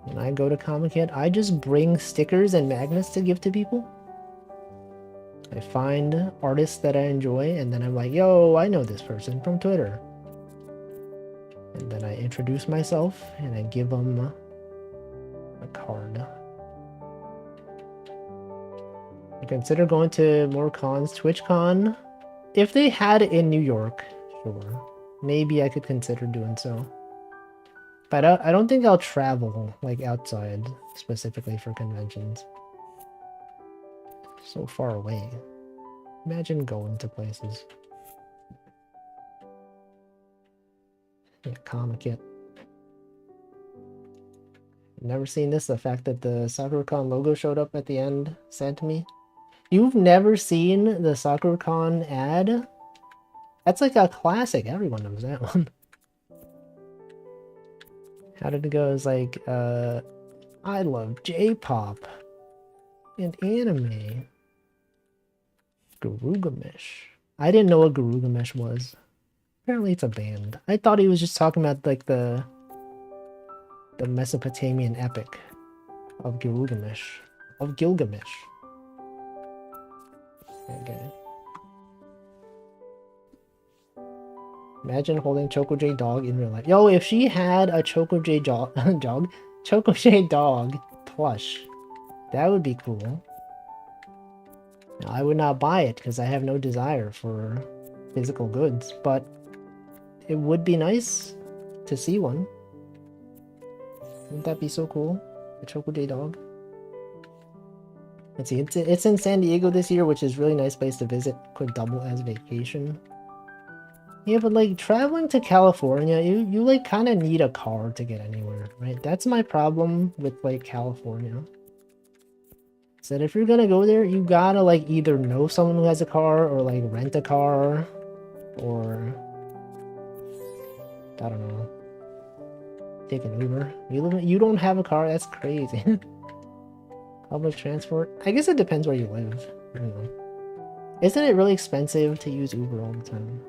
When I go to Comic-Con, I just bring stickers and magnets to give to people. I find artists that I enjoy, and then I'm like, yo, I know this person from Twitter. And then I introduce myself, and I give them a card. I consider going to more cons. TwitchCon, if they had it in New York, sure. Maybe I could consider doing so. But I don't think I'll travel, like, outside, specifically for conventions. So far away. Imagine going to places. Yeah, Comic-Con. Never seen this. The fact that the SakuraCon logo showed up at the end sad to me. You've never seen the SakuraCon ad? That's like a classic. Everyone knows that one. How did it go? It's like, I love J-pop and anime. Garugamesh. I didn't know what Garugamesh was. Apparently it's a band. I thought he was just talking about like the Mesopotamian epic of Gilgamesh. Okay. Imagine holding Choco J dog in real life. Yo, if she had a Choco J Choco J dog plush, that would be cool. Now, I would not buy it because I have no desire for physical goods, but it would be nice to see one. Wouldn't that be so cool? The Choco J dog. Let's see, it's in San Diego this year, which is a really nice place to visit. Could double as vacation. Yeah, but like traveling to California, you like kind of need a car to get anywhere, right? That's my problem with like California. Is that if you're gonna go there, you gotta like either know someone who has a car or like rent a car or I don't know. Take an Uber. You don't have a car? That's crazy. Public transport? I guess it depends where you live. I don't know. Isn't it really expensive to use Uber all the time?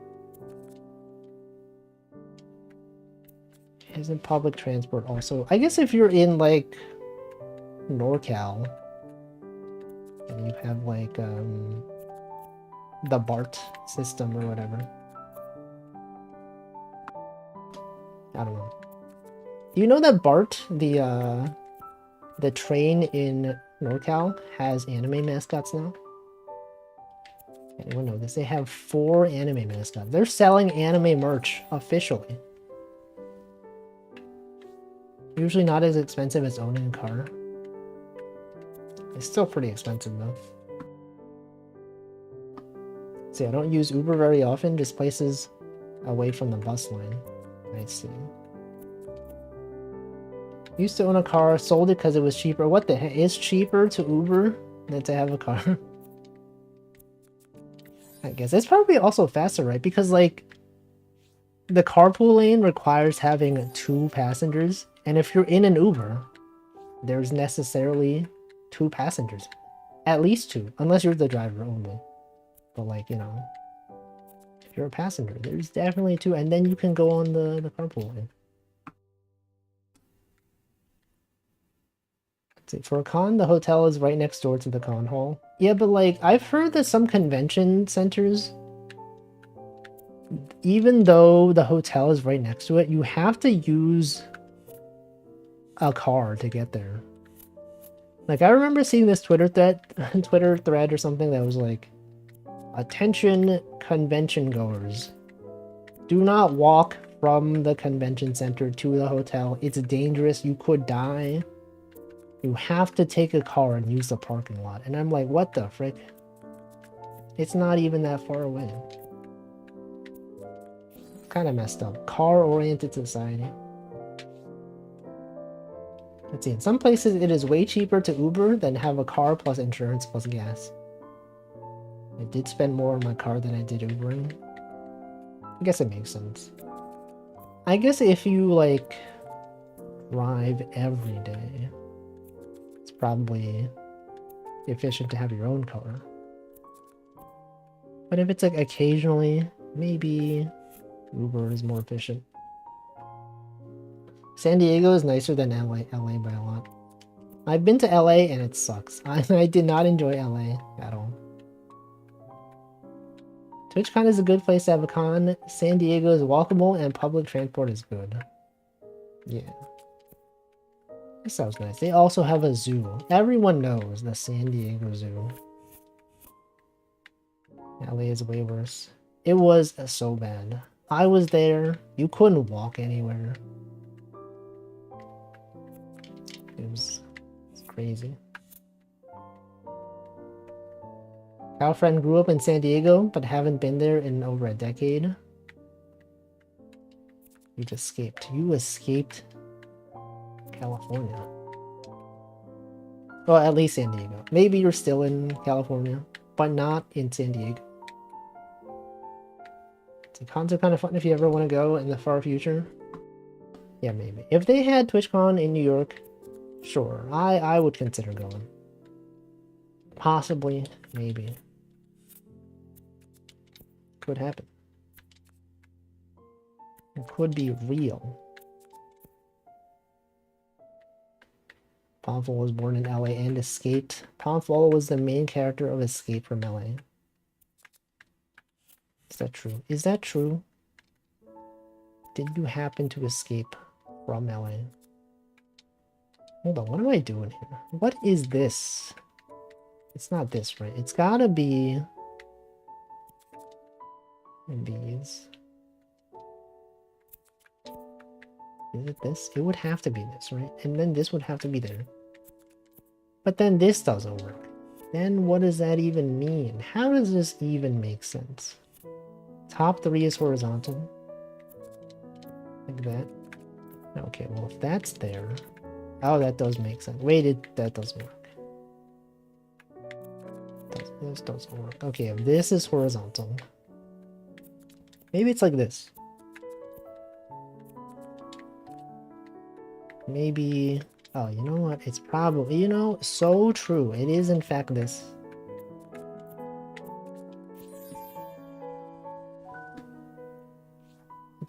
Isn't public transport also? I guess if you're in like NorCal and you have like the BART system or whatever. I don't know. Do you know that BART, the train in NorCal, has anime mascots now? Anyone know this? They have 4 anime mascots. They're selling anime merch officially. Usually not as expensive as owning a car. It's still pretty expensive though. See, I don't use Uber very often, just places away from the bus line. I see. Used to own a car, sold it because it was cheaper. What the heck? It's cheaper to Uber than to have a car. I guess it's probably also faster, right? Because like the carpool lane requires having 2 passengers, and if you're in an Uber, there's necessarily 2 passengers. At least 2, unless you're the driver only. But like, you know, if you're a passenger, there's definitely 2, and then you can go on the carpool lane. See, for a con, the hotel is right next door to the con hall. Yeah, but like, I've heard that some convention centers, even though the hotel is right next to it, you have to use a car to get there. Like, I remember seeing this Twitter thread or something that was like, attention convention goers. Do not walk from the convention center to the hotel. It's dangerous. You could die. You have to take a car and use the parking lot. And I'm like, what the frick? It's not even that far away. Kind of messed up. Car-oriented society. Let's see. In some places, it is way cheaper to Uber than have a car plus insurance plus gas. I did spend more on my car than I did Ubering. I guess it makes sense. I guess if you, like, drive every day, probably efficient to have your own car. But if it's like occasionally, maybe Uber is more efficient. San Diego is nicer than LA by a lot. I've been to LA and it sucks. I did not enjoy LA at all. TwitchCon is a good place to have a con. San Diego is walkable and public transport is good. Yeah. That sounds nice. They also have a zoo. Everyone knows the San Diego Zoo. LA is way worse. It was so bad. I was there. You couldn't walk anywhere. It's crazy. Our friend grew up in San Diego, but haven't been there in over a decade. You just escaped. You escaped California. Well, at least San Diego. Maybe you're still in California, but not in San Diego. So cons are kind of fun if you ever want to go in the far future. Yeah, maybe. If they had TwitchCon in New York, sure. I would consider going. Possibly, maybe. Could happen. It could be real. Pomfol was born in LA and escaped. Pomfol was the main character of Escape from LA. Is that true? Is that true? Did you happen to escape from LA? Hold on, what am I doing here? What is this? It's not this, right? It's gotta be these. Is it this? It would have to be this, right? And then this would have to be there. But then this doesn't work. Then what does that even mean? How does this even make sense? Top 3 is horizontal. Like that. Okay, well if that's there... Oh, that does make sense. Wait, that doesn't work. This doesn't work. Okay, if this is horizontal... Maybe it's like this. Maybe... Oh, you know what? It's probably... You know, so true. It is in fact this.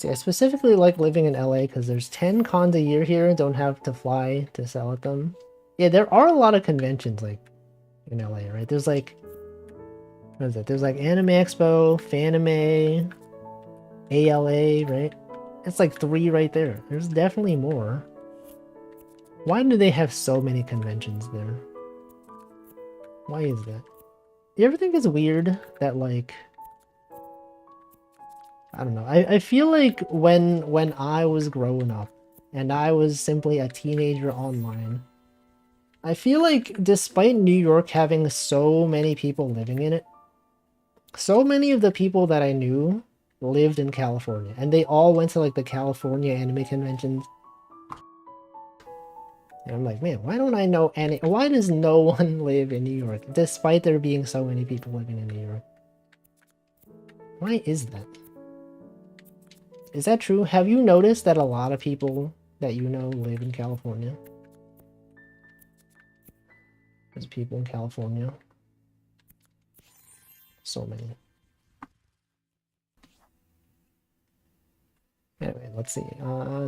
I specifically like living in LA because there's 10 cons a year here. Don't have to fly to sell at them. Yeah, there are a lot of conventions like in LA, right? There's like... What is that? There's like Anime Expo, Fanime, ALA, right? It's like 3 right there. There's definitely more. Why do they have so many conventions there? Why is that? You ever think it's weird that like... I don't know. I feel like when I was growing up and I was simply a teenager online, I feel like despite New York having so many people living in it, so many of the people that I knew lived in California and they all went to like the California anime conventions. And I'm like, man, why don't I know any? Why does no one live in New York despite there being so many people living in New York? Why is that? Is that true? Have you noticed that a lot of people that you know live in California? There's people in California. So many. Anyway, let's see.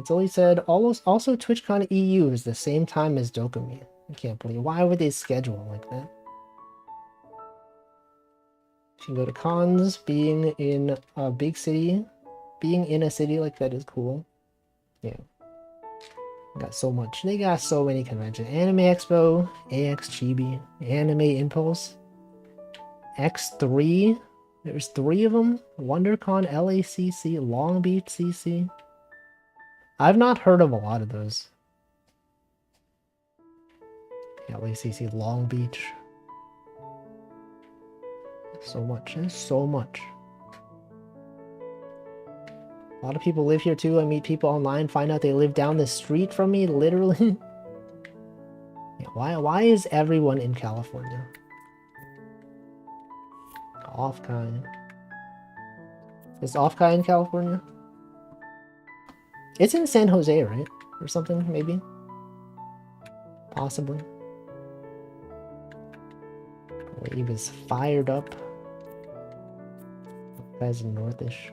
Zoe said, also TwitchCon EU is the same time as Dokumi. I can't believe. Why would they schedule like that? You can go to cons, being in a big city. Being in a city like that is cool. Yeah. Got so much. They got so many conventions. Anime Expo, AX Chibi, Anime Impulse, X3. There's 3 of them. WonderCon, LACC, Long Beach CC. I've not heard of a lot of those. LACC, Long Beach. So much. There's so much. A lot of people live here too. I meet people online, find out they live down the street from me, literally. Yeah, why is everyone in California? Offkai. Is Offkai in California? It's in San Jose, right? Or something, maybe? Possibly. Wave is fired up. Guys in Northish.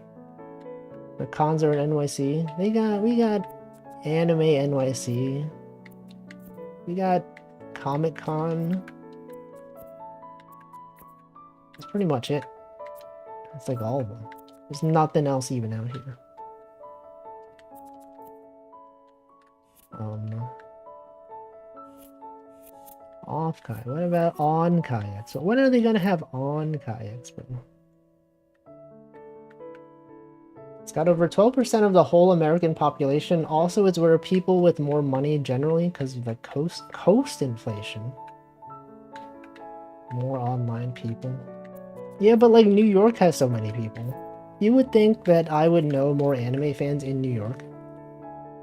The cons are in NYC. We got Anime NYC. We got Comic Con. That's pretty much it. That's like all of them. There's nothing else even out here. Off kayak. What about on kayaks? So when are they gonna have on kayaks, bro? It's got over 12% of the whole American population. Also, it's where people with more money generally, because of the coast inflation. More online people. Yeah, but like New York has so many people. You would think that I would know more anime fans in New York,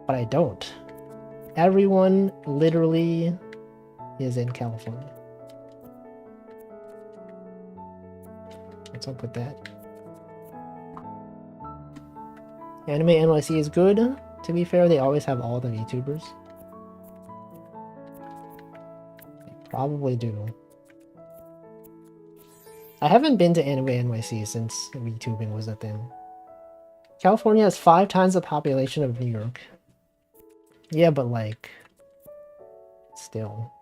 but I don't. Everyone literally is in California. What's up with that? Anime NYC is good. To be fair, they always have all the VTubers. They probably do. I haven't been to Anime NYC since VTubing was a thing. California has 5 times the population of New York. Yeah, but like... still.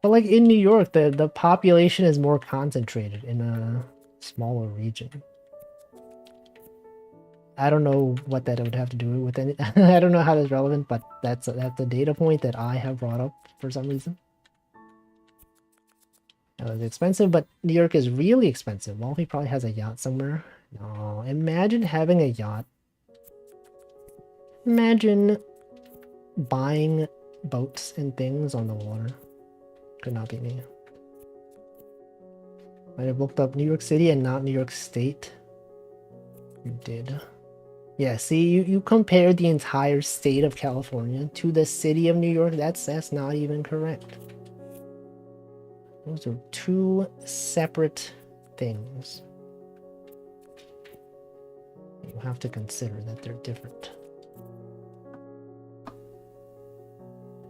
But like in New York, the population is more concentrated in a smaller region. I don't know what that would have to do with it. I don't know how that's relevant, but that's a data point that I have brought up for some reason. It's expensive, but New York is really expensive. Wolfie probably has a yacht somewhere. No, imagine having a yacht. Imagine buying boats and things on the water. Could not be me. Might have looked up New York City and not New York State. You did. Yeah, see, you compare the entire state of California to the city of New York. That's not even correct. Those are 2 separate things. You have to consider that they're different.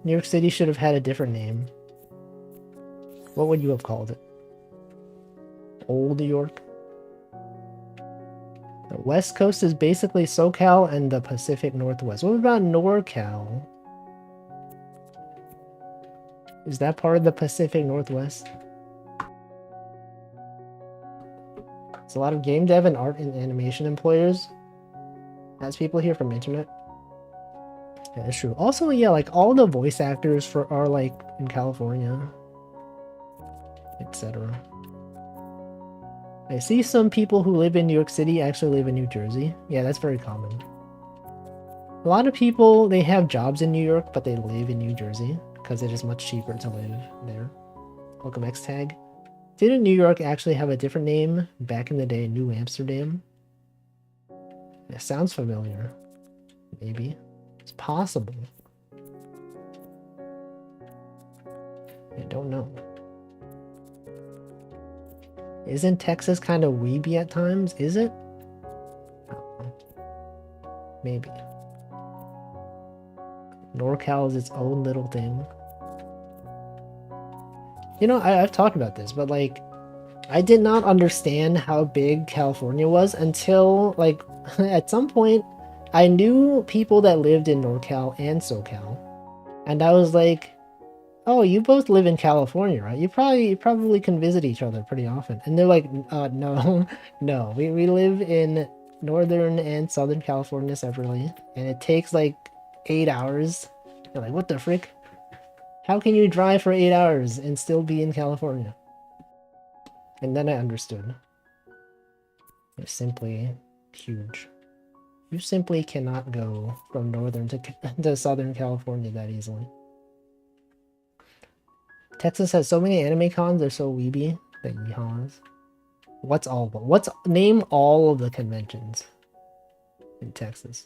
New York City should have had a different name. What would you have called it? Old New York? The West Coast is basically SoCal and the Pacific Northwest. What about NorCal? Is that part of the Pacific Northwest? There's a lot of game dev and art and animation employers. As people here from internet. Yeah, that's true. Also, yeah, like all the voice actors are like in California, etc. I see some people who live in New York City actually live in New Jersey. Yeah, that's very common. A lot of people, they have jobs in New York, but they live in New Jersey because it is much cheaper to live there. Welcome X tag. Didn't New York actually have a different name back in the day? New Amsterdam? It sounds familiar. Maybe. It's possible. I don't know. Isn't Texas kind of weeby at times? Is it? Maybe. NorCal is its own little thing. You know, I've talked about this, but like, I did not understand how big California was until, like, at some point, I knew people that lived in NorCal and SoCal. And I was like, oh, you both live in California, right? You probably can visit each other pretty often. And they're like, no, no. We live in Northern and Southern California separately. And it takes like 8 hours. You're like, what the frick? How can you drive for 8 hours and still be in California? And then I understood. It's simply huge. You simply cannot go from Northern to Southern California that easily. Texas has so many anime cons, they're so weeby. The yeehaws. What's all of them? Name all of the conventions in Texas.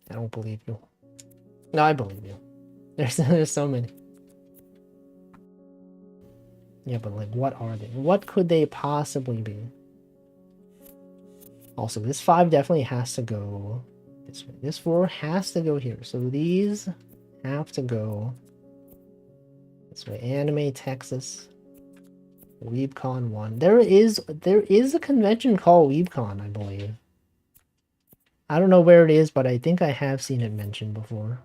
I don't believe you. No, I believe you. There's so many. Yeah, but like, what are they? What could they possibly be? Also, this 5 definitely has to go this way. This 4 has to go here. So these have to go this way. Anime Texas. WeebCon 1. There is a convention called WeebCon, I believe. I don't know where it is, but I think I have seen it mentioned before.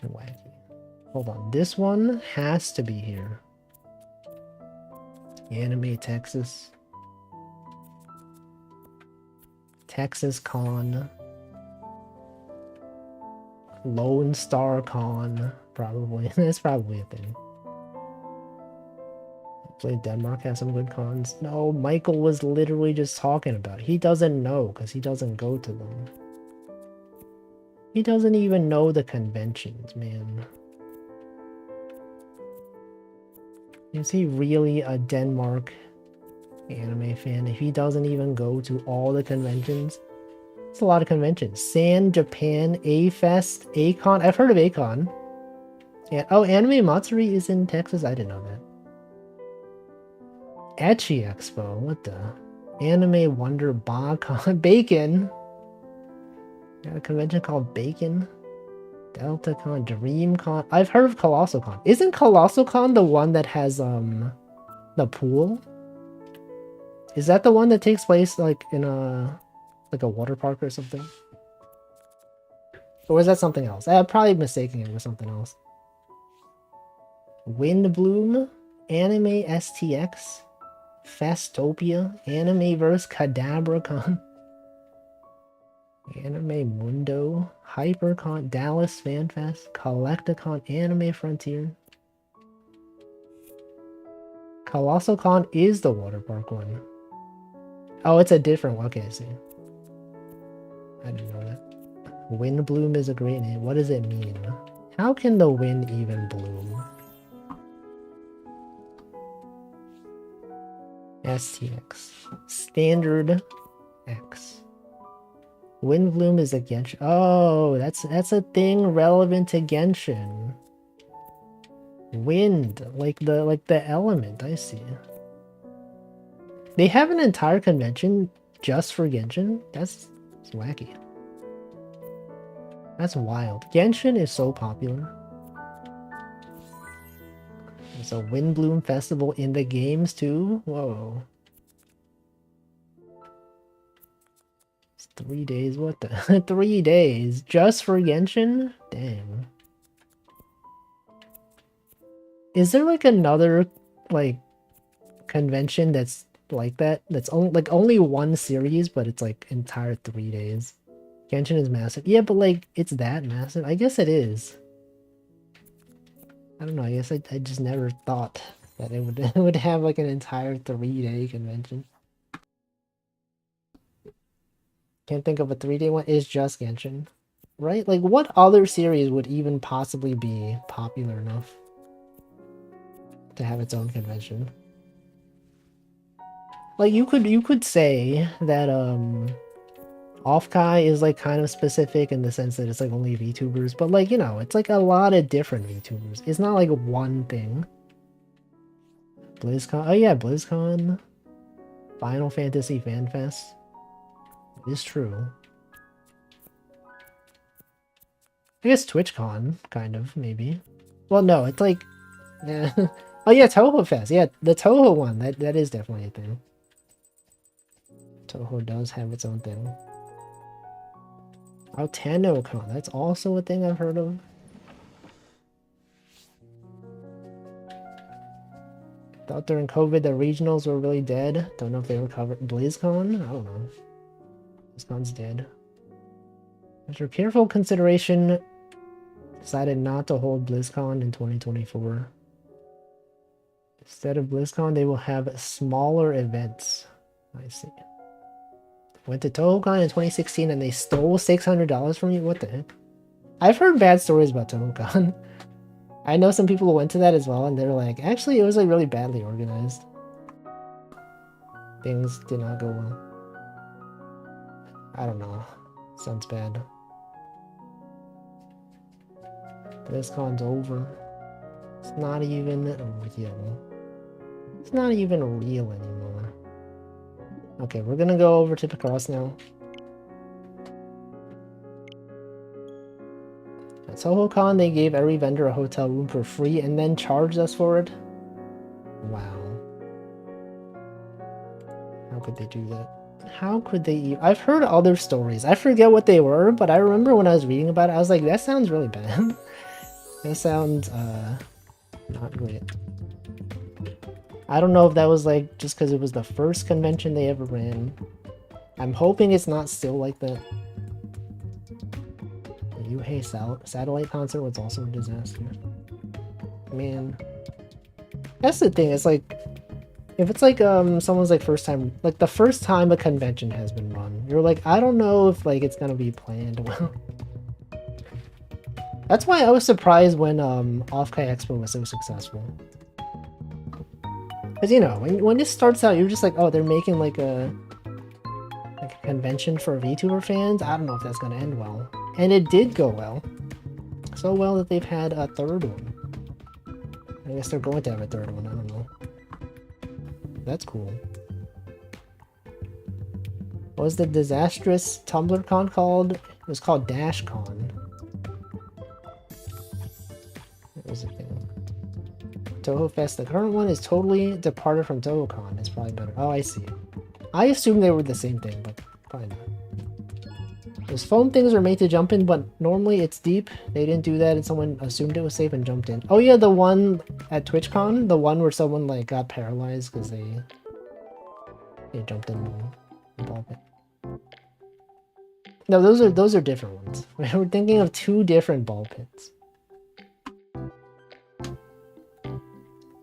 It's wacky. Hold on, this one has to be here. Anime Texas. Texas Con. Lone Star Con. Probably. That's probably a thing. Hopefully Denmark has some good cons. No, Michael was literally just talking about it. He doesn't know because he doesn't go to them. He doesn't even know the conventions, man. Is he really a Denmark anime fan if he doesn't even go to all the conventions? It's a lot of conventions. San Japan, A-Fest, A-Con. I've heard of A-Con. Yeah. Oh, Anime Matsuri is in Texas? I didn't know that. Ecchi Expo. What the? Anime Wonder Ba-Con. Bacon. Got a convention called Bacon. DeltaCon, DreamCon. I've heard of Colossal Con. Isn't Colossal Con the one that has the pool? Is that the one that takes place like in a water park or something? Or is that something else? I'm probably mistaking it with something else. Windbloom, Anime STX, Festopia, Animeverse, CadabraCon, Anime Mundo, HyperCon, Dallas FanFest, Collecticon, Anime Frontier. Colossal Con is the water park one. Oh, it's a different one. Okay, I see. I didn't know that. Windbloom is a great name. What does it mean? How can the wind even bloom? STX. Standard X. Windbloom is a Genshin. Oh, that's a thing relevant to Genshin. Wind, like the element. I see. They have an entire convention just for Genshin? That's wacky. That's wild. Genshin is so popular. There's a Windbloom festival in the games too? Whoa. It's 3 days, what the? 3 days just for Genshin? Damn. Is there like another like convention that's like that? That's only one series, but it's like entire 3 days. Genshin is massive. Yeah, but like it's that massive? I guess it is. I don't know, I guess I just never thought that it would have like an entire 3-day convention. Can't think of a 3-day one. It's just Genshin. Right? Like what other series would even possibly be popular enough to have its own convention? Like you could say that Offkai is like kind of specific in the sense that it's like only VTubers, but like, you know, it's like a lot of different VTubers. It's not like one thing. BlizzCon. Oh yeah, BlizzCon. Final Fantasy Fan Fest. It is true. I guess TwitchCon, kind of, maybe. Well, no, it's like... Yeah. Oh yeah, Toho Fest. Yeah, the Toho one. That is definitely a thing. Toho does have its own thing. Oh, TanoCon. That's also a thing I've heard of. Thought during COVID the regionals were really dead. Don't know if they recovered. BlizzCon? I don't know. BlizzCon's dead. After careful consideration, decided not to hold BlizzCon in 2024. Instead of BlizzCon, they will have smaller events. I see. Went to TohoCon in 2016 and they stole $600 from you? What the heck? I've heard bad stories about TohoCon. I know some people who went to that as well and they're like, actually it was like really badly organized. Things did not go well. I don't know. Sounds bad. BlizzCon's over. It's not even real. It's not even real anymore. Okay, we're gonna go over to Picross now. At SohoCon, they gave every vendor a hotel room for free and then charged us for it. Wow. How could they do that? How could they I've heard other stories. I forget what they were, but I remember when I was reading about it, I was like, that sounds really bad. That sounds, not great. I don't know if that was like just because it was the first convention they ever ran. I'm hoping it's not still like that. The Yuhei satellite concert was also a disaster. Man. That's the thing, it's like, if it's like someone's like first time, like the first time a convention has been run, you're like, I don't know if like it's gonna be planned well. That's why I was surprised when Off-Kai Expo was so successful. Because you know, when this starts out, you're just like, oh, they're making like a convention for VTuber fans. I don't know if that's gonna end well. And it did go well. So well that they've had a third one. I guess they're going to have a third one, I don't know. That's cool. What was the disastrous TumblrCon called? It was called DashCon. That was the thing. Toho Fest, the current one is totally departed from TohoCon. It's probably better. Oh, I see. I assumed they were the same thing, but probably not. Those foam things are made to jump in, but normally it's deep. They didn't do that and someone assumed it was safe and jumped in. Oh yeah, the one at TwitchCon? The one where someone like got paralyzed because they jumped in the ball pit. No, those are different ones. We're thinking of two different ball pits.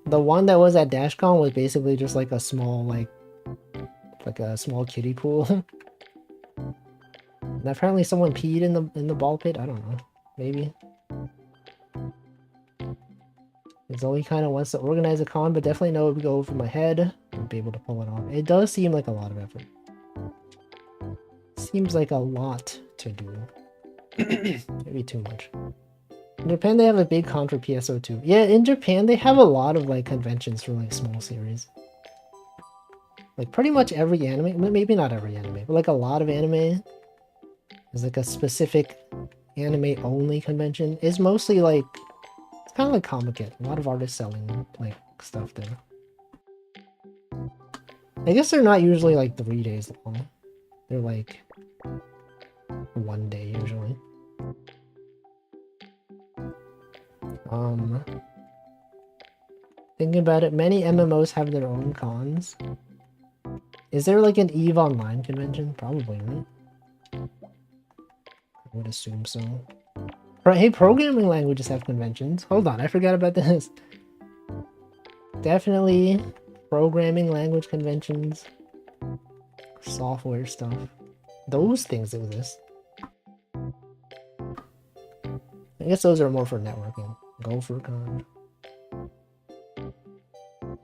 The one that was at DashCon was basically just like a small like a small kiddie pool. And apparently someone peed in the ball pit. I don't know. Maybe. Zoe kind of wants to organize a con, but definitely know it would go over my head. I'd be able to pull it off. It does seem like a lot of effort. Seems like a lot to do. Maybe too much. In Japan, they have a big con for PSO2. Yeah, in Japan, they have a lot of like conventions for like small series. Like pretty much every anime, maybe not every anime, but like a lot of anime. There's like a specific anime-only convention. It's mostly like, it's kind of like Comic-Con. A lot of artists selling like stuff there. I guess they're not usually like 3 days long. They're like 1 day usually. Thinking about it, many MMOs have their own cons. Is there like an EVE Online convention? Probably, right? I would assume so. Hey, programming languages have conventions. Hold on, I forgot about this. Definitely programming language conventions. Software stuff. Those things exist. I guess those are more for networking. GopherCon.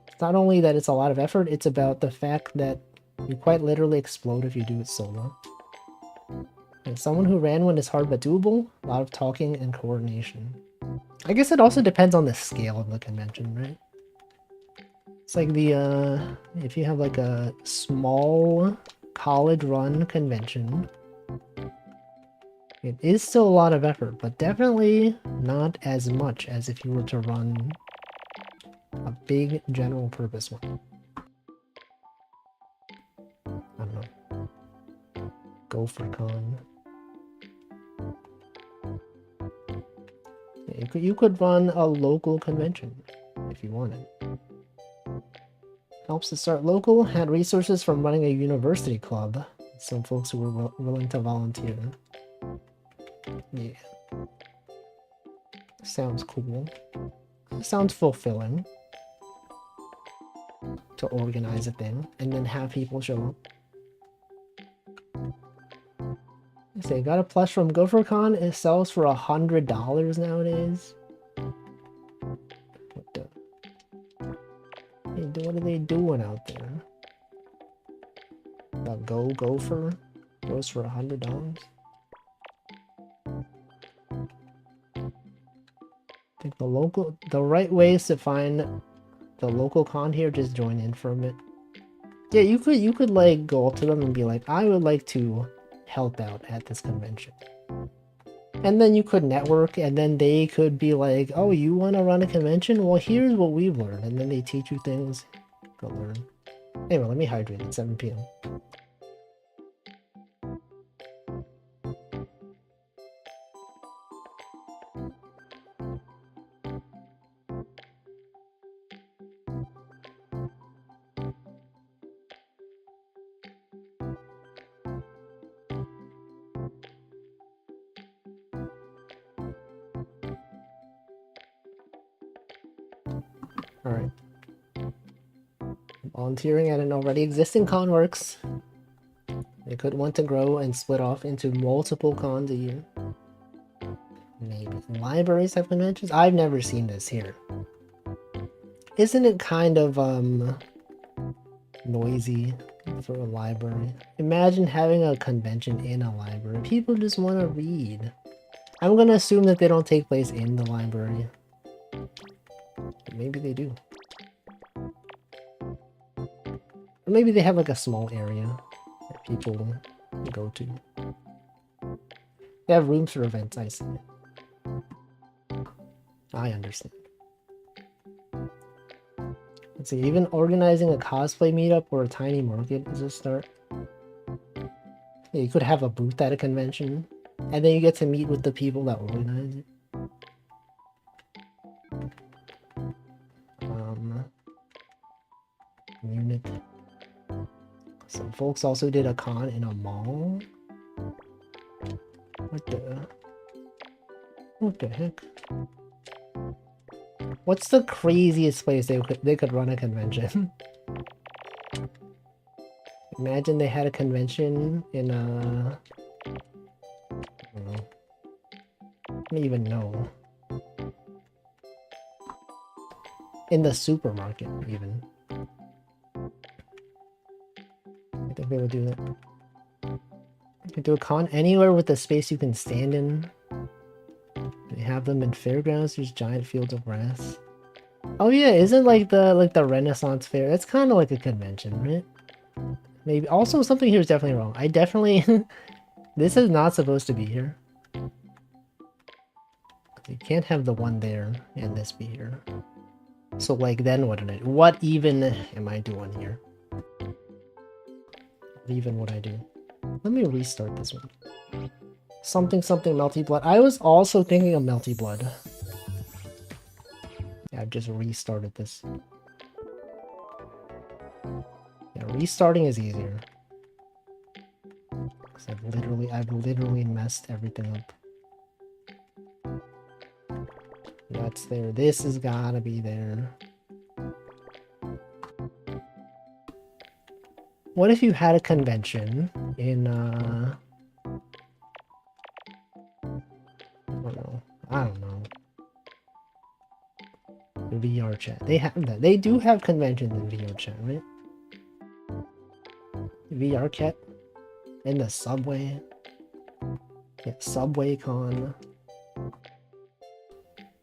It's not only that it's a lot of effort, it's about the fact that you quite literally explode if you do it solo. And someone who ran one is hard but doable, a lot of talking and coordination. I guess it also depends on the scale of the convention, right? It's like the, if you have like a small college-run convention, it is still a lot of effort, but definitely not as much as if you were to run a big general purpose one. I don't know. GopherCon. You could run a local convention if you wanted. Helps to start local, had resources from running a university club. Some folks who were willing to volunteer. Yeah. Sounds cool. Sounds fulfilling. To organize a thing and then have people show up. Say, got a plush from GopherCon. It sells for $100 nowadays. What the? What are they doing out there? The Gopher goes for $100. I think the right way is to find the local con here. Just join in for a bit. Yeah, you could like go up to them and be like, I would like to help out at this convention. And then you could network, and then they could be like, oh, you want to run a convention? Well, here's what we've learned. And then they teach you things. Go learn. Anyway, let me hydrate at 7 p.m. Alright. Volunteering at an already existing con works. They could want to grow and split off into multiple cons a year. Maybe. Libraries have conventions? I've never seen this here. Isn't it kind of, noisy for a library? Imagine having a convention in a library. People just want to read. I'm gonna assume that they don't take place in the library. But maybe they do. Or maybe they have like a small area that people go to. They have rooms for events, I see. I understand. Let's see, even organizing a cosplay meetup or a tiny market is a start. Yeah, you could have a booth at a convention, and then you get to meet with the people that organize it. Munich. Some folks also did a con in a mall. What the heck? What's the craziest place they could run a convention? Imagine they had a convention in a... I don't even know. In the supermarket, even. I think they would do that. You could do a con anywhere with a space you can stand in. They have them in fairgrounds. There's giant fields of grass. Oh yeah, isn't like the Renaissance fair? That's kind of like a convention, right? Maybe. Also, something here is definitely wrong. I definitely... This is not supposed to be here. You can't have the one there and this be here. So like then what even am I doing here? What even would I do? Let me restart this one. Something Melty Blood. I was also thinking of Melty Blood. Yeah, I've just restarted this. Yeah, restarting is easier. Because I've literally messed everything up. That's there. This has gotta be there. What if you had a convention in, I don't know. VR chat. They have that. They do have conventions in VR chat, right? VR chat? In the subway? Yeah, Subway Con.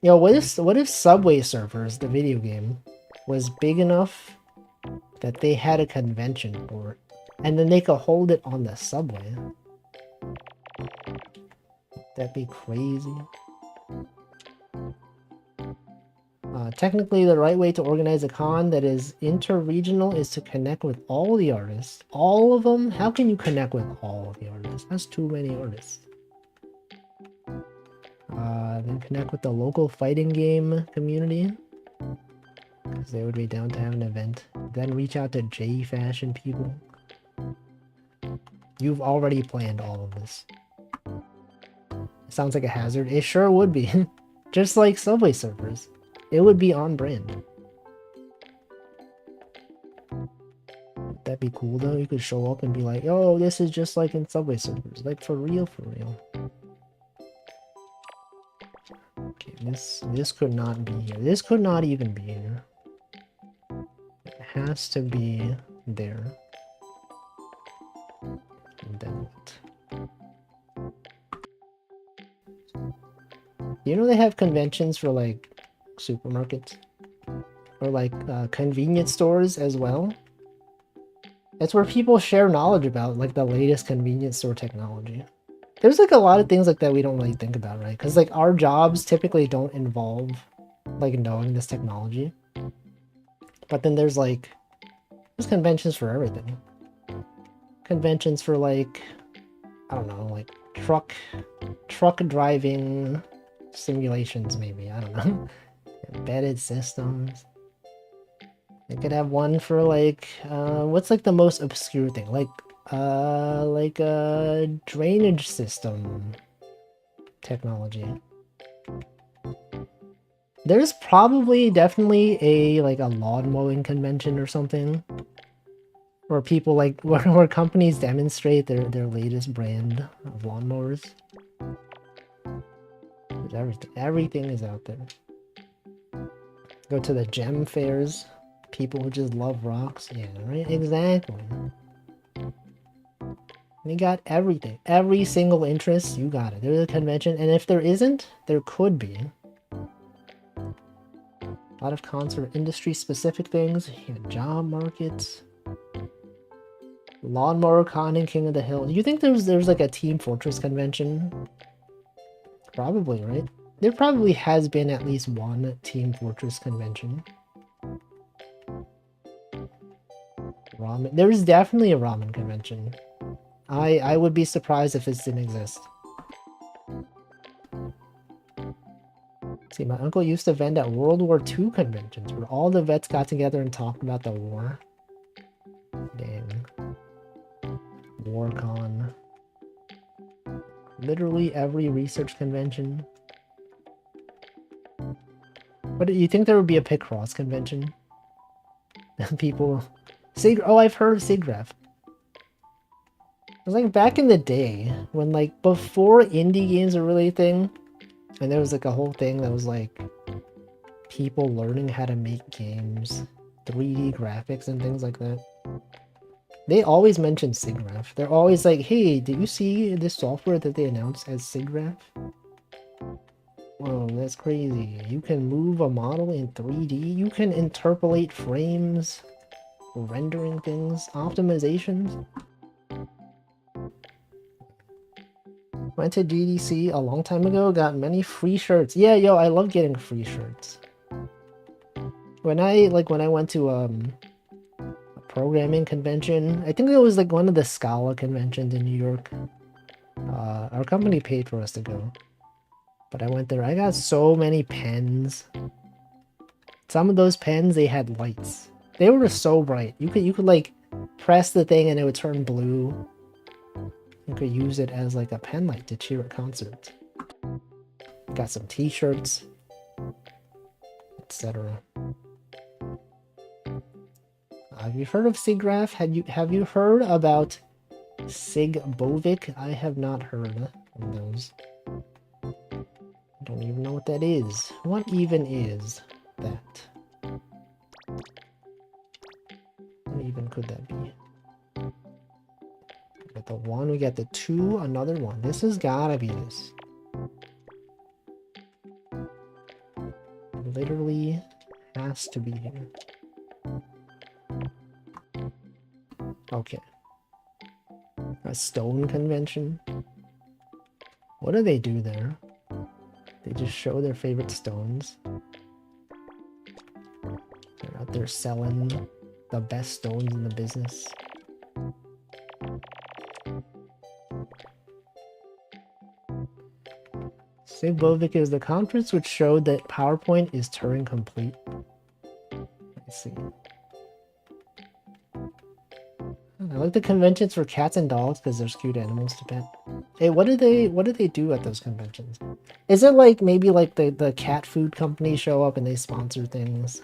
Yo, what if Subway Surfers, the video game, was big enough that they had a convention for it, and then they could hold it on the subway? That'd be crazy. Technically, the right way to organize a con that is inter-regional is to connect with all the artists. All of them? How can you connect with all of the artists? That's too many artists. Then connect with the local fighting game community, because they would be down to have an event. Then reach out to J-Fashion people. You've already planned all of this. It sounds like a hazard. It sure would be. Just like Subway Surfers. It would be on brand. That'd be cool though. You could show up and be like, oh, this is just like in Subway Surfers. Like for real, for real. Okay, this could not be here. This could not even be here. It has to be there. And then what? You know they have conventions for like supermarkets? Or like convenience stores as well? It's where people share knowledge about like the latest convenience store technology. There's like a lot of things like that we don't really think about, right? Because like our jobs typically don't involve like knowing this technology. But then there's conventions for everything. Conventions for like, I don't know, like truck driving simulations maybe, I don't know. Embedded systems. They could have one for like, what's like the most obscure thing? Like a drainage system technology. There's probably definitely a lawn mowing convention or something. Where people like, where companies demonstrate their latest brand of lawnmowers. Everything is out there. Go to the gem fairs. People who just love rocks. Yeah, right? Exactly. You got everything. Every single interest, you got it. There's a convention, and if there isn't, there could be. A lot of concert industry-specific things. You got job markets. Lawnmower Con and King of the Hill. Do you think there's like a Team Fortress convention? Probably, right? There probably has been at least one Team Fortress convention. Ramen. There's definitely a ramen convention. I would be surprised if this didn't exist. See, my uncle used to vend at World War II conventions where all the vets got together and talked about the war. Dang. WarCon. Literally every research convention. What do you think there would be a Picross convention? People... Oh, I've heard of SIGGRAPH. It was like back in the day, when like before indie games were really a thing, and there was like a whole thing that was like people learning how to make games, 3D graphics and things like that. They always mention SIGGRAPH. They're always like, hey, did you see this software that they announced as SIGGRAPH? Whoa, that's crazy. You can move a model in 3D. You can interpolate frames, rendering things, optimizations. Went to GDC a long time ago, got many free shirts. Yeah, yo, I love getting free shirts. When I went to a programming convention, I think it was like one of the Scala conventions in New York. Our company paid for us to go. But I went there, I got so many pens. Some of those pens, they had lights. They were so bright. You could like press the thing and it would turn blue. You could use it as like a pen light to cheer at concerts. Got some t-shirts, etc. Have you heard of SIGGRAPH? Have you heard about SIGBOVIC? I have not heard of those. I don't even know what that is. What even is that? What even could that be? We got the 1, we got the 2, another 1. This has gotta be this. Literally has to be here. Okay. A stone convention. What do they do there? They just show their favorite stones. They're out there selling the best stones in the business. SIGBOVIC is the conference which showed that PowerPoint is Turing complete. Let's see. I like the conventions for cats and dogs because they're cute animals to pet. Hey, what do they do at those conventions? Is it like maybe like the cat food companies show up and they sponsor things?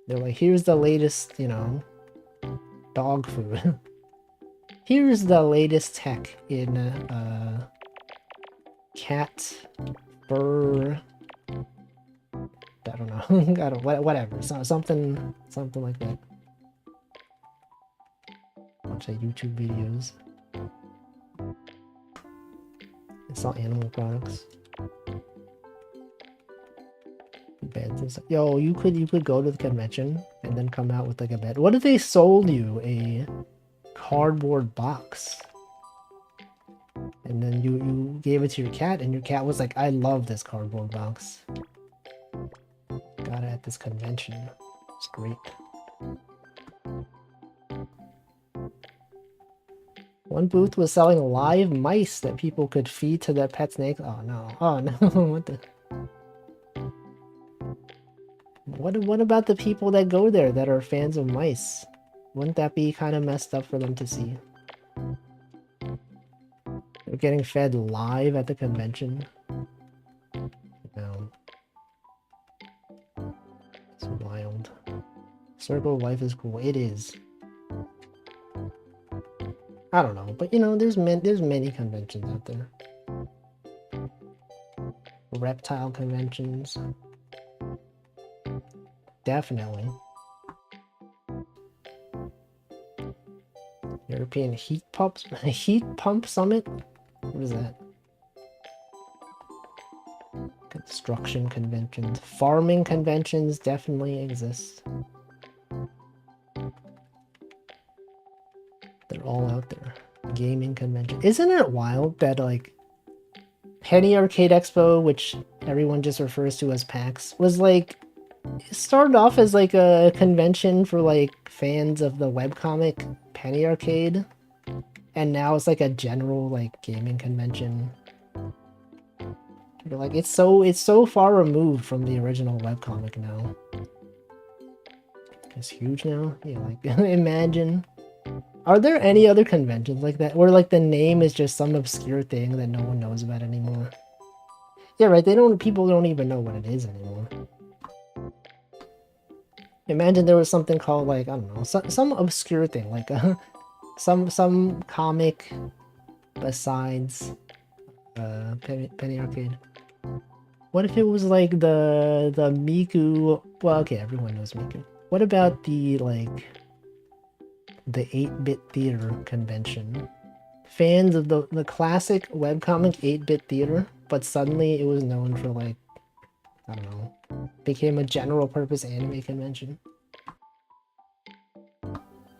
They're like, here's the latest, you know, dog food. Here's the latest tech in cat fur. I don't know. Whatever. Something like that. Bunch of YouTube videos. It's all animal products. Beds and stuff. Yo, you could go to the convention and then come out with like a bed. What if they sold you a cardboard box? And then you gave it to your cat, and your cat was like, I love this cardboard box. Got it at this convention. It's great. One booth was selling live mice that people could feed to their pet snakes. Oh no. Oh no. What the... What about the people that go there that are fans of mice? Wouldn't that be kind of messed up for them to see? They're getting fed live at the convention. No. It's wild. Circle of Life is cool. It is. I don't know, but you know, there's many conventions out there. Reptile conventions. Definitely. European Heat Pump Summit? What is that? Construction conventions. Farming conventions definitely exist. They're all out there. Gaming convention. Isn't it wild that like Penny Arcade Expo, which everyone just refers to as PAX, was like, it started off as like a convention for like fans of the webcomic Penny Arcade, and now it's like a general like gaming convention. But, like it's so far removed from the original webcomic now. It's huge now. Yeah, like imagine. Are there any other conventions like that where like the name is just some obscure thing that no one knows about anymore? Yeah, right. People don't even know what it is anymore. Imagine there was something called like, I don't know, some obscure thing like some comic besides Penny Arcade. What if it was like the Miku? Well, okay, everyone knows Miku. What about the like the 8-bit theater convention? Fans of the classic webcomic 8-bit theater, but suddenly it was known for like, I don't know, became a general purpose anime convention.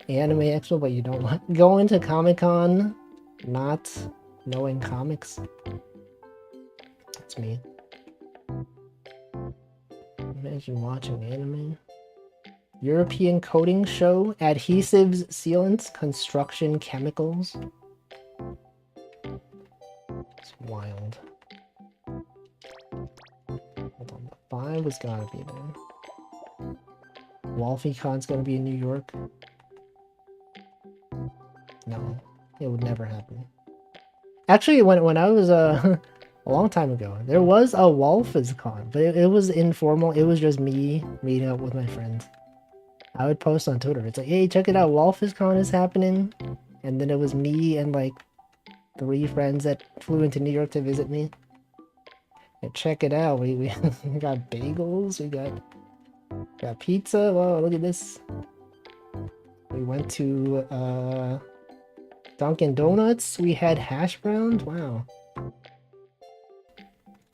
Anime Expo, but you don't want go into Comic-Con not knowing comics. That's me. Imagine watching anime. European Coating Show, adhesives, sealants, construction chemicals. It's wild. Hold on, the 5 was gotta be there. WolfieCon's gonna be in New York. No, it would never happen. Actually, when I was a long time ago, there was a WolfieCon, but it was informal. It was just me meeting up with my friends. I would post on Twitter. It's like, hey, check it out, WolfieCon is happening. And then it was me and like 3 friends that flew into New York to visit me. And check it out, we got bagels, we got pizza. Whoa, look at this. We went to Dunkin' Donuts. We had hash browns. Wow.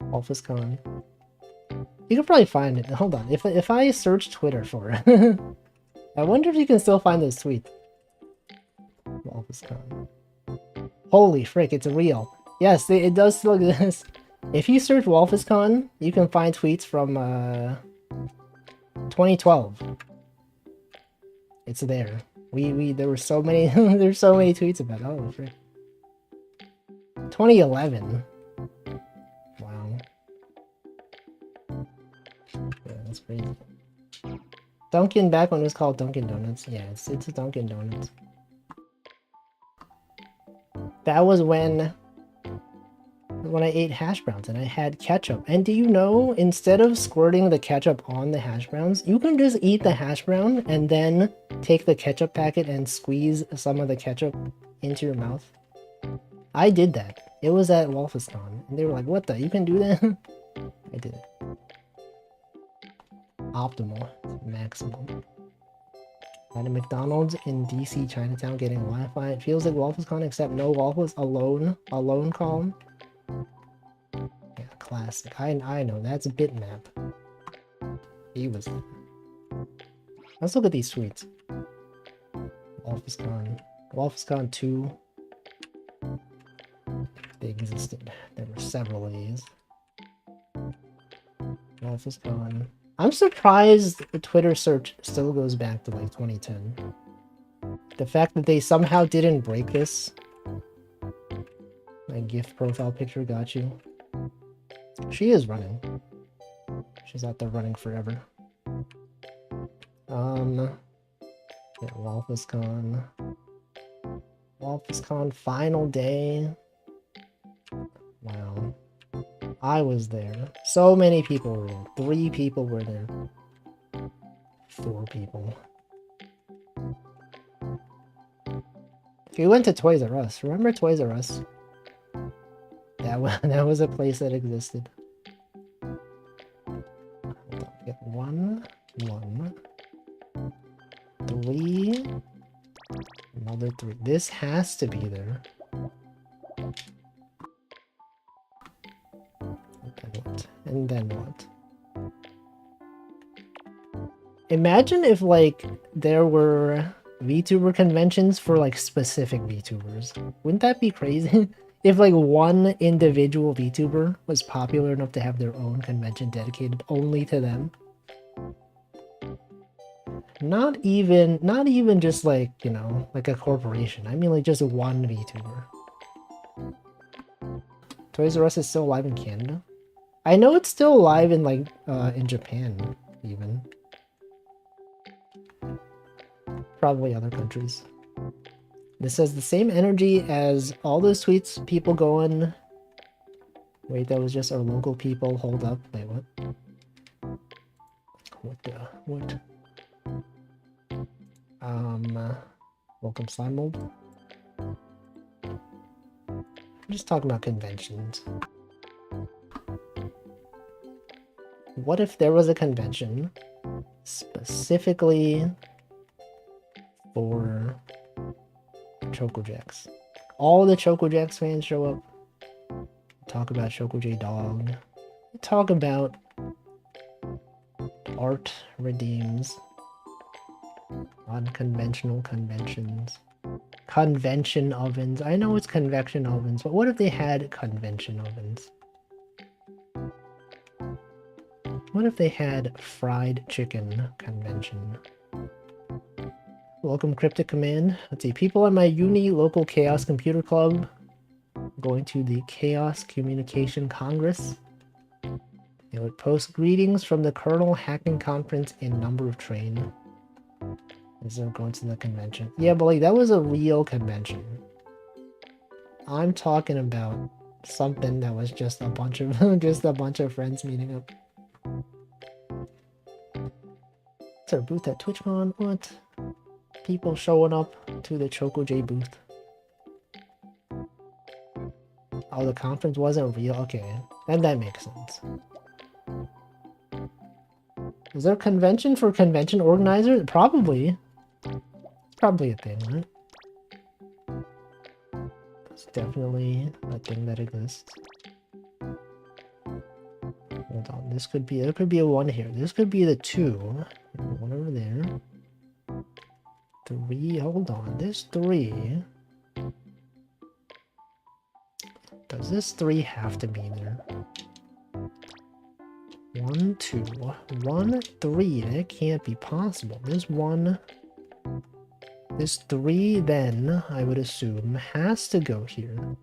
WolfieCon. You can probably find it. Hold on. If I search Twitter for it, I wonder if you can still find those tweets. WolfieCon. Holy frick, it's real. Yes, it does still exist. If you search WolfieCon, you can find tweets from 2012. It's there. There were so many there's so many tweets about it. Oh frick. 2011. Wow. Yeah, that's crazy. Dunkin' back when it was called Dunkin' Donuts. Yeah, it's a Dunkin' Donuts. That was when I ate hash browns and I had ketchup. And do you know, instead of squirting the ketchup on the hash browns, you can just eat the hash brown and then take the ketchup packet and squeeze some of the ketchup into your mouth. I did that. It was at WolfieCon. And they were like, what the? You can do that? I did it. Optimal. Maximum. At a McDonald's in DC Chinatown getting Wi-Fi. It feels like WolfieCon except no waffles. Alone column. Yeah, classic. I know, that's Bitmap. He was there. Let's look at these tweets. WolfieCon 2. they existed. There were several of these. Wolf is gone. I'm surprised the Twitter search still goes back to like 2010. The fact that they somehow didn't break this. My GIF profile picture got you. She is running. She's out there running forever. Yeah, Wolf is gone. Wolf is gone. Final day. Wow. I was there. So many people were there. 3 people were there. 4 people. We went to Toys R Us. Remember Toys R Us? That was a place that existed. Get 1, 1, 3, another 3. This has to be there. And then what? Imagine if like there were VTuber conventions for like specific VTubers. Wouldn't that be crazy? If like one individual VTuber was popular enough to have their own convention dedicated only to them. Not even just like, you know, like a corporation. I mean like just one VTuber. Toys R Us is still alive in Canada? I know it's still alive in like in Japan even. Probably other countries. This has the same energy as all those tweets people going. Wait, that was just our local people. Hold up. Wait, what? What? Welcome slime mold. I'm just talking about conventions. What if there was a convention specifically for Choco Jacks? All the Choco Jacks fans show up. Talk about Choco J Dog. Talk about art redeems. Unconventional conventions. Convention ovens. I know it's convection ovens, but what if they had convention ovens? What if they had fried chicken convention? Welcome, Cryptic Command. Let's see. People in my uni local Chaos Computer Club going to the Chaos Communication Congress. They would post greetings from the Kernel Hacking Conference in number of train. As they're going to the convention. Yeah, but like that was a real convention. I'm talking about something that was just a bunch of friends meeting up. It's our booth at TwitchCon. What? People showing up to the Choco J booth. Oh, the conference wasn't real? Okay. Then that makes sense. Is there a convention for convention organizers? Probably. Probably a thing, right? It's definitely a thing that exists. Hold on, there could be a 1 here. This could be the 2. 1 over there. 3, hold on, this 3. Does this 3 have to be there? 1, 2, 1, 3, that can't be possible. There's 1. This 3 then, I would assume, has to go here.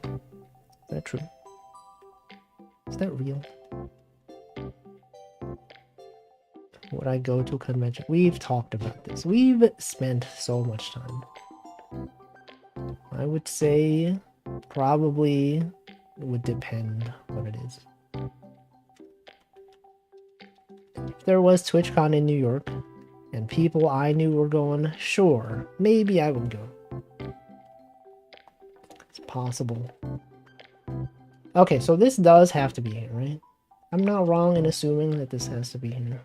Is that true? Is that real? Would I go to a convention? We've talked about this. We've spent so much time. I would say probably it would depend what it is. If there was TwitchCon in New York, and people I knew were going, sure, maybe I would go. It's possible. Okay, so this does have to be here, right? I'm not wrong in assuming that this has to be here.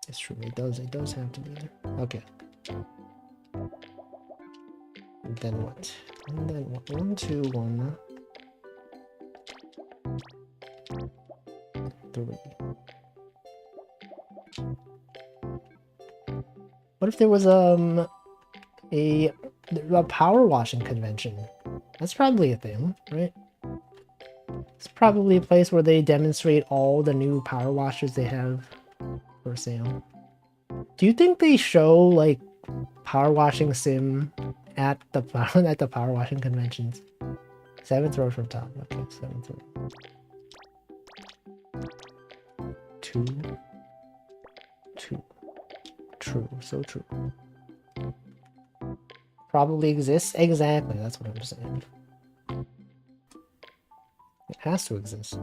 It's true, it does have to be there. Okay. And then what? And then what? 1, 2, 1, 3. What if there was a power washing convention That's probably a thing, right? It's probably a place where they demonstrate all the new power washers they have for sale. Do you think they show like power washing sim at the power washing conventions? 7th row from top. Okay, 7th row. 2. 2. True, so true. Probably exists. Exactly, that's what I'm saying. It has to exist.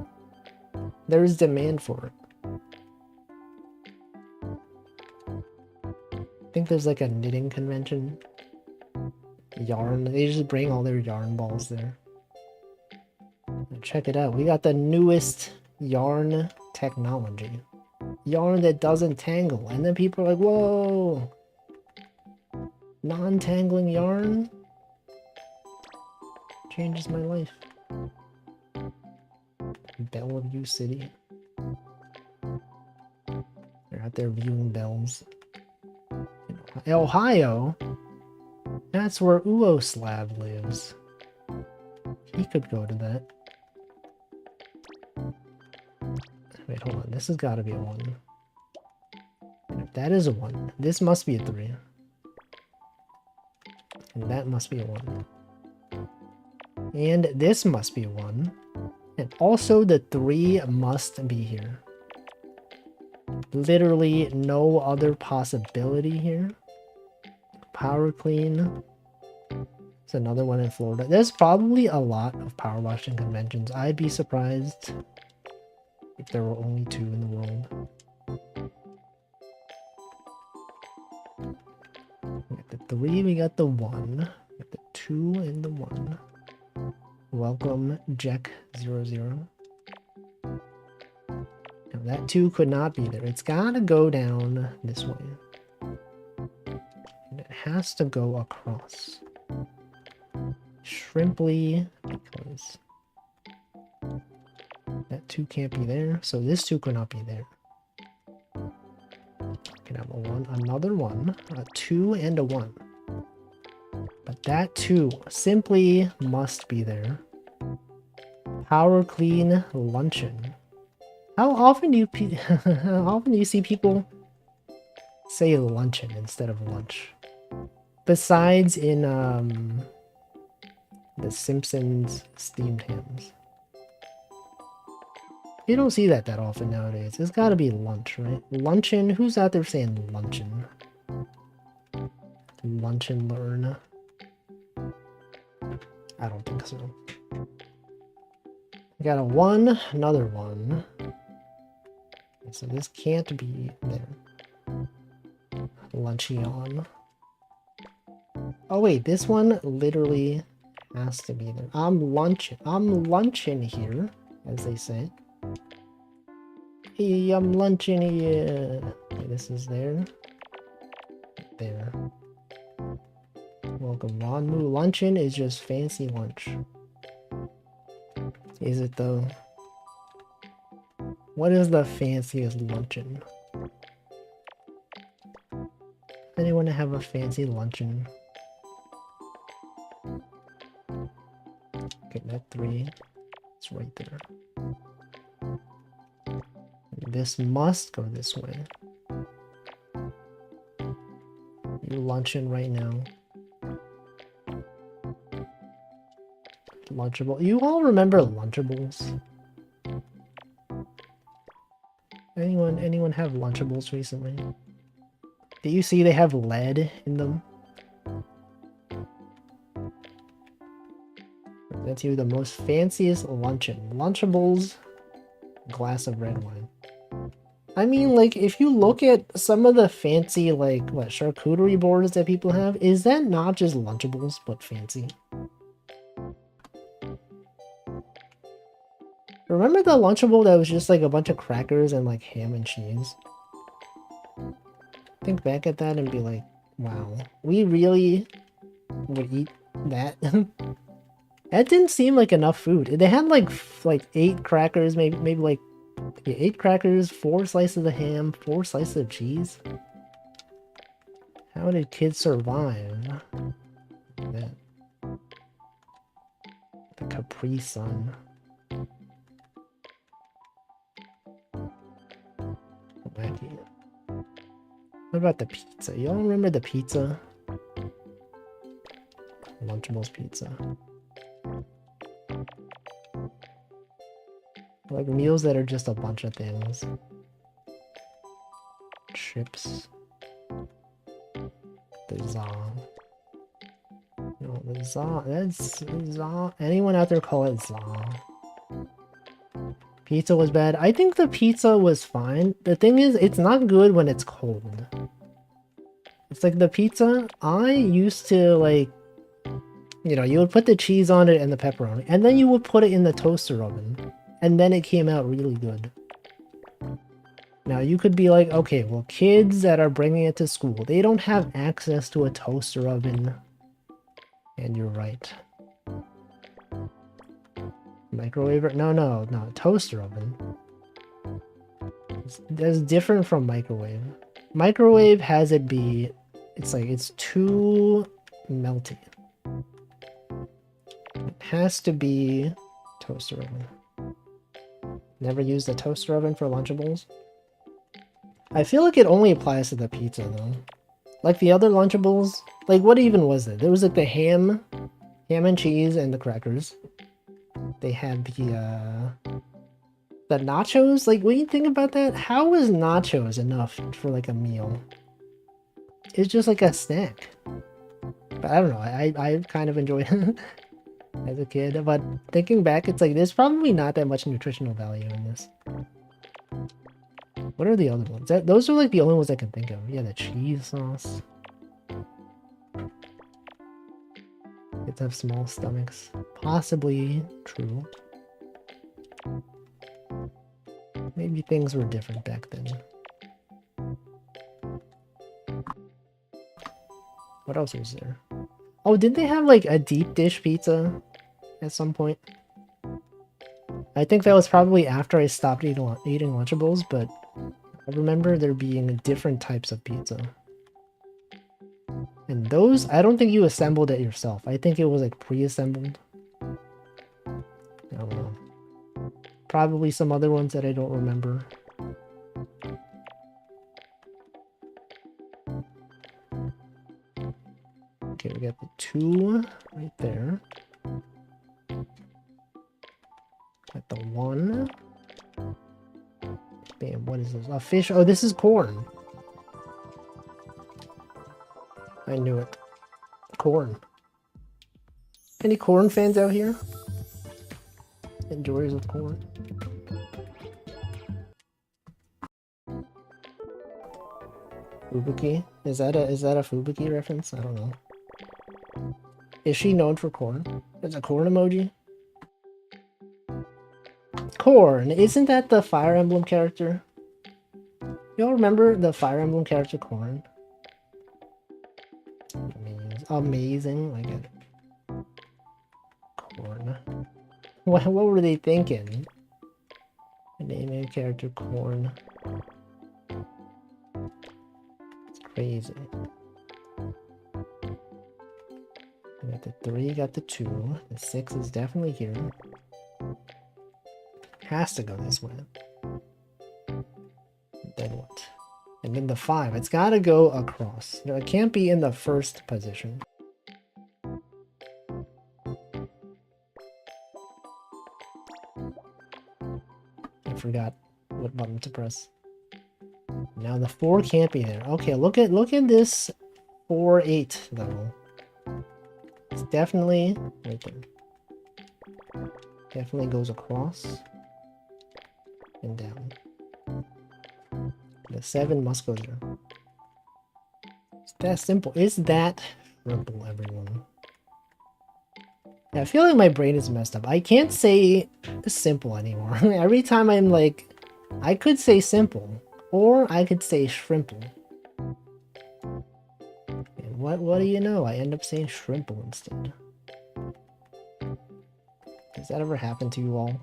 There is demand for it. I think there's like a knitting convention. Yarn. They just bring all their yarn balls there. Check it out. We got the newest yarn technology. Yarn that doesn't tangle. And then people are like, whoa! Non-tangling yarn? Changes my life. Bellevue City. They're out there viewing bells. Ohio? That's where Uoslav lives. He could go to that. Wait, hold on. This has got to be a 1. And if that is a 1, this must be a 3. And that must be a 1. And this must be a 1. And also the 3 must be here. Literally no other possibility here. Power clean. It's another one in Florida. There's probably a lot of power washing conventions. I'd be surprised if there were only 2 in the world. We got the 3, we got the 1. We got the 2 and the 1. Welcome, Jack00. Now that 2 could not be there. It's gotta go down this way. And it has to go across. Shrimply, because that 2 can't be there, so this 2 could not be there. Can have a 1, another 1, a 2, and a 1. But that 2 simply must be there. Power clean luncheon. How often do you see people say luncheon instead of lunch? Besides in The Simpsons steamed hams. You don't see that often nowadays. It's gotta be lunch, right? Luncheon? Who's out there saying luncheon? Lunch and learn? I don't think so. We got a 1, another 1. So this can't be there. Luncheon. Oh wait, this one literally has to be there. I'm lunching here, as they say. Hey, I'm lunching here. Okay, this is there. There. Welcome, Wanmu. Luncheon is just fancy lunch. Is it though? What is the fanciest luncheon? Anyone have a fancy luncheon? Okay, that 3. It's right there. This must go this way. You luncheon right now. Lunchable. You all remember Lunchables? Anyone have Lunchables recently? Do you see they have lead in them? That's you, the most fanciest luncheon. Lunchables, glass of red wine. I mean, like, if you look at some of the fancy, like, what, charcuterie boards that people have, is that not just Lunchables, but fancy? Remember the Lunchable that was just, like, a bunch of crackers and, like, ham and cheese? Think back at that and be like, wow, we really would eat that? That didn't seem like enough food. They had, like 8 crackers, maybe like, yeah, 8 crackers, 4 slices of ham, 4 slices of cheese. How did kids survive? That. pre-sun. Wacky. What about the pizza? Y'all remember the pizza? Lunchables pizza. Like meals that are just a bunch of things. Chips. The za. No, the za. That's za. Anyone out there call it za? Pizza was bad. I think the pizza was fine. The thing is, it's not good when it's cold. It's like the pizza, I used to like, you know, you would put the cheese on it and the pepperoni, and then you would put it in the toaster oven, and then it came out really good. Now you could be like, okay, well, kids that are bringing it to school, they don't have access to a toaster oven. And you're right. Microwave? No, toaster oven. That's different from microwave. Microwave has it be, it's like, it's too melty. It has to be toaster oven. Never used a toaster oven for Lunchables? I feel like it only applies to the pizza though. Like the other Lunchables, like what even was it? There was like the ham and cheese and the crackers. They had the nachos. Like when you think about that, how is nachos enough for like a meal? It's just like a snack. But I don't know, I kind of enjoyed it as a kid, but thinking back, it's like there's probably not that much nutritional value in this. What are the other ones? Those are like the only ones I can think of. Yeah, the cheese sauce. Kids have small stomachs. Possibly true. Maybe things were different back then. What else was there? Oh, did they have like a deep dish pizza at some point? I think that was probably after I stopped eating Lunchables, but I remember there being different types of pizza. And those, I don't think you assembled it yourself. I think it was like pre-assembled. I don't know. Probably some other ones that I don't remember. Okay, we got the 2 right there. Got the 1. Damn, what is this? A fish? Oh, this is corn. I knew it. Corn. Any corn fans out here? Enjoyers of corn? Fubuki? Is that a Fubuki reference? I don't know. Is she known for corn? There's a corn emoji? Corn! Isn't that the Fire Emblem character? Y'all remember the Fire Emblem character Corn? Amazing. I get it. Corn. What were they thinking? Naming a character Corn. It's crazy. We got the 3, got the 2. The 6 is definitely here. Has to go this way. Then what? And then the 5. It's gotta go across. No, it can't be in the first position. I forgot what button to press. Now the 4 can't be there. Okay, look at this 4-8 though. It's definitely right there. Definitely goes across and down. The 7 must go there. It's that simple. It's that simple, everyone. I feel like my brain is messed up. I can't say simple anymore. Every time I'm like, I could say simple, or I could say shrimple. And what do you know? I end up saying shrimple instead. Has that ever happened to you all?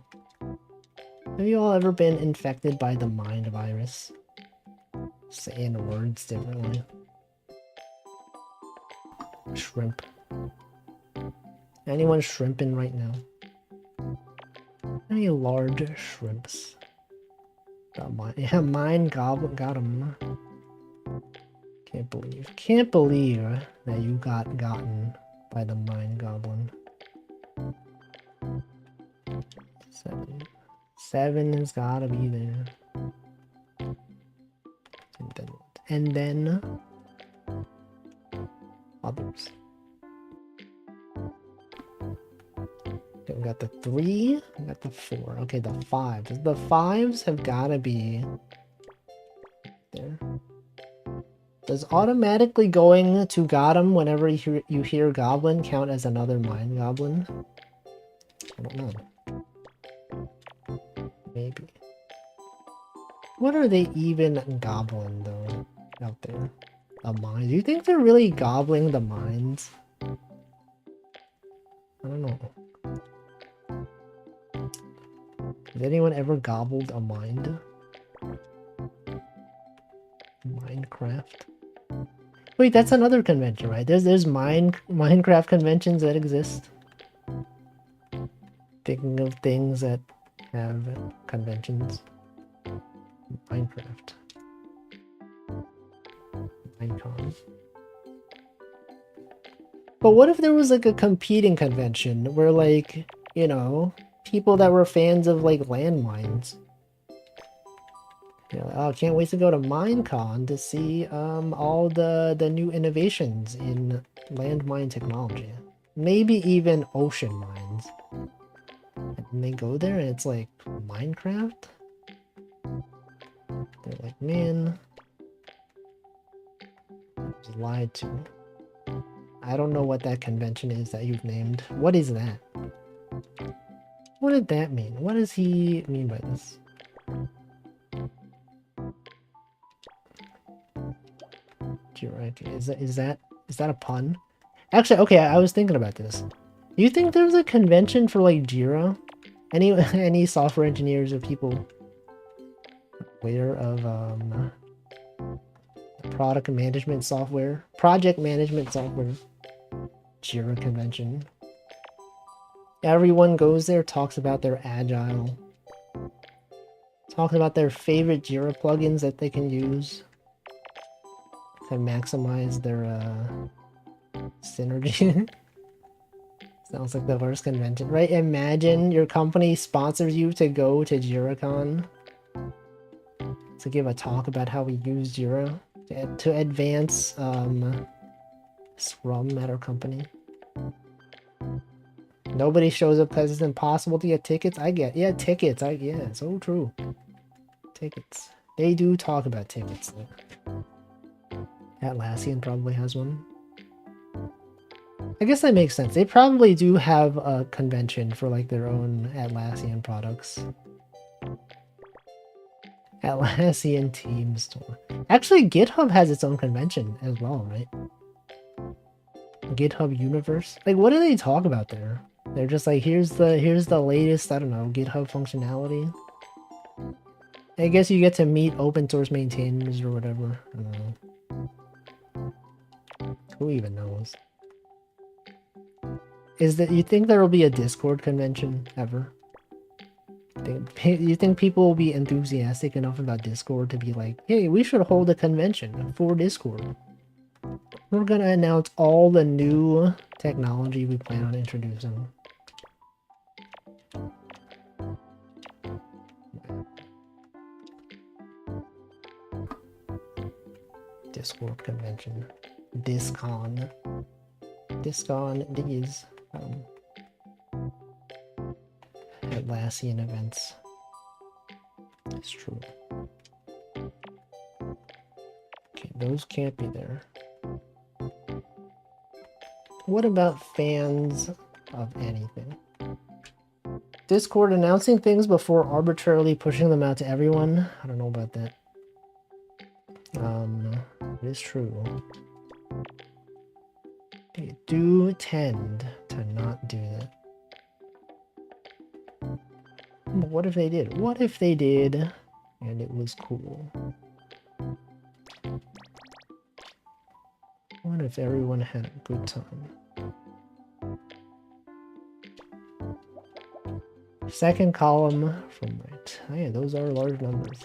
Have you all ever been infected by the mind virus? Saying words differently. Shrimp. Anyone shrimping right now? Any large shrimps? Got mine. Yeah, mine goblin got him. Can't believe that you got gotten by the mine goblin. 7. 7 has gotta be there. And then others. Okay, we got the 3, we got the 4. Okay, the 5s. The 5s have gotta be there. Does automatically going to Gotham whenever you hear goblin count as another mine goblin? I don't know. Maybe. What are they even gobbling though out there? The mines? Do you think they're really gobbling the mines? I don't know. Has anyone ever gobbled a mind? Minecraft? Wait, that's another convention, right? There's Minecraft conventions that exist. Thinking of things that have conventions. Minecraft. Minecon. But what if there was like a competing convention where like, you know, people that were fans of like landmines. You're like, oh, can't wait to go to Minecon to see all the new innovations in landmine technology. Maybe even ocean mines. And they go there and it's like Minecraft? They're like, man, I was lied to. I don't know what that convention is that you've named. What is that? What did that mean? What does he mean by this? Is that a pun? Actually, okay, I was thinking about this. Do you think there's a convention for like Jira? Any software engineers or people aware of project management software Jira convention? Everyone goes there, talks about their agile, talks about their favorite Jira plugins that they can use to maximize their synergy. Sounds like the worst convention, right? Imagine your company sponsors you to go to JiraCon to give a talk about how we use Jira to advance Scrum at our company. Nobody shows up because it's impossible to get tickets. Yeah, tickets. Yeah, so true. Tickets. They do talk about tickets. Atlassian probably has one. I guess that makes sense. They probably do have a convention for like their own Atlassian products. Atlassian Team Store. Actually, GitHub has its own convention as well, right? GitHub Universe. Like, what do they talk about there? They're just like, here's the latest, I don't know, GitHub functionality. I guess you get to meet open source maintainers or whatever. I don't know. Who even knows? You think there will be a Discord convention ever? You think people will be enthusiastic enough about Discord to be like, hey, we should hold a convention for Discord. We're gonna announce all the new technology we plan on introducing. Discord convention. Discon. Discon these Atlassian events. It's true. Okay, those can't be there. What about fans of anything? Discord announcing things before arbitrarily pushing them out to everyone? I don't know about that. It is true. They do tend to not do that. But what if they did? What if they did and it was cool? What if everyone had a good time? Second column from right. Oh yeah, those are large numbers.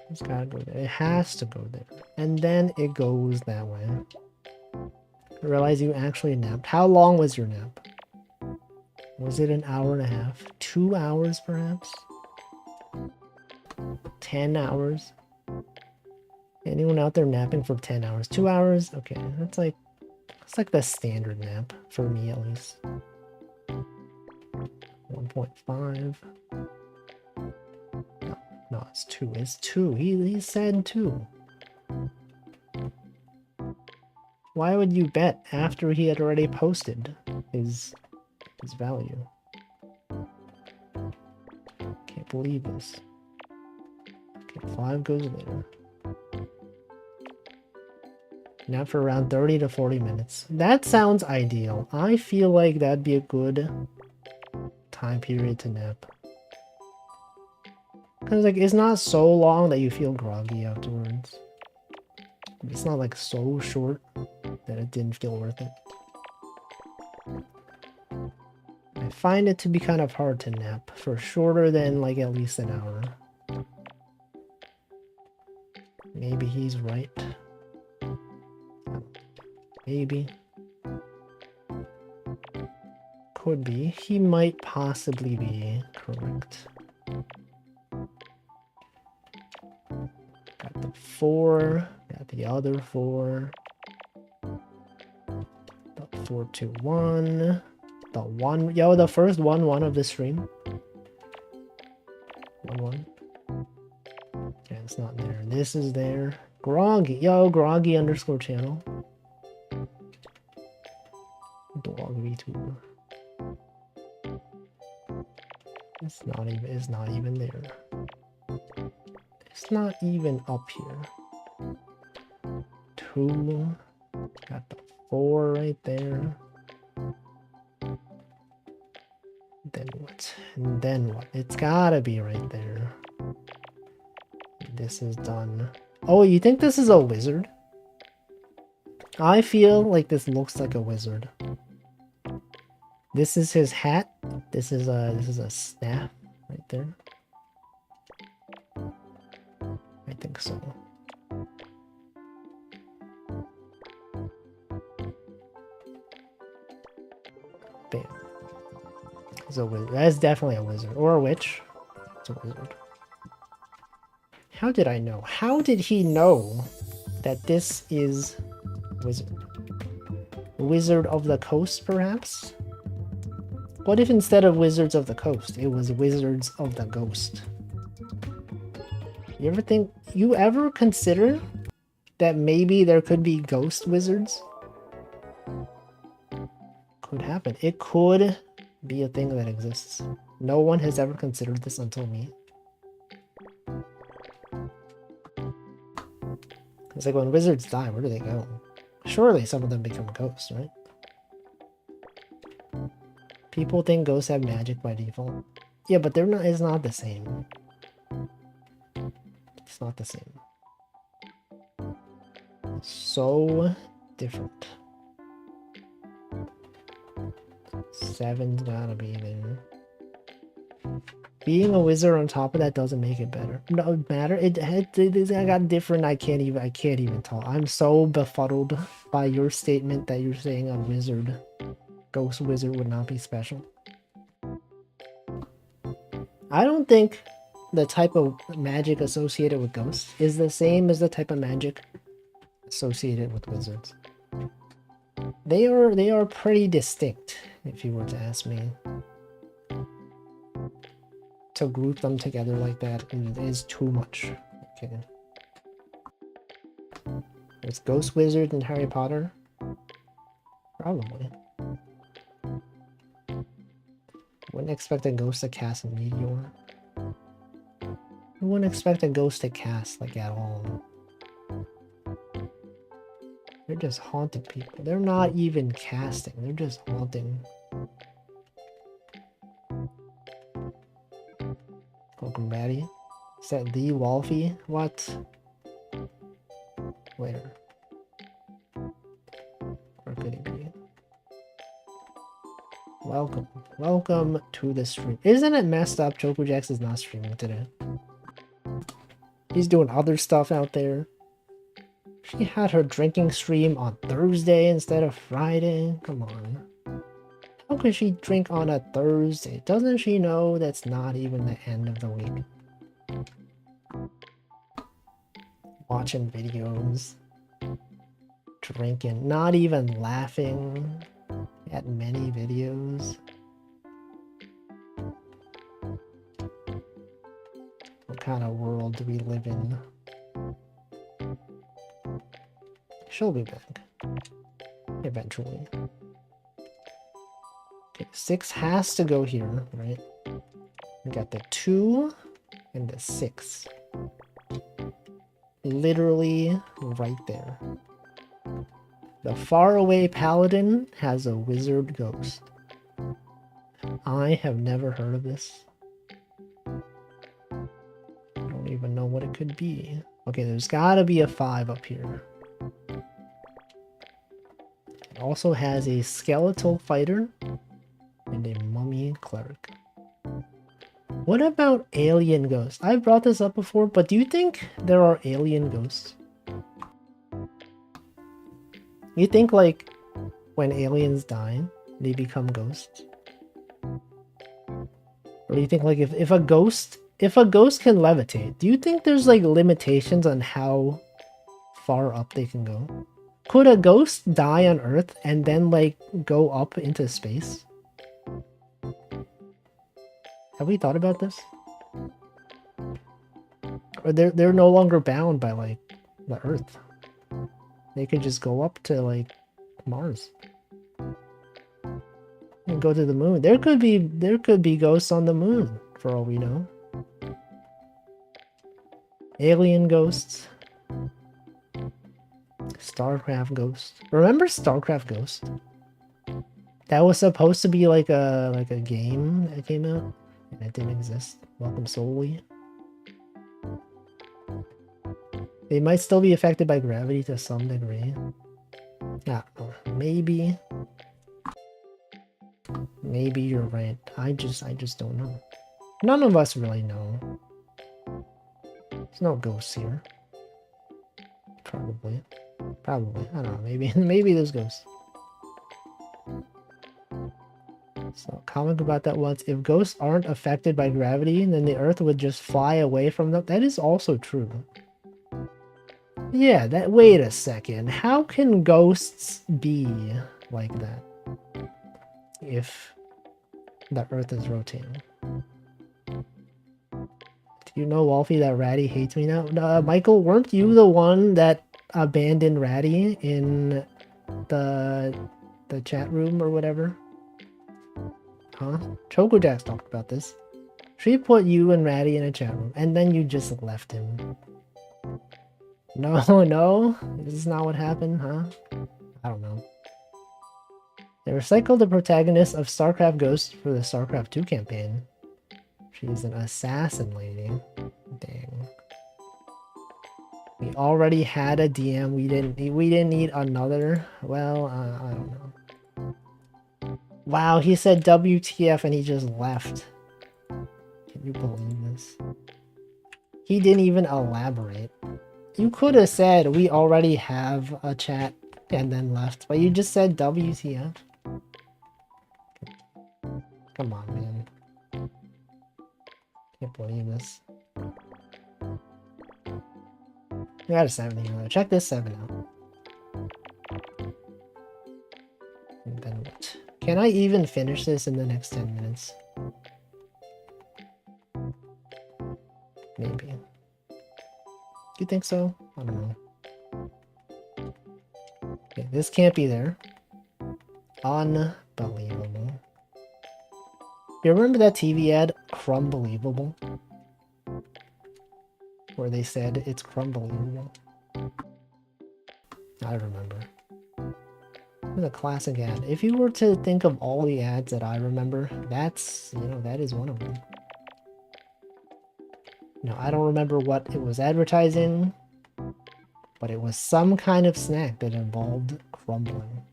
It's gotta go there. It has to go there. And then it goes that way. I realize you actually napped. How long was your nap? Was it an hour and a half? 2 hours perhaps? 10 hours? Anyone out there napping for 10 hours? 2 hours? Okay, that's like the standard nap for me at least. 1.5. No, it's 2. It's 2. He said 2. Why would you bet after he had already posted his value? Can't believe this. Okay, 5 goes there. Nap for around 30 to 40 minutes. That sounds ideal. I feel like that'd be a good time period to nap. Because like it's not so long that you feel groggy afterwards. It's not like so short that it didn't feel worth it. I find it to be kind of hard to nap for shorter than like at least an hour. Maybe he's right. Maybe. Could be. He might possibly be correct. Got the 4. Got the other 4. The 4, 2, 1. The 1. Yo, the first 1, 1 of the stream. 1, 1. Yeah, it's not there. This is there. Groggy. Yo, groggy underscore channel. Dog VTuber. It's not even there. It's not even up here. 2. Got the 4 right there. Then what? And then what? It's gotta be right there. This is done. Oh, you think this is a wizard? I feel like this looks like a wizard. This is his hat. This is a staff right there. I think so. Bam. It's a wizard. That's definitely a wizard. Or a witch. It's a wizard. How did I know? How did he know that this is wizard? Wizard of the Coast, perhaps? What if instead of Wizards of the Coast, it was Wizards of the Ghost? You ever consider that maybe there could be ghost wizards? Could happen. It could be a thing that exists. No one has ever considered this until me. It's like when wizards die, where do they go? Surely some of them become ghosts, right? People think ghosts have magic by default. Yeah, but they're not. It's not the same. It's not the same. So different. 7's gotta be there. Being a wizard on top of that doesn't make it better. No matter. I got different. I can't even talk. I'm so befuddled by your statement that you're saying a wizard, ghost wizard, would not be special. I don't think the type of magic associated with ghosts is the same as the type of magic associated with wizards. They are pretty distinct, if you were to ask me. To group them together like that is too much. Okay. There's ghost wizard in Harry Potter? Probably. Wouldn't expect a ghost to cast a meteor. I wouldn't expect a ghost to cast, like, at all. They're just haunting people. They're not even casting. They're just haunting. Welcome, Batty. Is that the Wolfie? What? Where? Where could it be? Welcome. Welcome to the stream. Isn't it messed up Chocojax is not streaming today? He's doing other stuff out there. She had her drinking stream on Thursday instead of Friday. Come on. How could she drink on a Thursday? Doesn't she know that's not even the end of the week? Watching videos. Drinking. Not even laughing at many videos. What kind of world do we live in? She'll be back. Eventually. Okay, 6 has to go here, right? We got the 2 and the 6. Literally right there. The faraway paladin has a wizard ghost. I have never heard of this. I don't even know what it could be. Okay, there's gotta be a 5 up here. It also has a skeletal fighter and a mummy cleric. What about alien ghosts? I've brought this up before, but do you think there are alien ghosts? You think, like, when aliens die, they become ghosts? Or do you think, like, if a ghost can levitate, do you think there's, like, limitations on how far up they can go? Could a ghost die on Earth and then, like, go up into space? Have we thought about this? Or they're no longer bound by, like, the Earth. They could just go up to, like, Mars. And go to the moon. There could be ghosts on the moon, for all we know. Alien ghosts. StarCraft ghost. Remember StarCraft Ghost? That was supposed to be like a game that came out, and it didn't exist. Welcome solely. They might still be affected by gravity to some degree. Maybe. Maybe you're right. I just don't know. None of us really know. There's no ghosts here. Probably. Probably. I don't know. Maybe there's ghosts. So, comment about that once. If ghosts aren't affected by gravity, then the Earth would just fly away from them. That is also true. Yeah, wait a second. How can ghosts be like that if the Earth is rotating? Do you know, Wolfie, that Ratty hates me now? Michael, weren't you the one that abandoned Ratty in the chat room or whatever? Huh? Chocojax talked about this. She put you and Ratty in a chat room, and then you just left him. No? This is not what happened, huh? I don't know. They recycled the protagonist of StarCraft Ghost for the StarCraft 2 campaign. She's an assassin lady. Dang. We already had a DM. We didn't need another. Well, I don't know. Wow, he said WTF and he just left. Can you believe this? He didn't even elaborate. You could have said we already have a chat and then left, but you just said WTF. Come on, man. Can't believe this. We got a 7 here though. Check this 7 out. And then what? Can I even finish this in the next 10 minutes? Maybe. Do you think so? I don't know. Okay, this can't be there. Unbelievable. You remember that TV ad, Crumbelievable? Where they said it's Crumbelievable? I remember. It was a classic ad. If you were to think of all the ads that I remember, that's, that is one of them. No, I don't remember what it was advertising, but it was some kind of snack that involved crumbling.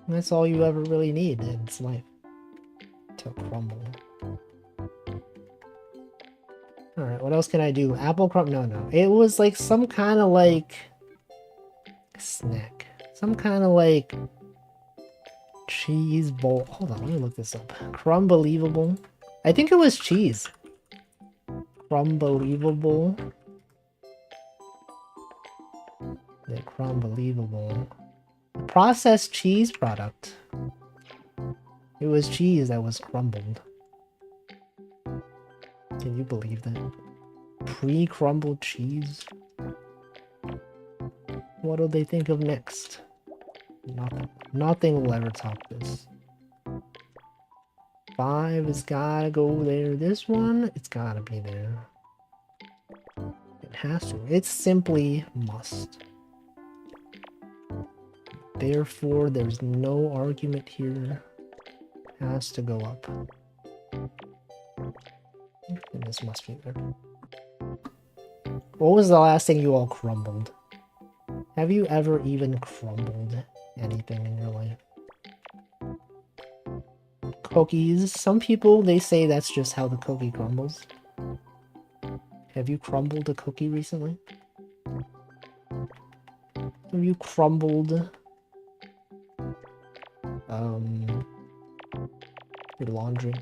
That's all you ever really need in this life. To crumble. Alright, what else can I do? Apple crumb? No. It was like some kind of like... snack. Some kind of like... cheese bowl. Hold on, let me look this up. Crumbelievable. I think it was cheese. Crumbelievable. The Crumbelievable. Processed cheese product. It was cheese that was crumbled. Can you believe that? Pre-crumbled cheese? What do they think of next? Nothing. Nothing will ever top this. 5 has gotta go there. This one, it's gotta be there. It has to. It's simply must. Therefore, there's no argument here. It has to go up. And this must be there. What was the last thing you all crumbled? Have you ever even crumbled anything in your life? Cookies. Some people, they say that's just how the cookie crumbles. Have you crumbled a cookie recently? Have you crumbled your laundry?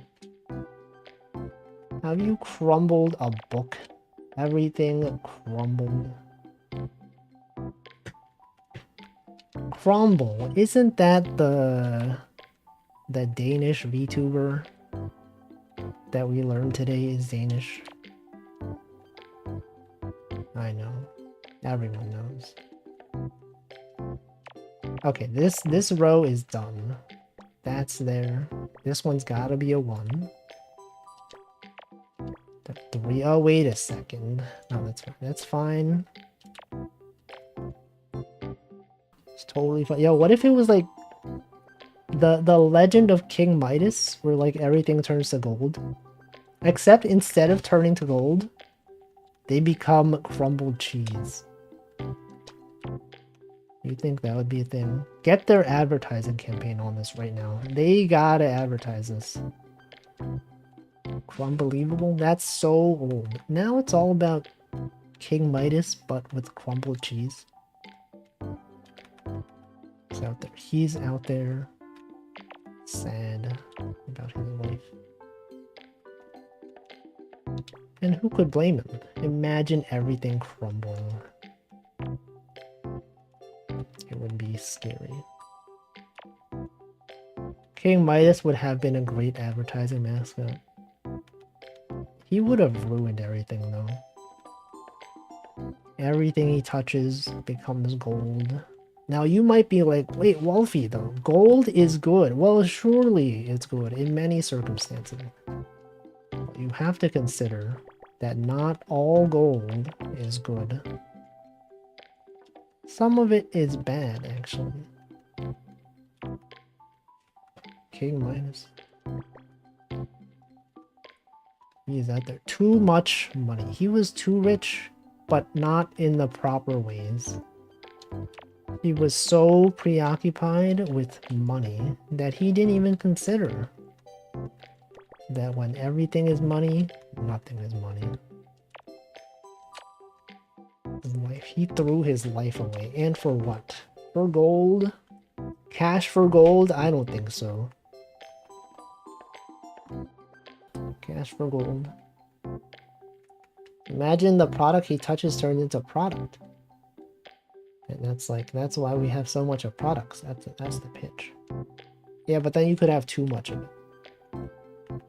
Have you crumbled a book? Everything crumbled. Crumble. Isn't that the Danish VTuber that we learned today is Danish? I know. Everyone knows. Okay, this row is done. That's there. This one's gotta be a 1. The 3. Oh, wait a second. No, that's fine. That's fine. It's totally fine. Yo, what if it was like the Legend of King Midas, where like everything turns to gold? Except instead of turning to gold, they become crumbled cheese. You think that would be a thing? Get their advertising campaign on this right now. They gotta advertise this. Crumbelievable? That's so old. Now it's all about King Midas, but with crumbled cheese. He's out there. He's out there. Sad about his life. And who could blame him? Imagine everything crumbling. It would be scary. King Midas would have been a great advertising mascot. He would have ruined everything though. Everything he touches becomes gold. Now you might be like, wait, Wolfie though, gold is good. Well, surely it's good in many circumstances. But you have to consider that not all gold is good. Some of it is bad, actually. King Midas. He's out there. Too much money. He was too rich, but not in the proper ways. He was so preoccupied with money that he didn't even consider that when everything is money, nothing is money. His life. He threw his life away. And for what? For gold? Cash for gold? I don't think so. Cash for gold. Imagine the product he touches turns into product. And that's why we have so much of products. That's the pitch. Yeah, but then you could have too much of it.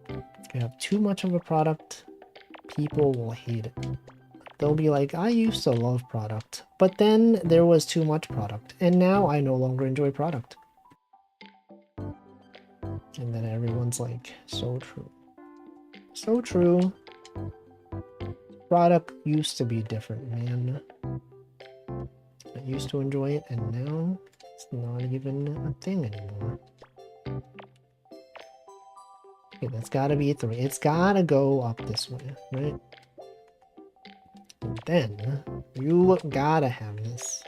If you have too much of a product, people will hate it. They'll be like, I used to love product, but then there was too much product, and now I no longer enjoy product. And then everyone's like, so true. So true. Product used to be different, man. I used to enjoy it, and now it's not even a thing anymore. Okay, that's gotta be a 3. It's gotta go up this way, right? And then you gotta have this.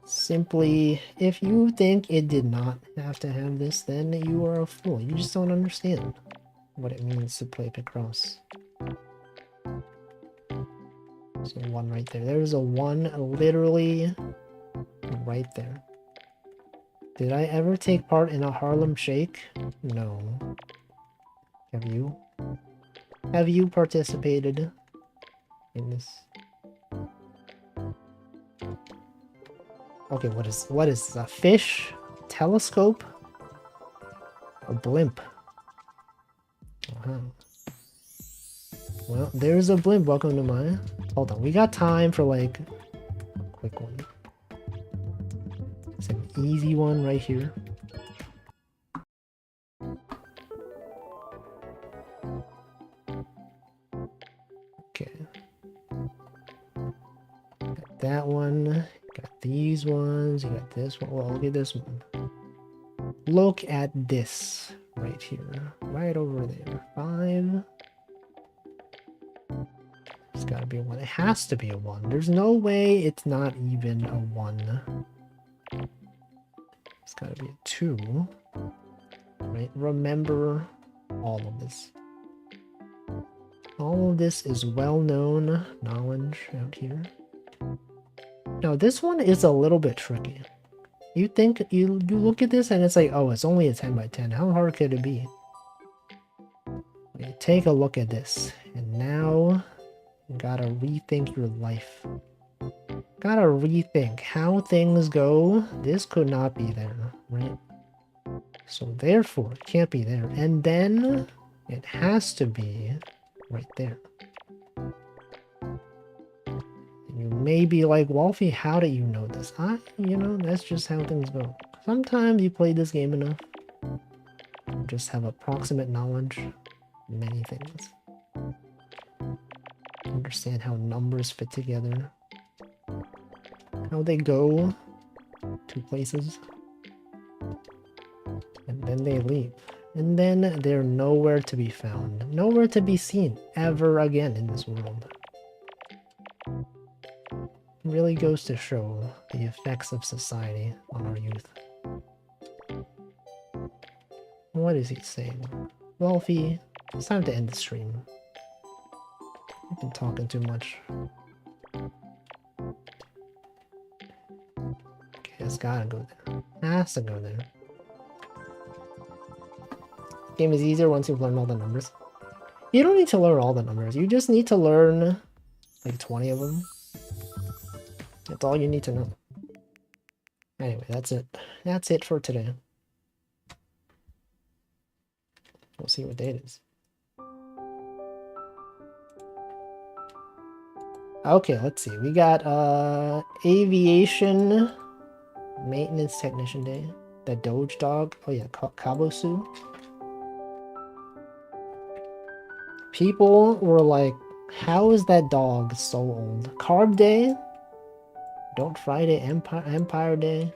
Simply, if you think it did not have to have this, then you are a fool. You just don't understand what it means to play Picross. So 1 right there. There's a 1 literally right there. Did I ever take part in a Harlem Shake? No. Have you? Have you participated in this? Okay, what is this? A fish? Telescope? A blimp? Well, there's a blimp. Welcome to my... Hold on, we got time for like a quick one. It's an easy one right here. Okay. Got that one. Got these ones. You got this one. Well, look at this one. Look at this right here. Right over there. 5. It's gotta be a 1. It has to be a 1. There's no way it's not even a 1. It's gotta be a 2. Right? Remember all of this. All of this is well-known knowledge out here. Now, this one is a little bit tricky. You think, you look at this and it's like, oh, it's only a 10 by 10. How hard could it be? You take a look at this, and now you gotta rethink your life. Gotta rethink how things go. This could not be there, right? So therefore, it can't be there. And then it has to be right there. You may be like, Wolfie, how do you know this? You know, that's just how things go. Sometimes you play this game enough, you just have approximate knowledge of many things. Understand how numbers fit together, how they go to places, and then they leave. And then they're nowhere to be found, nowhere to be seen ever again in this world. Really goes to show the effects of society on our youth. What is he saying? Wolfie, it's time to end the stream. I've been talking too much. Okay, it's gotta go there. Has to go there. Game is easier once you've learned all the numbers. You don't need to learn all the numbers. You just need to learn like 20 of them. That's all you need to know. Anyway, that's it. That's it for today. We'll see what date it is. Okay, let's see. We got Aviation Maintenance Technician Day. The Doge Dog. Oh yeah, Kabosu. People were like, how is that dog so old? Carb Day? Don't Friday, Empire Day.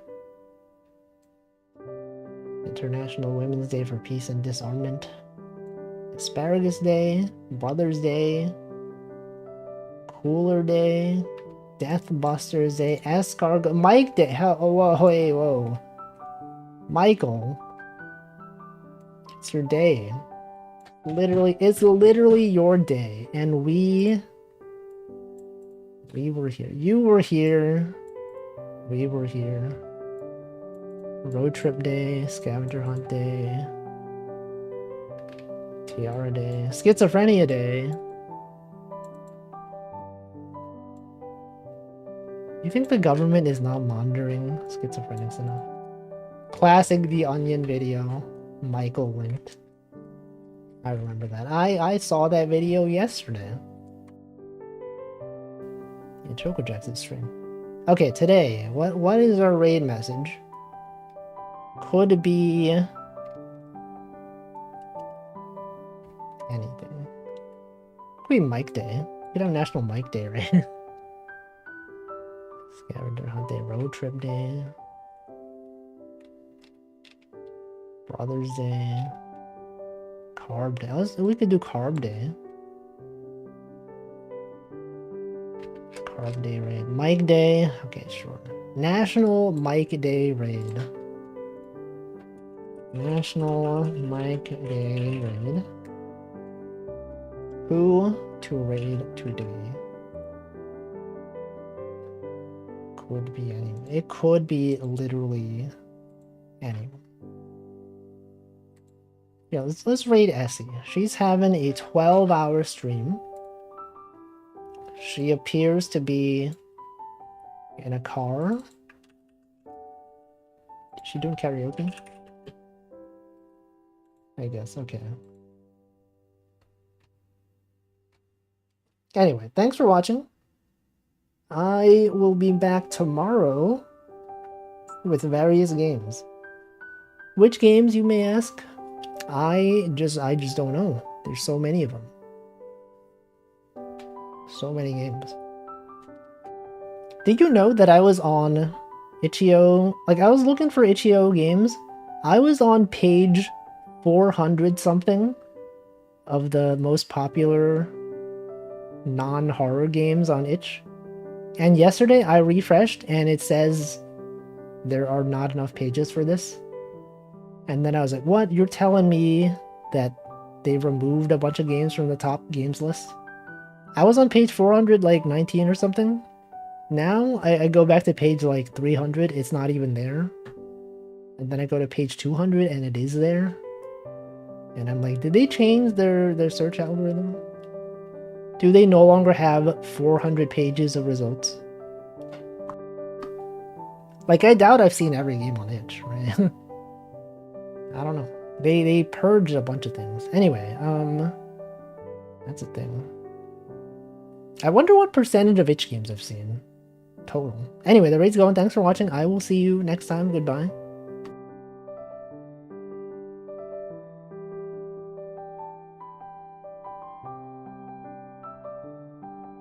International Women's Day for Peace and Disarmament. Asparagus Day. Brothers Day. Cooler Day. Death Busters Day. Escargot. Mike Day. Oh, whoa, hey, whoa. Michael. It's your day. Literally, it's literally your day. And we were here. You were here. We were here. Road Trip Day. Scavenger Hunt Day. Tiara Day. Schizophrenia Day. You think the government is not monitoring schizophrenics enough? Classic The Onion video. Michael linked. I remember that. I saw that video yesterday. Yeah, Choco Jackson stream. Okay, today, what is our raid message? Could be anything. Could be Mike Day. We could have National Mike Day, right? Scavenger Hunt Day, Road Trip Day, Brothers Day, Carb Day. We could do Carb Day. Carb Day raid. Mike Day. Okay, sure. National Mike Day raid. National Mike Day raid. Who to raid today? Could be anyone. It could be literally anyone. Yeah, let's raid Essie. She's having a 12-hour stream. She appears to be in a car. Is she doing karaoke? I guess, okay. Anyway, thanks for watching. I will be back tomorrow with various games. Which games, you may ask? I just don't know. There's so many of them. So many games. Did you know that I was on itch.io? Like, I was looking for itch.io games. I was on page 400 something of the most popular non-horror games on itch. And yesterday I refreshed and it says there are not enough pages for this. And then I was like, what? You're telling me that they removed a bunch of games from the top games list? I was on page 400, like 19 or something. Now I go back to page like 300, it's not even there. And then I go to page 200 and it is there. And I'm like, did they change their search algorithm? Do they no longer have 400 pages of results? Like, I doubt I've seen every game on itch, right? I don't know. They purged a bunch of things. Anyway, that's a thing. I wonder what percentage of itch games I've seen total. Anyway, the raid's going. Thanks for watching. I will see you next time. Goodbye.